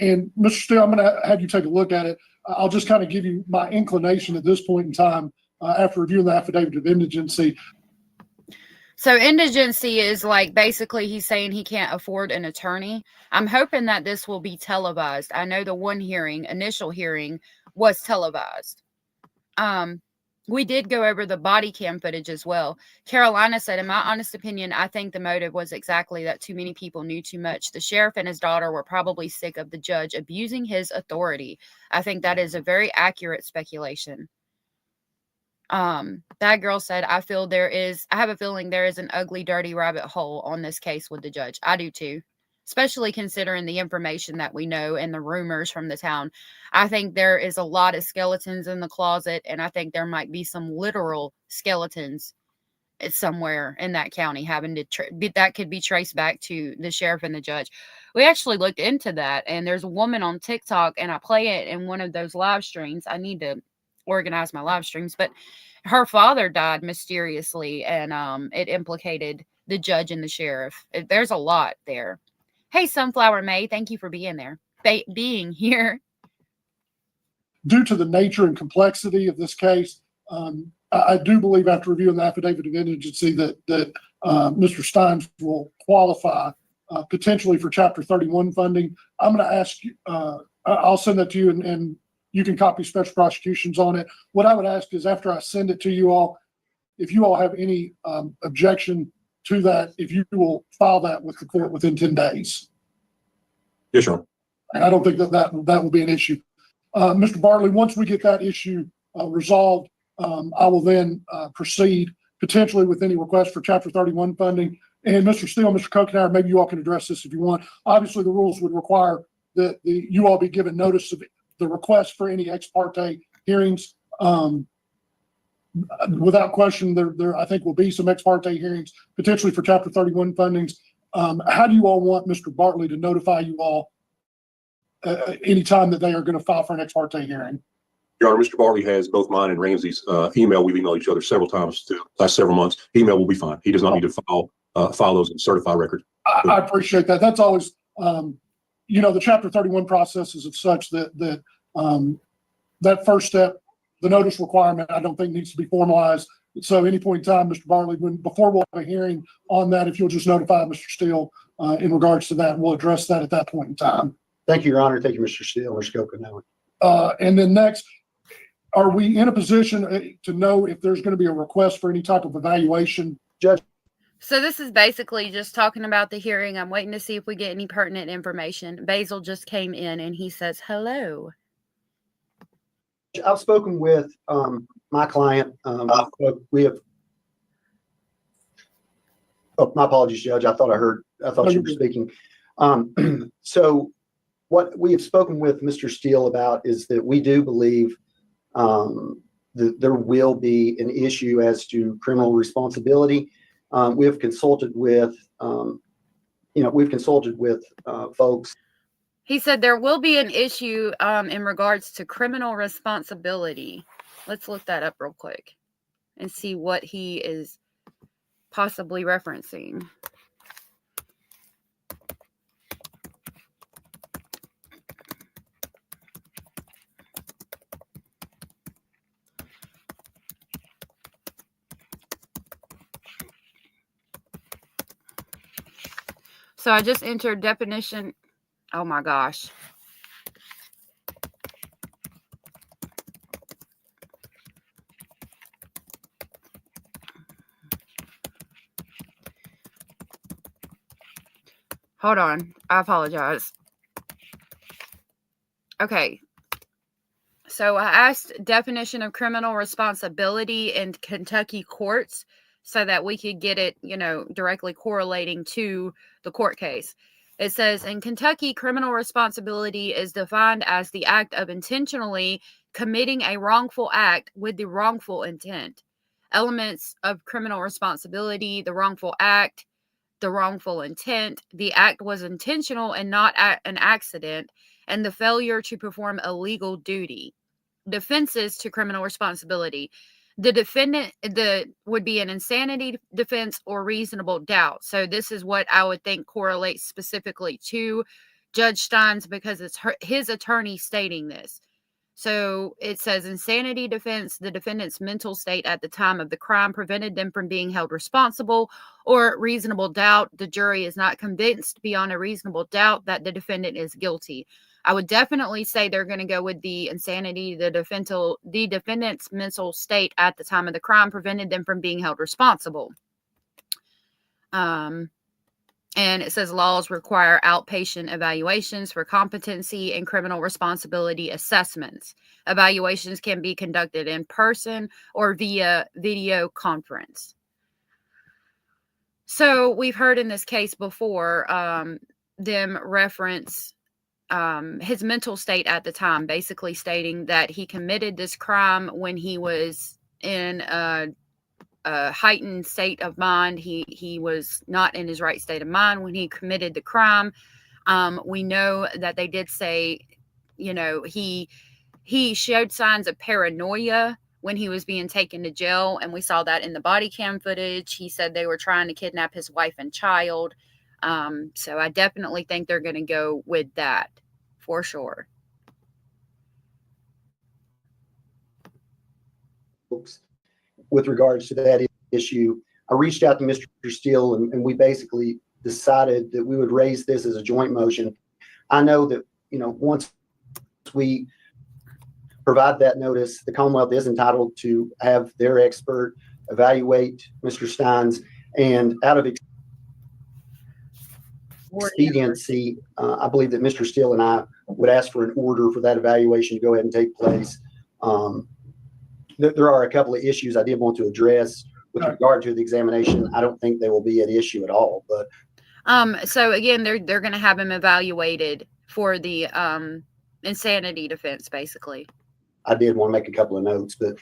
Speaker 8: and Mr. Steele, I'm going to have you take a look at it. I'll just kind of give you my inclination at this point in time after reviewing the affidavit of indigency.
Speaker 2: So indigency is like basically he's saying he can't afford an attorney. I'm hoping that this will be televised. I know the one initial hearing was televised. We did go over the body cam footage as well. Carolina said, in my honest opinion, I think the motive was exactly that too many people knew too much. The sheriff and his daughter were probably sick of the judge abusing his authority. I think that is a very accurate speculation. That girl said, I have a feeling there is an ugly, dirty rabbit hole on this case with the judge. I do too, especially considering the information that we know and the rumors from the town. I think there is a lot of skeletons in the closet, and I think there might be some literal skeletons somewhere in that county having to that could be traced back to the sheriff and the judge. We actually looked into that, and there's a woman on TikTok, and I play it in one of those live streams. I need to organize my live streams, but her father died mysteriously, and it implicated the judge and the sheriff. There's a lot there. Hey, Sunflower May, thank you for being there, being here.
Speaker 8: Due to the nature and complexity of this case, I do believe after reviewing the affidavit of indigency that Mr. Stines will qualify potentially for Chapter 31 funding. I'm going to ask you, I'll send that to you, and you can copy special prosecutions on it. What I would ask is after I send it to you all, if you all have any objection to that, if you will file that with the court within 10 days.
Speaker 3: Yes, sir.
Speaker 8: I don't think that will be an issue. Mr. Bartley, once we get that issue resolved, I will then proceed potentially with any request for Chapter 31 funding. And Mr. Steele, Mr. Kokenauer, maybe you all can address this if you want. Obviously, the rules would require that you all be given notice of the request for any ex parte hearings. Without question, there I think will be some ex parte hearings potentially for Chapter 31 fundings. How do you all want Mr. Bartley to notify you all anytime that they are going to file for an ex parte hearing?
Speaker 3: Your Honor, Mr. Bartley has both mine and Ramsey's email. We've emailed each other several times through the last several months. Email will be fine. He does not need to file those in certified record.
Speaker 8: I appreciate that. That's always, the Chapter 31 process is of such that that first step, the notice requirement, I don't think needs to be formalized. So any point in time, Mr. Bartley, before we'll have a hearing on that, if you'll just notify Mr. Steele in regards to that, we'll address that at that point in time.
Speaker 10: Thank you, Your Honor. Thank you, Mr. Steele, Mr. Kokenauer.
Speaker 8: And then next, are we in a position to know if there's going to be a request for any type of evaluation?
Speaker 10: Judge.
Speaker 2: So this is basically just talking about the hearing. I'm waiting to see if we get any pertinent information. Basil just came in and he says, hello.
Speaker 10: I've spoken with my client. We have. Oh, my apologies, Judge. I thought you were speaking. So what we have spoken with Mr. Steele about is that we do believe that there will be an issue as to criminal responsibility. We have consulted with, folks.
Speaker 2: He said there will be an issue in regards to criminal responsibility. Let's look that up real quick and see what he is possibly referencing. So I just entered definition. Oh my gosh. Hold on. I apologize. Okay. So I asked definition of criminal responsibility in Kentucky courts so that we could get it, directly correlating to the court case. It says in Kentucky, criminal responsibility is defined as the act of intentionally committing a wrongful act with the wrongful intent. Elements of criminal responsibility: the wrongful act, the wrongful intent, the act was intentional and not an accident, and the failure to perform a legal duty. Defenses to criminal responsibility: the defendant would be an insanity defense or reasonable doubt. So this is what I would think correlates specifically to Judge Stines, because it's his attorney stating this. So it says insanity defense: the defendant's mental state at the time of the crime prevented them from being held responsible, or reasonable doubt: the jury is not convinced beyond a reasonable doubt that the defendant is guilty. I would definitely say they're going to go with the insanity. The defendant's mental state at the time of the crime prevented them from being held responsible. And it says laws require outpatient evaluations for competency and criminal responsibility assessments. Evaluations can be conducted in person or via video conference. So we've heard in this case before them reference his mental state at the time, basically stating that he committed this crime when he was in a heightened state of mind. He was not in his right state of mind when he committed the crime. We know that they did say, he showed signs of paranoia when he was being taken to jail, and we saw that in the body cam footage. He said they were trying to kidnap his wife and child. So I definitely think they're going to go with that for sure.
Speaker 10: With regards to that issue, I reached out to Mr. Steele and we basically decided that we would raise this as a joint motion. I know that, once we provide that notice, the Commonwealth is entitled to have their expert evaluate Mr. Stines, and out of expediency, I believe that Mr. Steele and I would ask for an order for that evaluation to go ahead and take place. There are a couple of issues I did want to address with regard to the examination. I don't think they will be an issue at all, but
Speaker 2: so again, they're going to have him evaluated for the insanity defense, basically.
Speaker 10: I did want to make a couple of notes, but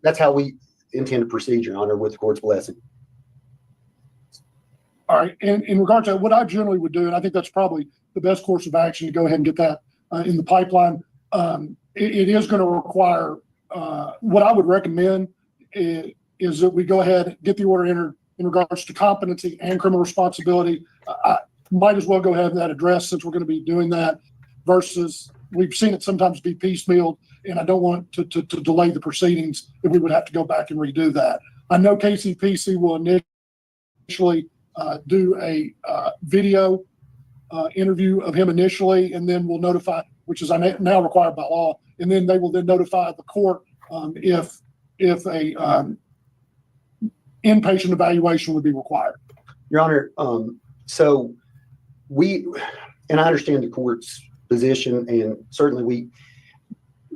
Speaker 10: that's how we intend to proceed, Your Honor, with the court's blessing.
Speaker 8: All right. And in regard to what I generally would do, and I think that's probably the best course of action, to go ahead and get that in the pipeline. It is going to require, what I would recommend is that we go ahead and get the order entered in regards to competency and criminal responsibility. I might as well go ahead and that address, since we're going to be doing that, versus we've seen it sometimes be piecemealed, and I don't want to delay the proceedings if we would have to go back and redo that. I know KCPC will initially do a video interview of him initially, and then we'll notify, which is now required by law, and then they will then notify the court if a inpatient evaluation would be required.
Speaker 10: Your Honor, so and I understand the court's position, and certainly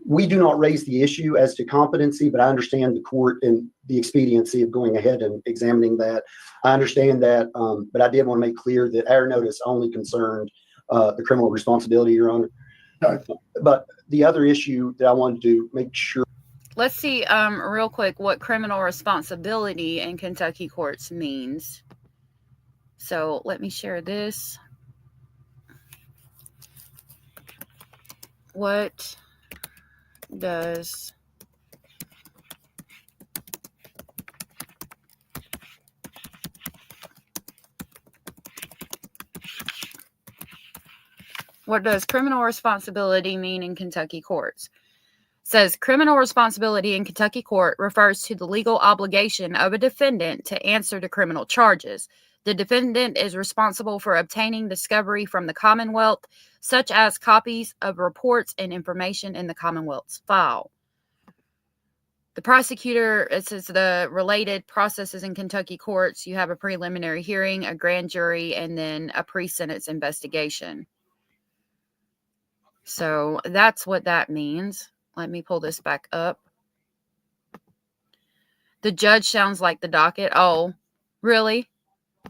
Speaker 10: we do not raise the issue as to competency, but I understand the court and the expediency of going ahead and examining that. I understand that, but I did want to make clear that our notice only concerned the criminal responsibility, Your Honor. But the other issue that I wanted to make sure.
Speaker 2: Let's see real quick what criminal responsibility in Kentucky courts means. So let me share this. What does criminal responsibility mean in Kentucky courts? Says criminal responsibility in Kentucky court refers to the legal obligation of a defendant to answer to criminal charges. The defendant is responsible for obtaining discovery from the Commonwealth, such as copies of reports and information in the Commonwealth's file. The prosecutor, it says the related processes in Kentucky courts, you have a preliminary hearing, a grand jury, and then a pre-sentence investigation. So that's what that means. Let me pull this back up. The judge sounds like the docket. Oh, really?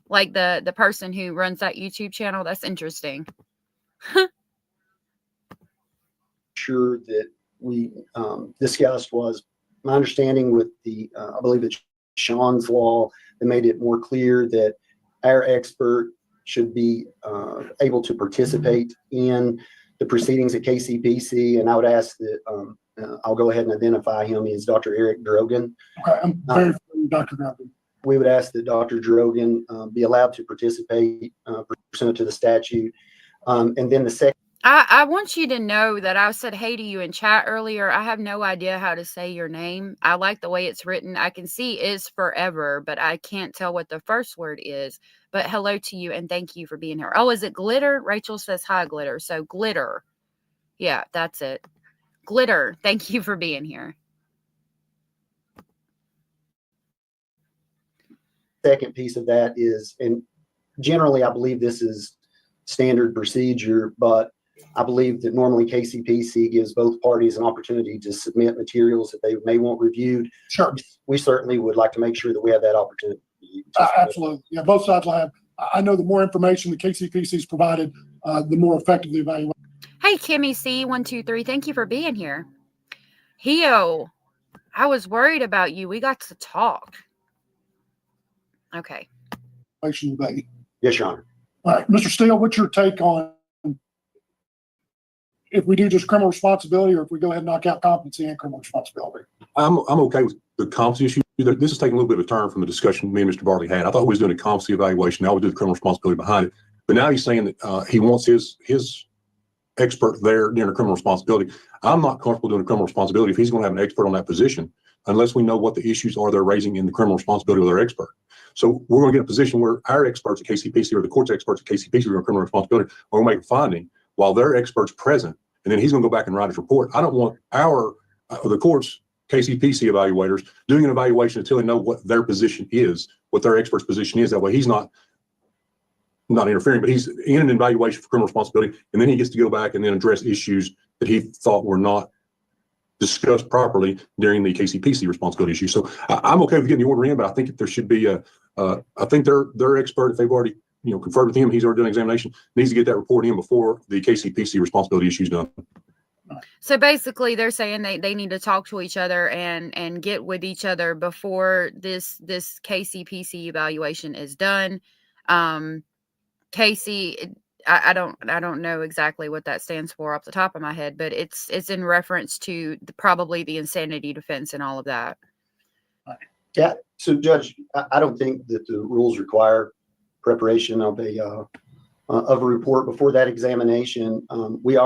Speaker 2: Like the person who runs that YouTube channel? That's interesting.
Speaker 10: Sure that we discussed was my understanding with the, I believe it's Sean's law that made it more clear that our expert should be able to participate in the proceedings at KCPC. And I would ask that I'll go ahead and identify him as Dr. Eric Drogan.
Speaker 8: Okay, I'm very familiar with Dr. Drogan.
Speaker 10: We would ask that Dr. Drogan be allowed to participate pursuant to the statute. And then the second.
Speaker 2: I want you to know that I said hey to you in chat earlier. I have no idea how to say your name. I like the way it's written. I can see is forever, but I can't tell what the first word is. But hello to you and thank you for being here. Oh, is it Glitter? Rachel says hi, Glitter. So Glitter. Yeah, that's it. Glitter, thank you for being here.
Speaker 10: Second piece of that is, and generally I believe this is standard procedure, but I believe that normally KCPC gives both parties an opportunity to submit materials that they may want reviewed.
Speaker 8: Sure.
Speaker 10: We certainly would like to make sure that we have that opportunity.
Speaker 8: Absolutely. Yeah, both sides will have. I know the more information the KCPC is provided, the more effective the evaluation.
Speaker 2: Hey, Kimmy C123, thank you for being here. Hio, I was worried about you. We got to talk. Okay.
Speaker 10: Yes, Your Honor.
Speaker 8: All right, Mr. Steele, what's your take on if we do just criminal responsibility or if we go ahead and knock out competency and criminal responsibility?
Speaker 3: I'm okay with the competency issue. This is taking a little bit of a turn from the discussion me and Mr. Bartley had. I thought he was doing a competency evaluation. Now we do the criminal responsibility behind it. But now he's saying that he wants his expert there during the criminal responsibility. I'm not comfortable doing a criminal responsibility if he's going to have an expert on that position unless we know what the issues are they're raising in the criminal responsibility of their expert. So we're going to get a position where our experts at KCPC or the court's experts at KCPC are on criminal responsibility are going to make a finding while their expert's present, and then he's going to go back and write his report. I don't want the court's KCPC evaluators doing an evaluation until they know what their position is, what their expert's position is. That way he's not interfering, but he's in an evaluation for criminal responsibility, and then he gets to go back and then address issues that he thought were not discussed properly during the KCPC responsibility issue. So I'm okay with getting the order in, but I think that there should be I think their expert, if they've already conferred with him, he's already done an examination, needs to get that report in before the KCPC responsibility issue is done.
Speaker 2: So basically they're saying they need to talk to each other and get with each other before this KCPC evaluation is done. Casey, I don't know exactly what that stands for off the top of my head, but it's in reference to probably the insanity defense and all of that.
Speaker 10: Yeah. So, Judge, I don't think that the rules require preparation of a report before that examination. We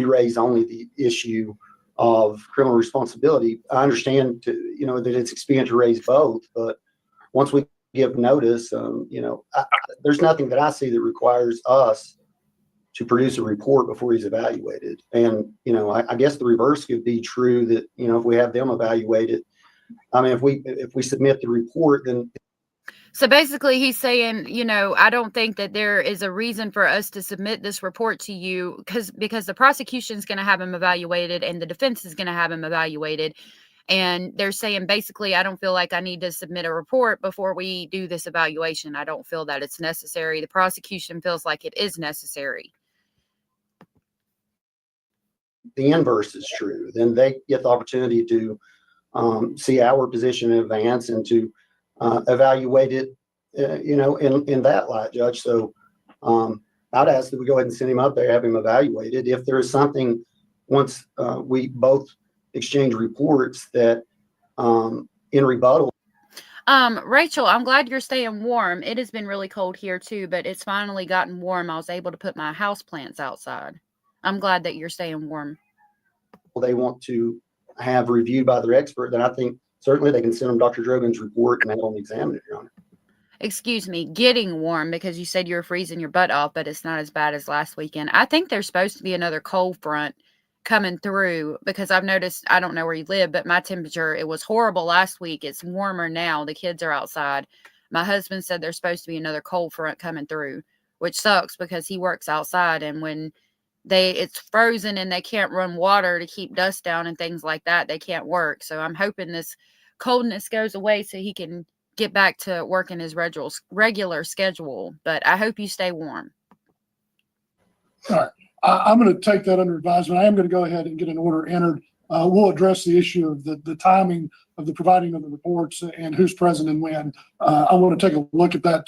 Speaker 10: raise only the issue of criminal responsibility. I understand that it's expedient to raise both, but once we give notice, there's nothing that I see that requires us to produce a report before he's evaluated. And, I guess the reverse could be true that, if we have them evaluated, I mean, if we submit the report, then.
Speaker 2: So basically he's saying, I don't think that there is a reason for us to submit this report to you because the prosecution is going to have him evaluated and the defense is going to have him evaluated. And they're saying, basically, I don't feel like I need to submit a report before we do this evaluation. I don't feel that it's necessary. The prosecution feels like it is necessary.
Speaker 10: The inverse is true. Then they get the opportunity to see our position in advance and to evaluate it, in that light, Judge. So I'd ask that we go ahead and send him up there, have him evaluated. If there is something, once we both exchange reports that in rebuttal.
Speaker 2: Rachel, I'm glad you're staying warm. It has been really cold here too, but it's finally gotten warm. I was able to put my house plants outside. I'm glad that you're staying warm.
Speaker 10: They want to have reviewed by their expert, then I think certainly they can send them Dr. Drogan's report and have them examine it, Your Honor.
Speaker 2: Excuse me, getting warm because you said you were freezing your butt off, but it's not as bad as last weekend. I think there's supposed to be another cold front coming through, because I've noticed, I don't know where you live, but my temperature, it was horrible last week. It's warmer now. The kids are outside. My husband said there's supposed to be another cold front coming through, which sucks because he works outside, and when it's frozen and they can't run water to keep dust down and things like that, they can't work. So I'm hoping this coldness goes away so he can get back to working his regular schedule. But I hope you stay warm.
Speaker 8: All right. I'm going to take that under advisement. I am going to go ahead and get an order entered. We'll address the issue of the timing of the providing of the reports and who's present and when. I want to take a look at that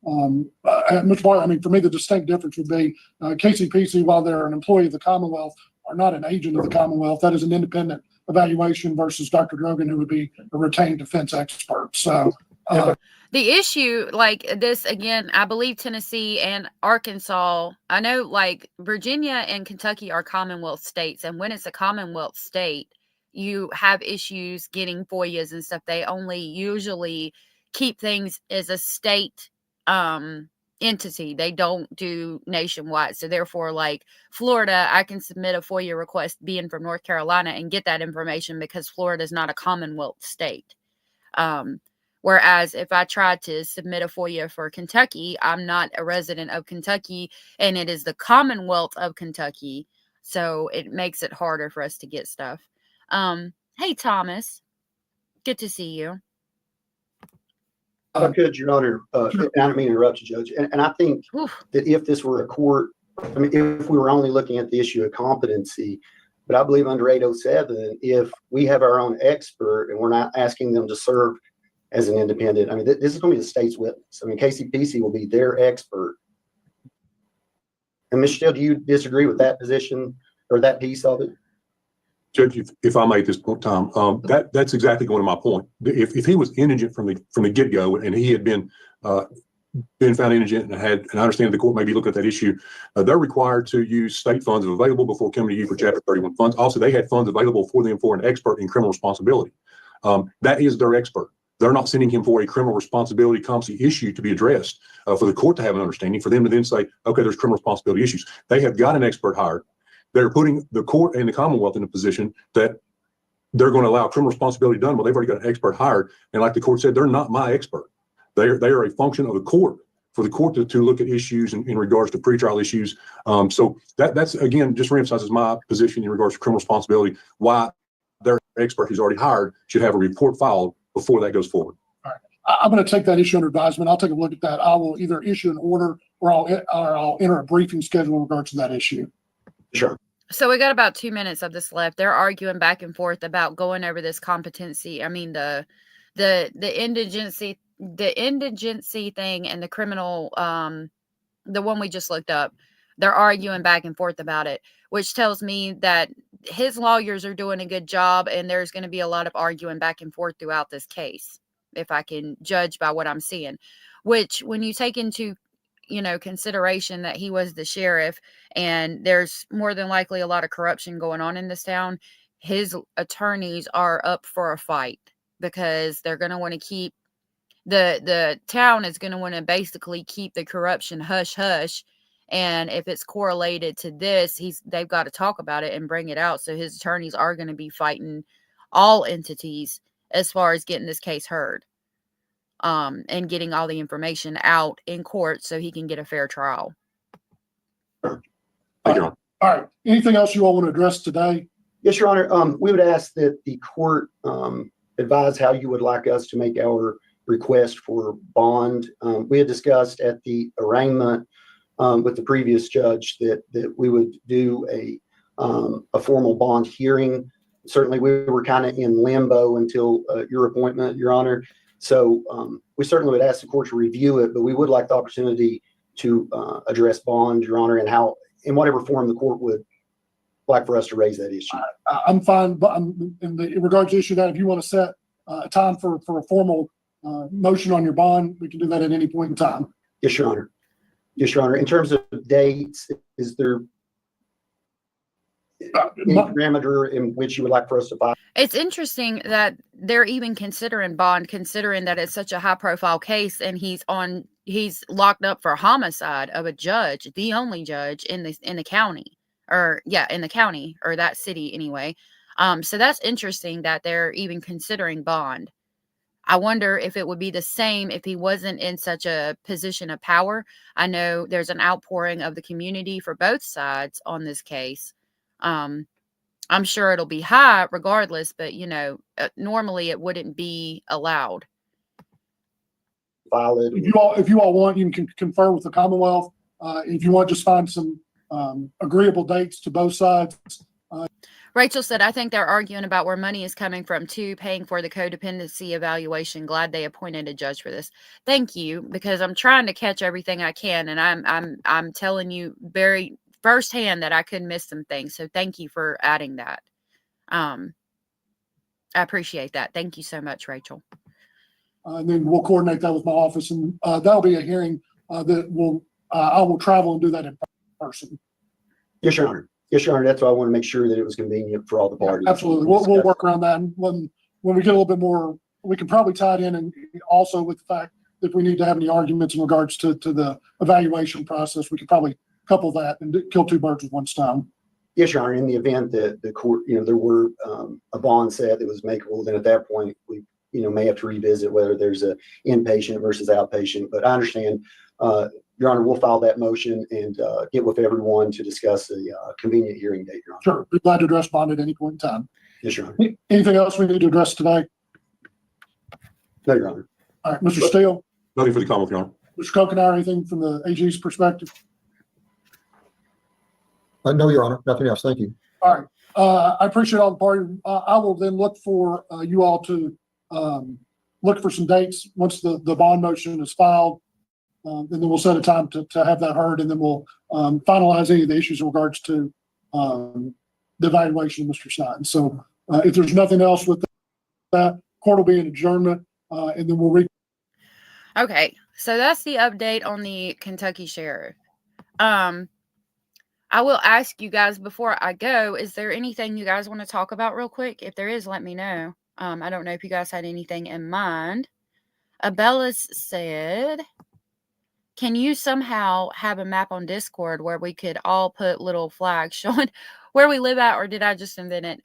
Speaker 8: Mr. Barr, I mean, for me, the distinct difference would be KCPC, while they're an employee of the Commonwealth, are not an agent of the Commonwealth. That is an independent evaluation versus Dr. Drogan, who would be a retained defense expert. So
Speaker 2: the issue, like this, again, I believe Tennessee and Arkansas, I know like Virginia and Kentucky are Commonwealth states. And when it's a Commonwealth state, you have issues getting FOIAs and stuff. They only usually keep things as a state entity. They don't do nationwide. So therefore, like Florida, I can submit a FOIA request being from North Carolina and get that information because Florida is not a Commonwealth state. Whereas if I tried to submit a FOIA for Kentucky, I'm not a resident of Kentucky, and it is the Commonwealth of Kentucky. So it makes it harder for us to get stuff. Hey, Thomas. Good to see you.
Speaker 10: If I could, Your Honor, I don't mean to interrupt you, Judge. And I think that if this were a court, I mean, if we were only looking at the issue of competency, but I believe under 807, if we have our own expert and we're not asking them to serve as an independent, I mean, this is going to be the state's witness. I mean, KCPC will be their expert. And Ms. Still, do you disagree with that position or that piece of it?
Speaker 3: Judge, if I may at this point, Tom, that's exactly going to my point. If he was indigent from the get-go and he had been found indigent and I understand the court may be looking at that issue, they're required to use state funds if available before coming to you for Chapter 31 funds. Also, they had funds available for them for an expert in criminal responsibility. That is their expert. They're not sending him for a criminal responsibility competency issue to be addressed for the court to have an understanding, for them to then say, okay, there's criminal responsibility issues. They have got an expert hired. They're putting the court and the Commonwealth in a position that they're going to allow criminal responsibility done. Well, they've already got an expert hired. And like the court said, they're not my expert. They are a function of the court, for the court to look at issues in regards to pretrial issues. So that's, again, just reemphasizes my position in regards to criminal responsibility, why their expert who's already hired should have a report filed before that goes forward.
Speaker 8: All right. I'm going to take that issue under advisement. I'll take a look at that. I will either issue an order or I'll enter a briefing schedule in regards to that issue.
Speaker 10: Sure.
Speaker 2: So we got about 2 minutes of this left. They're arguing back and forth about going over this competency. I mean, the indigency thing and the criminal, the one we just looked up, they're arguing back and forth about it, which tells me that his lawyers are doing a good job, and there's going to be a lot of arguing back and forth throughout this case, if I can judge by what I'm seeing, which when you take into consideration that he was the sheriff and there's more than likely a lot of corruption going on in this town, his attorneys are up for a fight because they're going to want to keep the town is going to want to basically keep the corruption hush hush. And if it's correlated to this, they've got to talk about it and bring it out. So his attorneys are going to be fighting all entities as far as getting this case heard. And getting all the information out in court so he can get a fair trial.
Speaker 8: All right. Anything else you all want to address today?
Speaker 10: Yes, Your Honor. We would ask that the court advise how you would like us to make our request for bond. We had discussed at the arraignment with the previous judge that we would do a formal bond hearing. Certainly, we were kind of in limbo until your appointment, Your Honor. So we certainly would ask the court to review it, but we would like the opportunity to address bond, Your Honor, and how, in whatever form the court would like for us to raise that issue.
Speaker 8: I'm fine, but in regards to issue that, if you want to set a time for a formal motion on your bond, we can do that at any point in time.
Speaker 10: Yes, Your Honor. Yes, Your Honor. In terms of dates, is there any parameter in which you would like for us to file?
Speaker 2: It's interesting that they're even considering bond, considering that it's such a high profile case and he's locked up for homicide of a judge, the only judge in the county. or yeah, in the county or that city anyway. So that's interesting that they're even considering bond. I wonder if it would be the same if he wasn't in such a position of power. I know there's an outpouring of the community for both sides on this case. I'm sure it'll be high regardless, but normally it wouldn't be allowed.
Speaker 10: Valid.
Speaker 8: If you all want, you can confer with the Commonwealth. If you want, just find some agreeable dates to both sides.
Speaker 2: Rachel said, I think they're arguing about where money is coming from too, paying for the codependency evaluation. Glad they appointed a judge for this. Thank you, because I'm trying to catch everything I can, and I'm telling you very firsthand that I could miss some things. So thank you for adding that. I appreciate that. Thank you so much, Rachel.
Speaker 8: And then we'll coordinate that with my office, and that'll be a hearing that I will travel and do that in person.
Speaker 10: Yes, Your Honor. Yes, Your Honor. That's why I want to make sure that it was convenient for all the parties.
Speaker 8: Absolutely. We'll work around that. And when we get a little bit more, we can probably tie it in, and also with the fact that if we need to have any arguments in regards to the evaluation process, we could probably couple that and kill two birds with one stone.
Speaker 10: Yes, Your Honor. In the event that the court, there were a bond set that was makeable, then at that point we, may have to revisit whether there's a inpatient versus outpatient. But I understand, Your Honor, we'll file that motion and get with everyone to discuss a convenient hearing date, Your Honor.
Speaker 8: Sure. Be glad to address bond at any point in time.
Speaker 10: Yes, Your Honor.
Speaker 8: Anything else we need to address today?
Speaker 10: No, Your Honor.
Speaker 8: All right, Mr. Steele.
Speaker 3: Nothing for the Commonwealth, Your Honor.
Speaker 8: Mr. Kokenar, anything from the AG's perspective?
Speaker 9: No, Your Honor. Nothing else. Thank you.
Speaker 8: All right. I appreciate all the parties. I will then look for you all to look for some dates once the bond motion is filed. And then we'll set a time to have that heard, and then we'll finalize any of the issues in regards to the evaluation of Mr. Stines. So if there's nothing else with that, court will be in adjournment, and then we'll
Speaker 2: Okay, so that's the update on the Kentucky Sheriff. I will ask you guys before I go, is there anything you guys want to talk about real quick? If there is, let me know. I don't know if you guys had anything in mind. Abellis said, can you somehow have a map on Discord where we could all put little flags showing where we live at, or did I just invent it?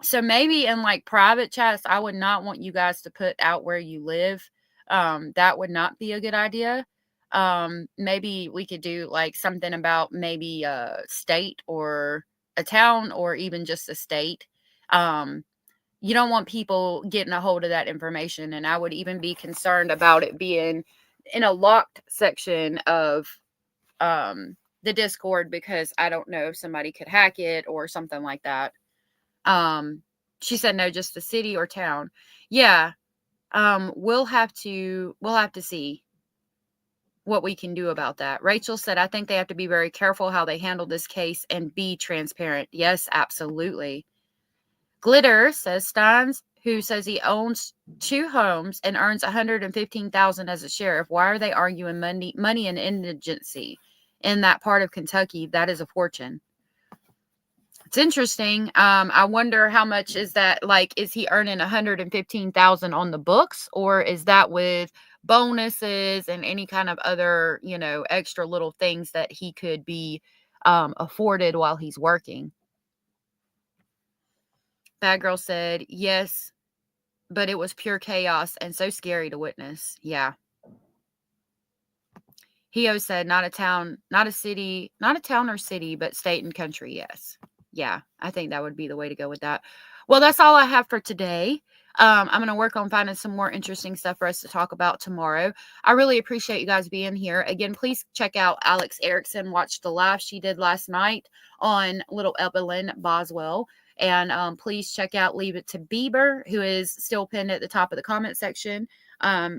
Speaker 2: So maybe in like private chats, I would not want you guys to put out where you live. That would not be a good idea. Maybe we could do like something about maybe a state or a town or even just a state. You don't want people getting a hold of that information. And I would even be concerned about it being in a locked section of the Discord, because I don't know if somebody could hack it or something like that. She said no, just the city or town. Yeah. We'll have to see what we can do about that. Rachel said, I think they have to be very careful how they handle this case and be transparent. Yes, absolutely. Glitter says Stines, who says he owns 2 homes and earns $115,000 as a sheriff. Why are they arguing money and indigency in that part of Kentucky? That is a fortune. It's interesting. I wonder how much is that, like, is he earning $115,000 on the books, or is that with bonuses and any kind of other, extra little things that he could be afforded while he's working? Bad Girl said, yes, but it was pure chaos and so scary to witness. Yeah. Hio said, not a town, not a city, not a town or city, but state and country. Yes. Yeah, I think that would be the way to go with that. Well, that's all I have for today. I'm going to work on finding some more interesting stuff for us to talk about tomorrow. I really appreciate you guys being here. Again, please check out Alex Ericson. Watch the live she did last night on little Evelyn Boswell. And please check out Leave It to Bieber, who is still pinned at the top of the comment section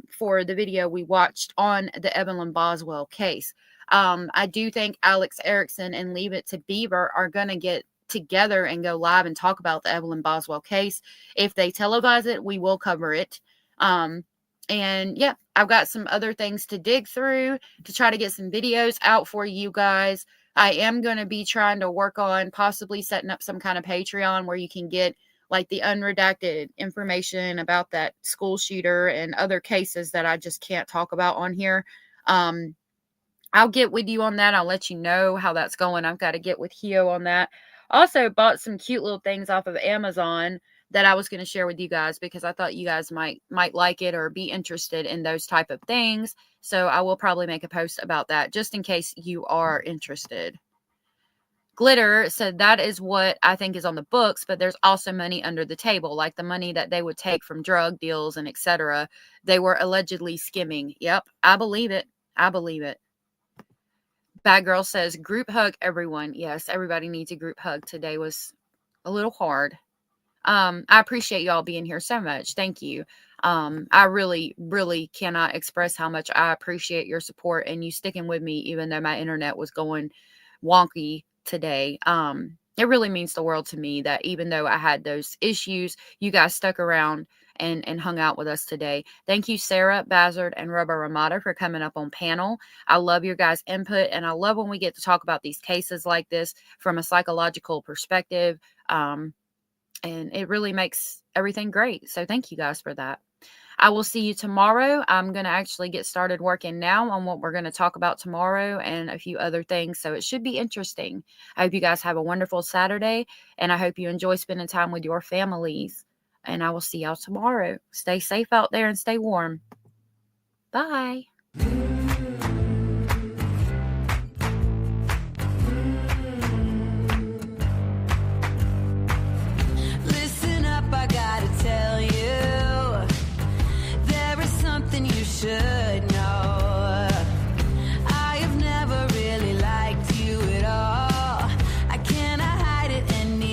Speaker 2: for the video we watched on the Evelyn Boswell case. I do think Alex Ericson and Leave It to Bieber are going to get together and go live and talk about the Evelyn Boswell case. If they televise it, we will cover it. And yeah, I've got some other things to dig through to try to get some videos out for you guys. I am going to be trying to work on possibly setting up some kind of Patreon where you can get like the unredacted information about that school shooter and other cases that I just can't talk about on here. I'll get with you on that. I'll let you know how that's going. I've got to get with Hio on that. Also bought some cute little things off of Amazon that I was going to share with you guys because I thought you guys might like it or be interested in those type of things. So I will probably make a post about that just in case you are interested. Glitter said that is what I think is on the books, but there's also money under the table, like the money that they would take from drug deals and etc. They were allegedly skimming. Yep, I believe it. I believe it. Bad Girl says, group hug everyone. Yes, everybody needs a group hug. Today was a little hard. I appreciate y'all being here so much. Thank you. I really, really cannot express how much I appreciate your support and you sticking with me, even though my internet was going wonky today. It really means the world to me that even though I had those issues, you guys stuck around and hung out with us today. Thank you, Sarah, Bazard, and Rubber Ramada for coming up on panel. I love your guys' input, and I love when we get to talk about these cases like this from a psychological perspective. And it really makes everything great. So thank you guys for that. I will see you tomorrow. I'm going to actually get started working now on what we're going to talk about tomorrow and a few other things. So it should be interesting. I hope you guys have a wonderful Saturday, and I hope you enjoy spending time with your families. And I will see y'all tomorrow. Stay safe out there and stay warm. Bye.
Speaker 11: Listen up, I gotta tell you, there is something you should know. I have never really liked you at all. I cannot hide it anymore.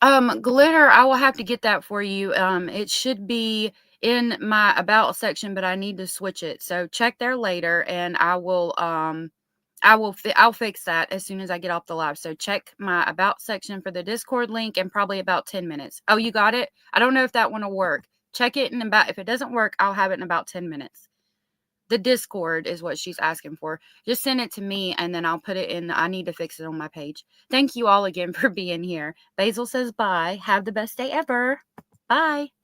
Speaker 2: Glitter, I will have to get that for you. It should be in my about section, but I need to switch it. So check there later, and I'll fix that as soon as I get off the live. So check my about section for the Discord link in probably about 10 minutes. Oh, you got it? I don't know if that one will work. Check it in about, if it doesn't work, I'll have it in about 10 minutes. The Discord is what she's asking for. Just send it to me and then I'll put it in. I need to fix it on my page. Thank you all again for being here. Basil says bye. Have the best day ever. Bye.